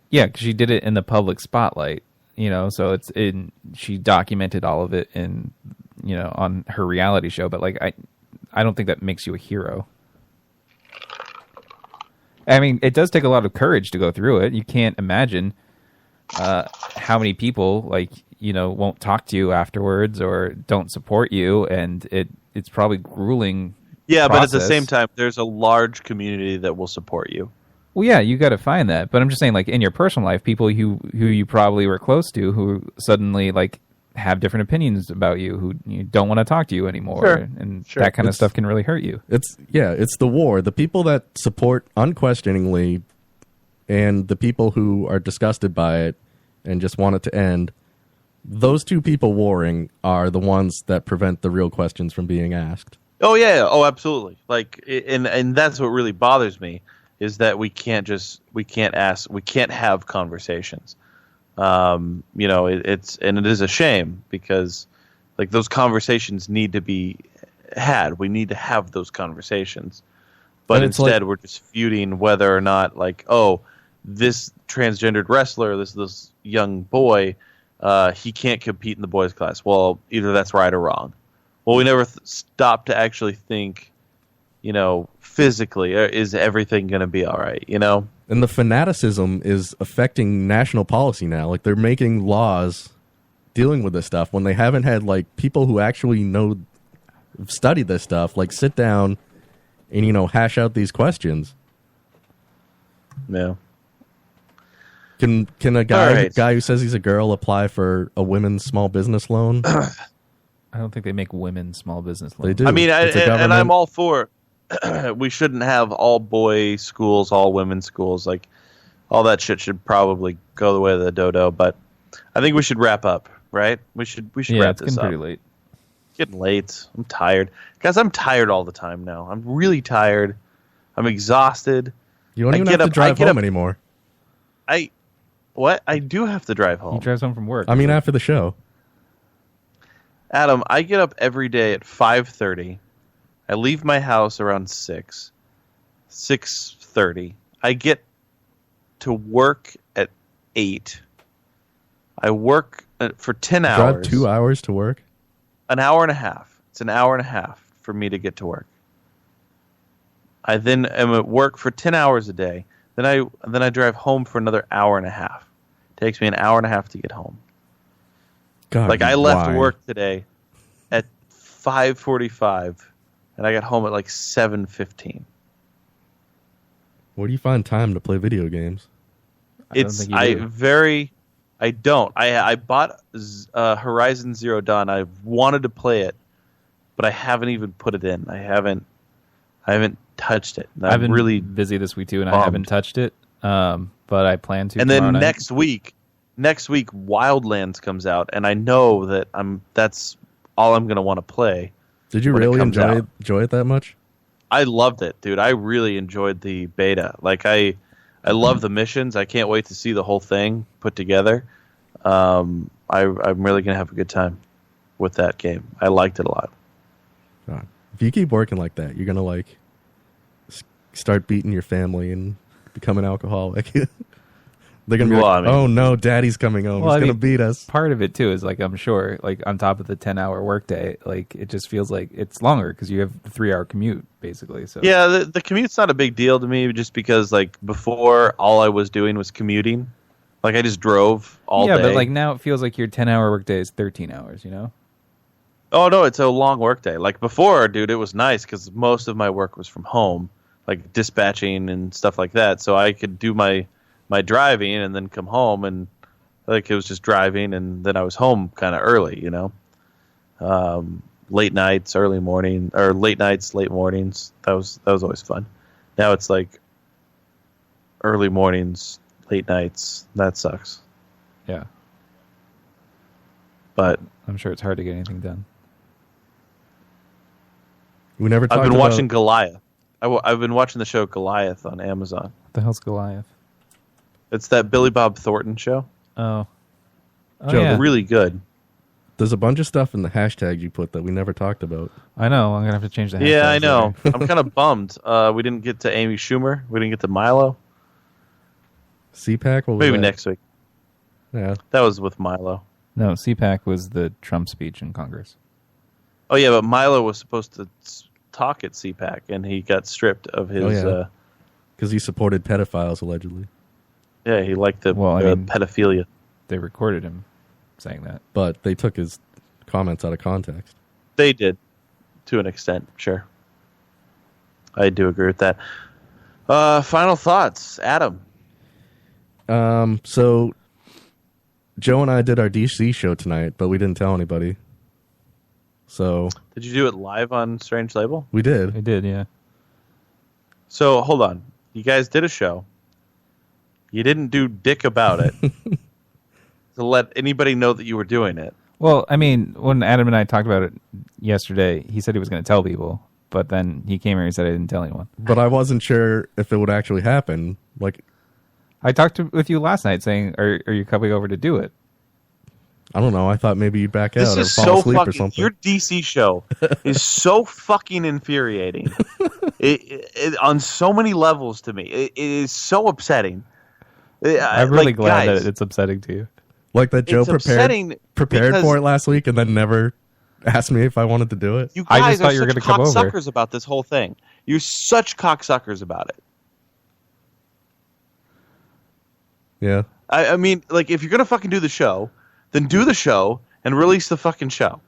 Yeah, because she did it in the public spotlight, you know, so she documented all of it in, you know, on her reality show. But, like, I don't think that makes you a hero. I mean, it does take a lot of courage to go through it. You can't imagine how many people, like, you know, won't talk to you afterwards or don't support you, and it's probably grueling. Yeah, process. But at the same time, there's a large community that will support you. Well, yeah, you got to find that. But I'm just saying, like, in your personal life, people who you probably were close to who suddenly, like, have different opinions about you, who you don't want to talk to you anymore, and that kind of stuff can really hurt you. It's the war. The people that support unquestioningly, and the people who are disgusted by it and just want it to end. Those two people warring are the ones that prevent the real questions from being asked. Oh yeah, oh absolutely. Like, and that's what really bothers me is that we can't have conversations. You know, it is a shame because, like, those conversations need to be had. We need to have those conversations, but instead we're just feuding whether or not, like, oh, this transgendered wrestler, this young boy. He can't compete in the boys' class. Well, either that's right or wrong. Well, we never stop to actually think, you know, physically, is everything going to be all right, you know? And the fanaticism is affecting national policy now. Like, they're making laws dealing with this stuff when they haven't had, like, people who actually study this stuff, like, sit down and, you know, hash out these questions. Yeah. Can a guy who says he's a girl apply for a women's small business loan? I don't think they make women small business loans. They do. I mean, and I'm all for we shouldn't have all boy schools, all women's schools. Like, all that shit should probably go the way of the dodo. But I think we should wrap up, right? We should wrap this up. Pretty late. It's getting late. I'm tired. Guys, I'm tired all the time now. I'm really tired. I'm exhausted. You don't even have to drive home anymore. What? I do have to drive home. He drives home from work. I mean, after the show. Adam, I get up every day at 5:30. I leave my house around 6:30. I get to work at 8. I work for 10 hours. Drive 2 hours to work? An hour and a half. It's an hour and a half for me to get to work. I then am at work for 10 hours a day. Then I drive home for another hour and a half. It takes me an hour and a half to get home. God, like I left why? work today at 5:45 and I got home at like 7:15. Where do you find time to play video games? I don't. I bought Horizon Zero Dawn. I wanted to play it, but I haven't even put it in. I haven't touched it. I've been really busy this week too, and bummed. I haven't touched it. But I plan to. And tomorrow then night. next week, Wildlands comes out, and I know that that's all I'm going to want to play. Did you really enjoy it that much? I loved it, dude. I really enjoyed the beta. Like I love the missions. I can't wait to see the whole thing put together. I'm really going to have a good time with that game. I liked it a lot. God. If you keep working like that, you're going to start beating your family and become an alcoholic. They're going to be oh no, daddy's coming home. He's going to beat us. Part of it too is I'm sure on top of the 10-hour workday, it just feels like it's longer because you have the 3-hour commute basically. So yeah, the commute's not a big deal to me just because before all I was doing was commuting. I just drove all day. Yeah, but now it feels like your 10-hour workday is 13 hours, you know? Oh no, it's a long workday. Before, dude, it was nice because most of my work was from home, dispatching and stuff like that. So I could do my driving and then come home and it was just driving and then I was home kind of early, you know. Late nights, early morning, or late nights, late mornings. That was always fun. Now it's early mornings, late nights. That sucks. Yeah. But I'm sure it's hard to get anything done. We never. I've been watching Goliath. I've been watching the show Goliath on Amazon. What the hell's Goliath? It's that Billy Bob Thornton show. Oh. Joe, yeah. Really good. There's a bunch of stuff in the hashtag you put that we never talked about. I know. I'm going to have to change the hashtag. Yeah, I know. I'm kind of bummed. We didn't get to Amy Schumer. We didn't get to Milo. CPAC? Maybe next week. Yeah. That was with Milo. No, CPAC was the Trump speech in Congress. Oh, yeah, but Milo was supposed to talk at CPAC, and he got stripped of his... Because he supported pedophiles, allegedly. Yeah, he liked the pedophilia. They recorded him saying that. But they took his comments out of context. They did, to an extent, sure. I do agree with that. Final thoughts, Adam. So Joe and I did our DC show tonight, but we didn't tell anybody. So did you do it live on Strange Label? We did. We did, yeah. So hold on. You guys did a show. You didn't do dick about it to let anybody know that you were doing it. Well, I mean, when Adam and I talked about it yesterday, he said he was going to tell people, but then he came here and said I didn't tell anyone. But I wasn't sure if it would actually happen. I talked with you last night saying, are you coming over to do it? I don't know. I thought maybe you'd back out or fall so asleep fucking, or something. Your DC show is so fucking infuriating. It on so many levels to me. It is so upsetting. I'm really glad that it's upsetting to you. Like that Joe prepared for it last week and then never asked me if I wanted to do it. You guys I just thought you were going to come over. Cocksuckers about this whole thing. You're such cocksuckers about it. Yeah. I mean, if you're going to fucking do the show, then do the show and release the fucking show.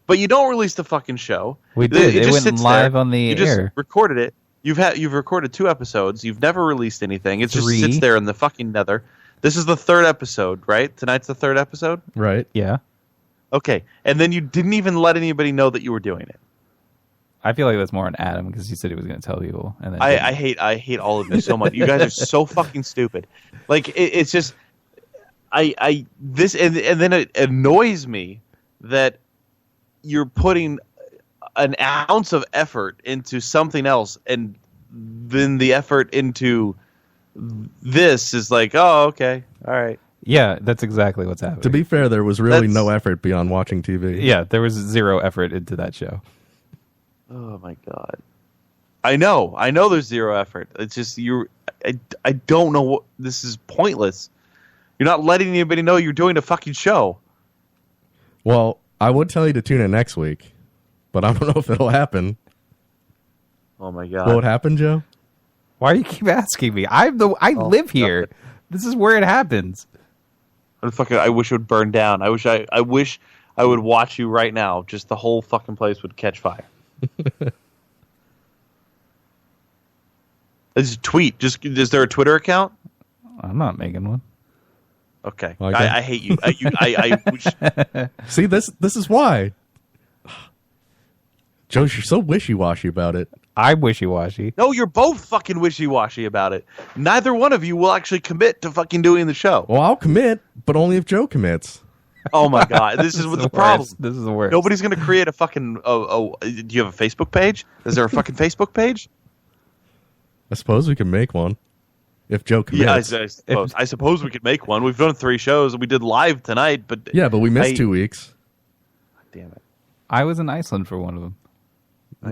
But you don't release the fucking show. We did. It went live on the air. You just recorded it. You've recorded 2 episodes. You've never released anything. It just sits there in the fucking nether. This is the 3rd episode, right? Tonight's the 3rd episode? Right. Yeah. Okay. And then you didn't even let anybody know that you were doing it. I feel like that's more on Adam because he said he was going to tell people. And then I hate all of you so much. You guys are so fucking stupid. Like it's just this and then it annoys me that you're putting an ounce of effort into something else, and then the effort into this is like, oh, okay, all right. Yeah, that's exactly what's happening. To be fair, there was really no effort beyond watching TV. Yeah, there was zero effort into that show. Oh my god. I know there's zero effort. It's just I don't know what this is pointless. You're not letting anybody know you're doing a fucking show. Well, I would tell you to tune in next week, but I don't know if it'll happen. Oh my god. What would happen, Joe? Why do you keep asking me? I live here. Nothing. This is where it happens. I wish it would burn down. I wish I would watch you right now. Just the whole fucking place would catch fire. Just tweet. Is there a Twitter account? I'm not making one. Okay. Okay. I hate you. I wish... See, this is why. Joe, you're so wishy-washy about it. I'm wishy-washy. No, you're both fucking wishy-washy about it. Neither one of you will actually commit to fucking doing the show. Well, I'll commit, but only if Joe commits. Oh my god, this is what the problem. This is the worst. Nobody's going to create a fucking. Do you have a Facebook page? Is there a fucking Facebook page? I suppose we can make one if Joe commits. Yeah, I suppose we could make one. We've done 3 shows. We did live tonight, but yeah, but we missed 2 weeks. Damn it! I was in Iceland for one of them.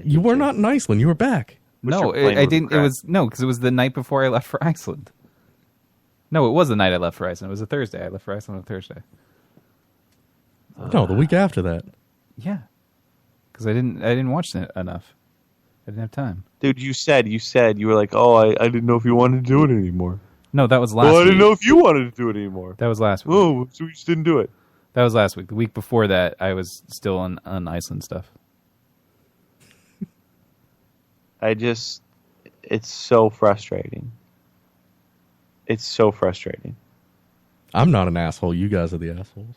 You were not in Iceland. You were back. No, I didn't. It was because it was the night before I left for Iceland. No, it was the night I left for Iceland. It was a Thursday. I left for Iceland on a Thursday. No, the week after that. Yeah, because I didn't watch it enough. I didn't have time. Dude, you said you were like, oh, I didn't know if you wanted to do it anymore. No, that was last week. Well, I didn't know if you wanted to do it anymore. That was last week. Oh, so we just didn't do it. That was last week. The week before that, I was still on Iceland stuff. It's so frustrating. It's so frustrating. I'm not an asshole. You guys are the assholes.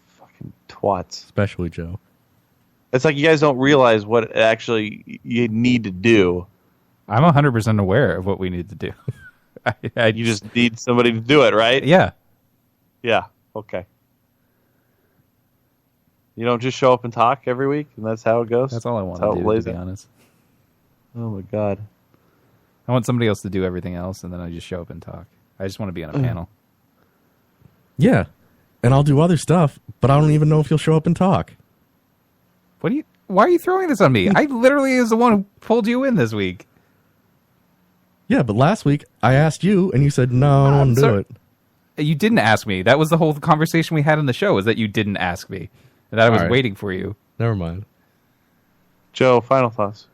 Fucking twats. Especially Joe. It's like you guys don't realize what actually you need to do. I'm 100% aware of what we need to do. You just need somebody to do it, right? Yeah. Yeah. Okay. You don't just show up and talk every week, and that's how it goes? That's all I want to do, to be honest. Oh, my God. I want somebody else to do everything else, and then I just show up and talk. I just want to be on a panel. Yeah. And I'll do other stuff, but I don't even know if you'll show up and talk. Why are you throwing this on me? I literally is the one who pulled you in this week. Yeah, but last week I asked you, and you said, no, I don't want to do it. You didn't ask me. That was the whole conversation we had on the show, is that you didn't ask me. And that I was waiting for you. Never mind. Joe, final thoughts.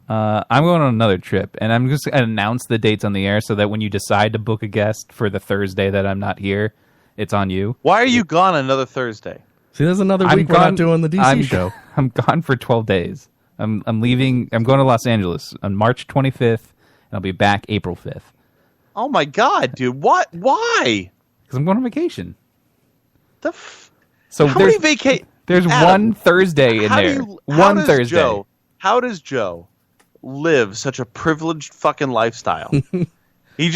I'm going on another trip, and I'm just going to announce the dates on the air so that when you decide to book a guest for the Thursday that I'm not here, it's on you. Why are you gone another Thursday? See, there's another week we're not doing the DC show. I'm gone for 12 days. I'm leaving. I'm going to Los Angeles on March 25th, and I'll be back April 5th. Oh, my God, dude. What? Why? Because I'm going on vacation. So how many vacations? There's one Thursday in there. One Thursday. How does Joe live such a privileged fucking lifestyle? He's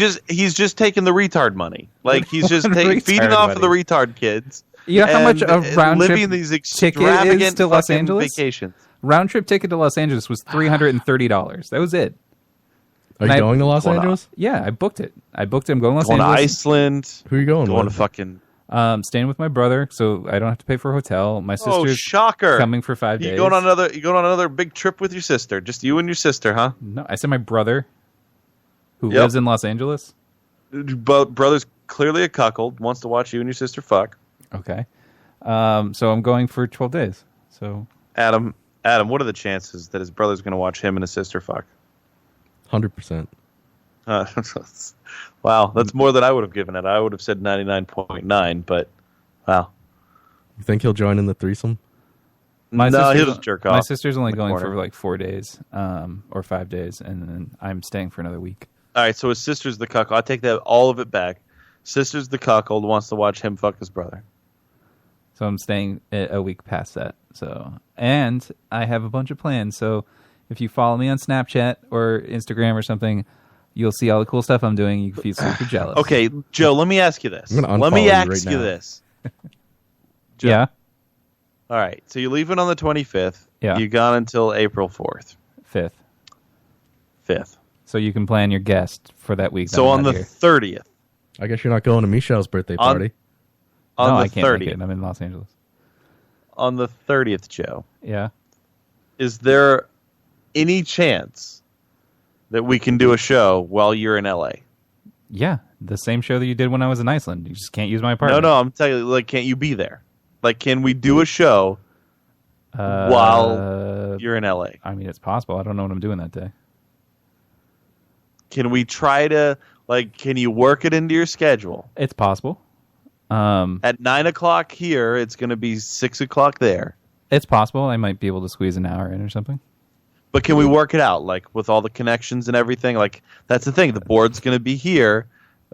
just taking the retard money. Like he's just feeding off of the retard kids. You know how much a round living trip these ticket extravagant is to Los Angeles? Vacations. Round trip ticket to Los Angeles was $330. That was it. Are you going to Los Angeles? Yeah, I booked it. I'm going to Los Going Angeles. to Iceland. Who are you going Going with? to fucking... Staying with my brother, so I don't have to pay for a hotel. My sister's shocker. coming for 5 days. You going on another big trip with your sister? Just you and your sister, huh? No, I said my brother, who lives in Los Angeles. But brother's clearly a cuckold, wants to watch you and your sister fuck. Okay. So I'm going for 12 days. So Adam, what are the chances that his brother's going to watch him and his sister fuck? 100%. Wow, that's more than I would have given it. I would have said 99.9, but wow. You think he'll join in the threesome? No, he'll just jerk off. My sister's only going for like 4 days, or 5 days, and then I'm staying for another week. All right, so his sister's the cuckold. I take all of it back. Sister's the cuckold, wants to watch him fuck his brother. So I'm staying a week past that. So, and I have a bunch of plans. So if you follow me on Snapchat or Instagram or something, you'll see all the cool stuff I'm doing. You can feel super jealous. Okay, Joe, let me ask you this. I'm gonna Let me unfollow you ask right you now. this. Joe. Yeah. All right. So you're leaving on the 25th. Yeah. You're gone until April 4th. 5th. So you can plan your guest for that week. So I'm on not the here. 30th. I guess you're not going to Michelle's birthday On- party. On no, the I can't 30th. make it. I'm in Los Angeles. On the 30th, Joe. Yeah. Is there any chance that we can do a show while you're in LA? Yeah. The same show that you did when I was in Iceland. You just can't use my No, apartment. no, I'm telling you, like, can't you be there? Like, can we do a show while you're in LA? I mean, it's possible. I don't know what I'm doing that day. Can we try to, like, can you work it into your schedule? It's possible. At 9 o'clock here, it's going to be 6 o'clock there. It's possible. I might be able to squeeze an hour in or something. But can we work it out, like, with all the connections and everything? Like, that's the thing. The board's going to be here,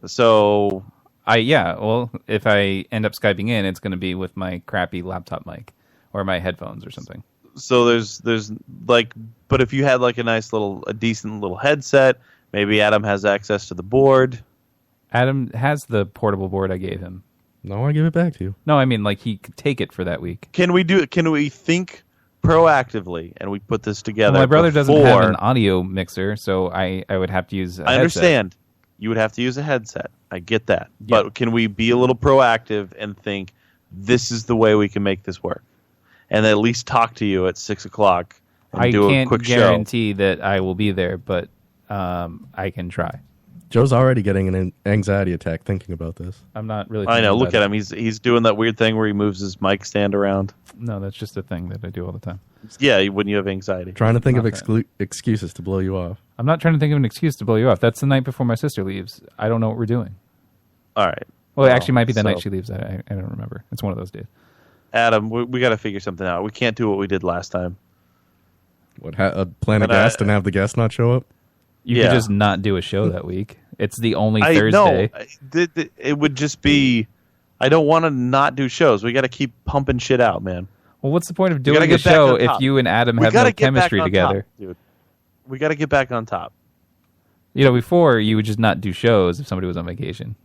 so... Well, if I end up Skyping in, it's going to be with my crappy laptop mic or my headphones or something. So there's like, but if you had like a decent little headset, maybe Adam has access to the board. Adam has the portable board I gave him. No, I give it back to you. No, I mean, like, he could take it for that week. Can we think proactively and we put this together? Well, my brother doesn't have before- an audio mixer, so I would have to use a I headset. understand. You would have to use a headset. I get that. But can we be a little proactive and think this is the way we can make this work? And at least talk to you at 6 o'clock and I do a can't quick show. guarantee that I will be there, but I can try. Joe's already getting an anxiety attack thinking about this. I'm not really. I know. thinking Look about at him. He's doing that weird thing where he moves his mic stand around. No, that's just a thing that I do all the time. Yeah, when you have anxiety. Trying to think of Not excuses to blow you off. I'm not trying to think of an excuse to blow you off. That's the night before my sister leaves. I don't know what we're doing. All right. Well, it actually might be the so- night she leaves. I don't remember. It's one of those days. Adam, we got to figure something out. We can't do what we did last time. What? Plan a And guest and have the guest not show up? You Yeah. could just not do a show that week. It's the only I Thursday. know. It would just be. I don't want to not do shows. We got to keep pumping shit out, man. Well, what's the point of We gotta doing a get back show on if top. you and Adam We have gotta no get back chemistry on together? top, dude. We got to get back on top. You know, before you would just not do shows if somebody was on vacation.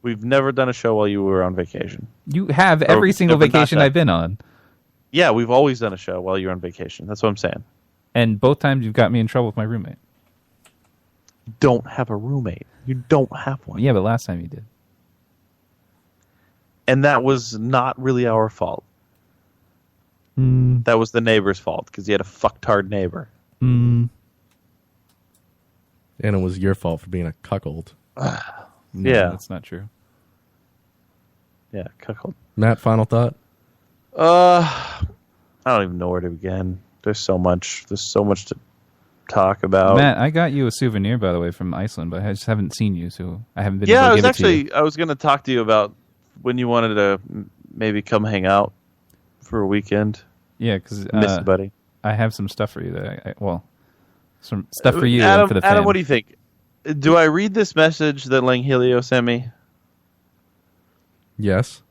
We've never done a show while you were on vacation. You have Or every single never not vacation done. I've been on. Yeah, we've always done a show while you're on vacation. That's what I'm saying. And both times you've got me in trouble with my roommate. You don't have a roommate. You don't have one. Yeah, but last time you did. And that was not really our fault. That was the neighbor's fault because he had a fucktard neighbor. And it was your fault for being a cuckold. No, Yeah. that's not true. Yeah, cuckold. Matt, final thought? I don't even know where to begin. There's so much to talk about. Matt, I got you a souvenir, by the way, from Iceland, but I just haven't seen you, so I haven't been Yeah, able I to was give it to you. I was going to talk to you about when you wanted to maybe come hang out for a weekend. Yeah, because Miss you, buddy. I have some stuff for you that some stuff for you Adam, and for the fans. Adam, what do you think? Do I read this message that Lang Helio sent me? Yes.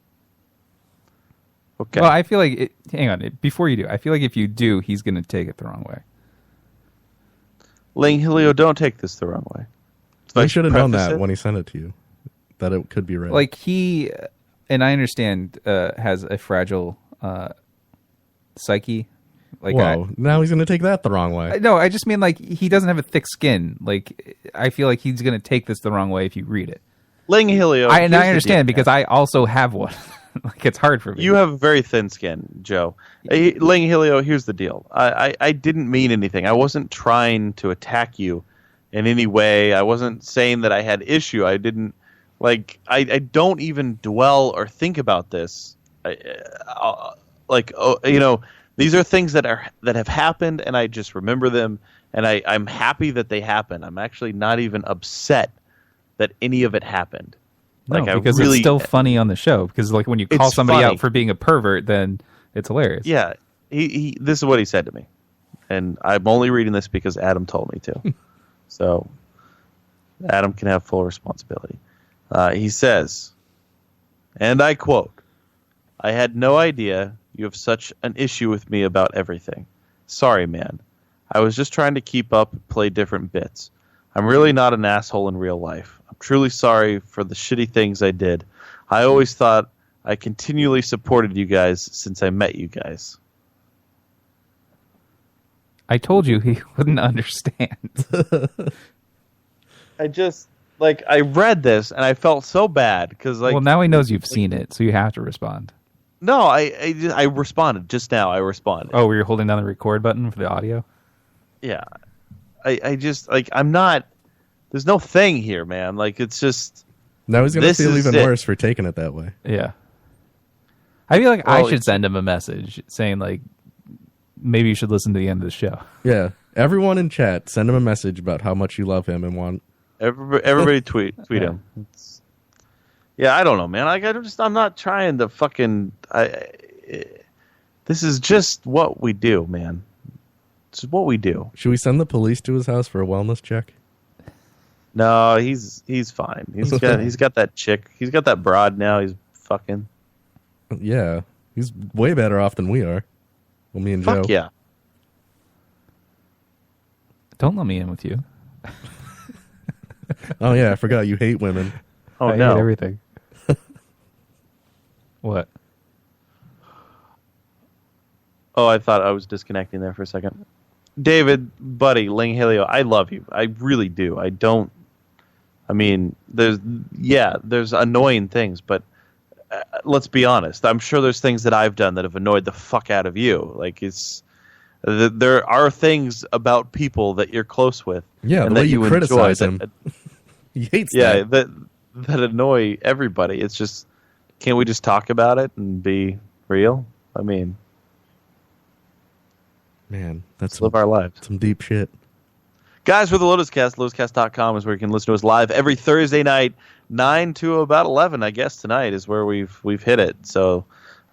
Okay. Well, I feel like hang on, before you do, I feel like if you do, he's going to take it the wrong way. Lang Helio, don't take this the wrong way. He should have known preface that it? when he sent it to you, that it could be read. Like he, and I understand, has a fragile psyche. Like whoa, now he's going to take that the wrong way. no, I just mean like he doesn't have a thick skin. Like I feel like he's going to take this the wrong way if you read it. Lang Helio. I here's the understand deal, because I also have one. Like it's hard for me. You have very thin skin, Joe. Lang Helio, here's the deal. I didn't mean anything. I wasn't trying to attack you in any way. I wasn't saying that I had issue. I didn't I don't even dwell or think about this. These are things that have happened, and I just remember them, and I'm happy that they happened. I'm actually not even upset that any of it happened. No, because it's still funny on the show. Because like when you call It's somebody funny. out for being a pervert, then it's hilarious. Yeah, he. This is what he said to me, and I'm only reading this because Adam told me to. So Adam can have full responsibility. He says, and I quote, I had no idea you have such an issue with me about everything. Sorry, man. I was just trying to keep up and play different bits. I'm really not an asshole in real life. I'm truly sorry for the shitty things I did. I always thought I continually supported you guys since I met you guys. I told you he wouldn't understand. I read this and I felt so bad because well, now he knows you've seen it, so you have to respond. No, I responded just now. I responded. Oh, were you holding down the record button for the audio? Yeah, I just I'm not. There's no thing here, man. Like it's just. Now he's gonna feel even worse for taking it that way. Yeah. I feel like I should send him a message saying like, maybe you should listen to the end of the show. Yeah, everyone in chat, send him a message about how much you love him and want. Everybody tweet him. Yeah, I don't know, man. I'm not trying to fucking. This is just what we do, man. This is what we do. Should we send the police to his house for a wellness check? No, he's fine. He's got that chick. He's got that broad now. He's fucking. Yeah, he's way better off than we are. Well, me and Joe. Fuck yeah. Don't let me in with you. Oh yeah, I forgot you hate women. Oh I no, hate everything. What? Oh, I thought I was disconnecting there for a second. David, buddy, Ling Helio, I love you. I really do. There's annoying things, but let's be honest. I'm sure there's things that I've done that have annoyed the fuck out of you. Like there are things about people that you're close with. Yeah, and the way that you criticize him. He hates that. Yeah, that annoy everybody. It's just, can't we just talk about it and be real? I mean, man, let's live our lives. Some deep shit. Guys, we're the Lotus Cast. LotusCast.com is where you can listen to us live every Thursday night, 9 to about 11, I guess, tonight is where we've hit it. So,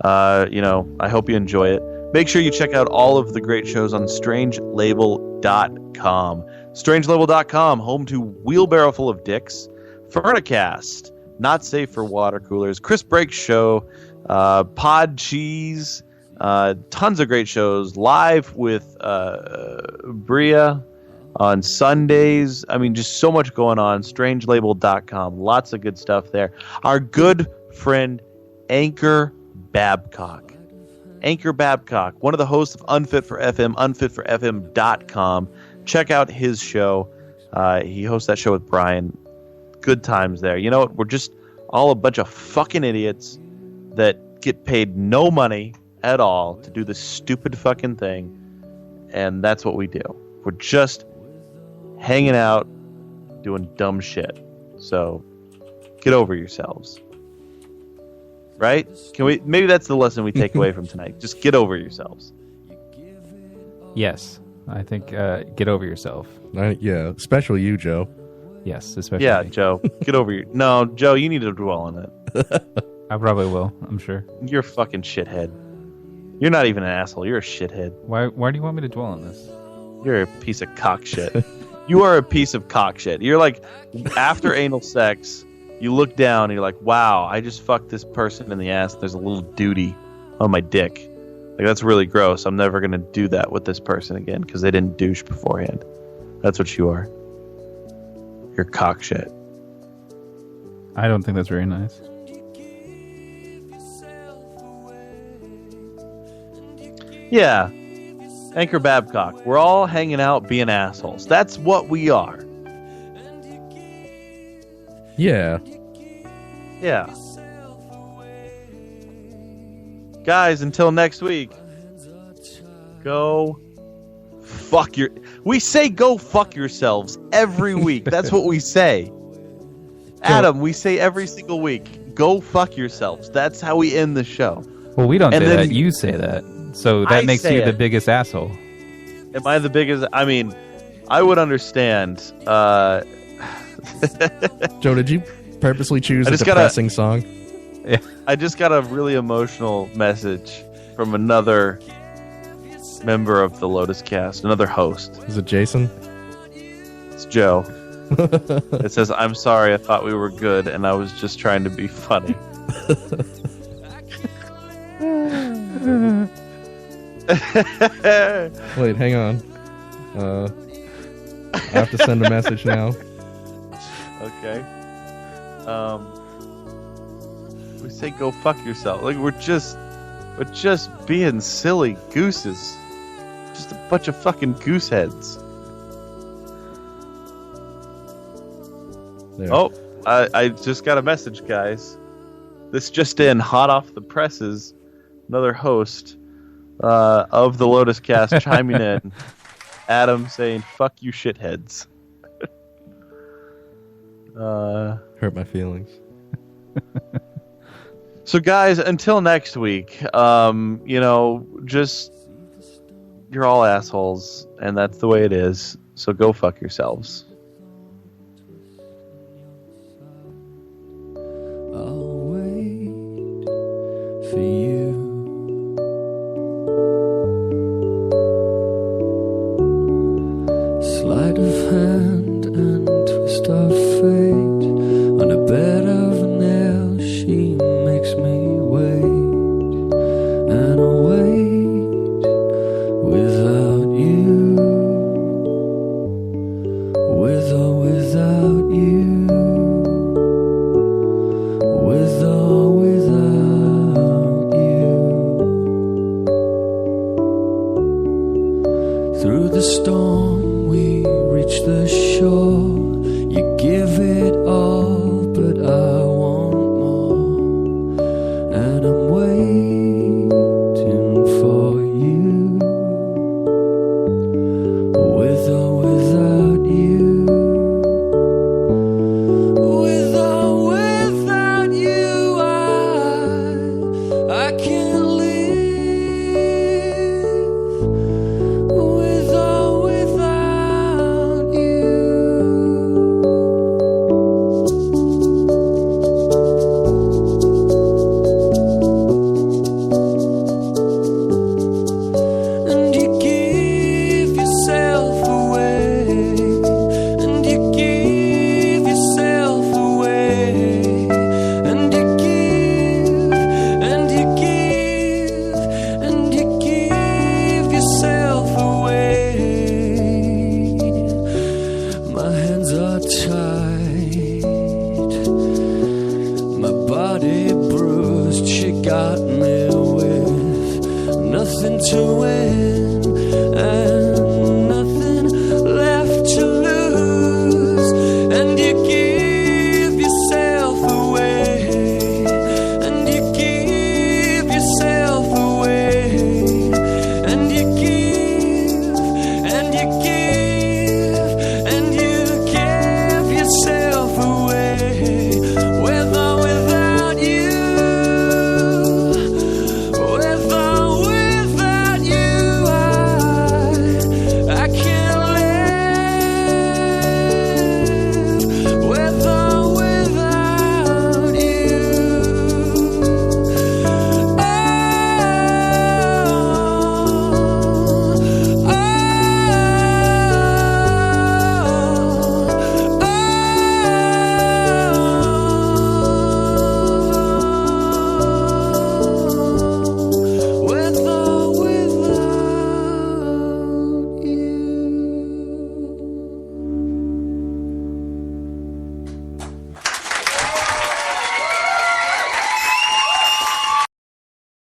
I hope you enjoy it. Make sure you check out all of the great shows on strangelabel.com. Strangelabel.com, home to Wheelbarrow Full of Dicks, Furnicast, Not Safe for Water Coolers, Chris Break Show, Pod Cheese, tons of great shows, live with Bria on Sundays. I mean, just so much going on. Strangelabel.com, lots of good stuff there. Our good friend Anchor Babcock. Anchor Babcock, one of the hosts of Unfit for FM, unfitforfm.com. Check out his show. He hosts that show with Brian. Good times there. You know what? We're just all a bunch of fucking idiots that get paid no money at all to do this stupid fucking thing. And that's what we do. We're just hanging out, doing dumb shit. So get over yourselves. Right? Maybe that's the lesson we take away from tonight. Just get over yourselves. Yes. I think get over yourself. Yeah, especially you, Joe. Yes, especially Yeah, me. Joe. Get over your... No, Joe, you need to dwell on it. I probably will, I'm sure. You're a fucking shithead. You're not even an asshole. You're a shithead. Why do you want me to dwell on this? You're a piece of cock shit. You are a piece of cock shit. You're like, after anal sex, you look down and you're like, wow, I just fucked this person in the ass. There's a little duty on my dick. Like, that's really gross. I'm never going to do that with this person again because they didn't douche beforehand. That's what you are. You're cock shit. I don't think that's very nice. Yeah. Anchor Babcock. We're all hanging out being assholes. That's what we are. Yeah. Yeah. Guys, until next week, go fuck your... We say go fuck yourselves every week. That's what we say. Adam, we say every single week, go fuck yourselves. That's how we end the show. Well, we don't say that. You say that. So that makes you the biggest asshole. Am I the biggest? I mean, I would understand. Joe, did you purposely choose a depressing song? Yeah. I just got a really emotional message from another member of the Lotus Cast, another host. Is it Jason? It's Joe. It says, I'm sorry, I thought we were good, and I was just trying to be funny. Wait, hang on. I have to send a message now. Okay. We say go fuck yourself. Like we're just being silly gooses. Just a bunch of fucking goose heads. There. Oh, I just got a message, guys. This just in, hot off the presses, another host of the Lotus Cast chiming in. Adam saying, fuck you shitheads. Hurt my feelings. So guys, until next week, just you're all assholes, and that's the way it is. So go fuck yourselves. I'll wait for you. Sleight of hand and twist of fate. On a bed of nails, she makes me wait. And I'll wait without you. With or without you. With or without you. Through the storm we reach the shore. You give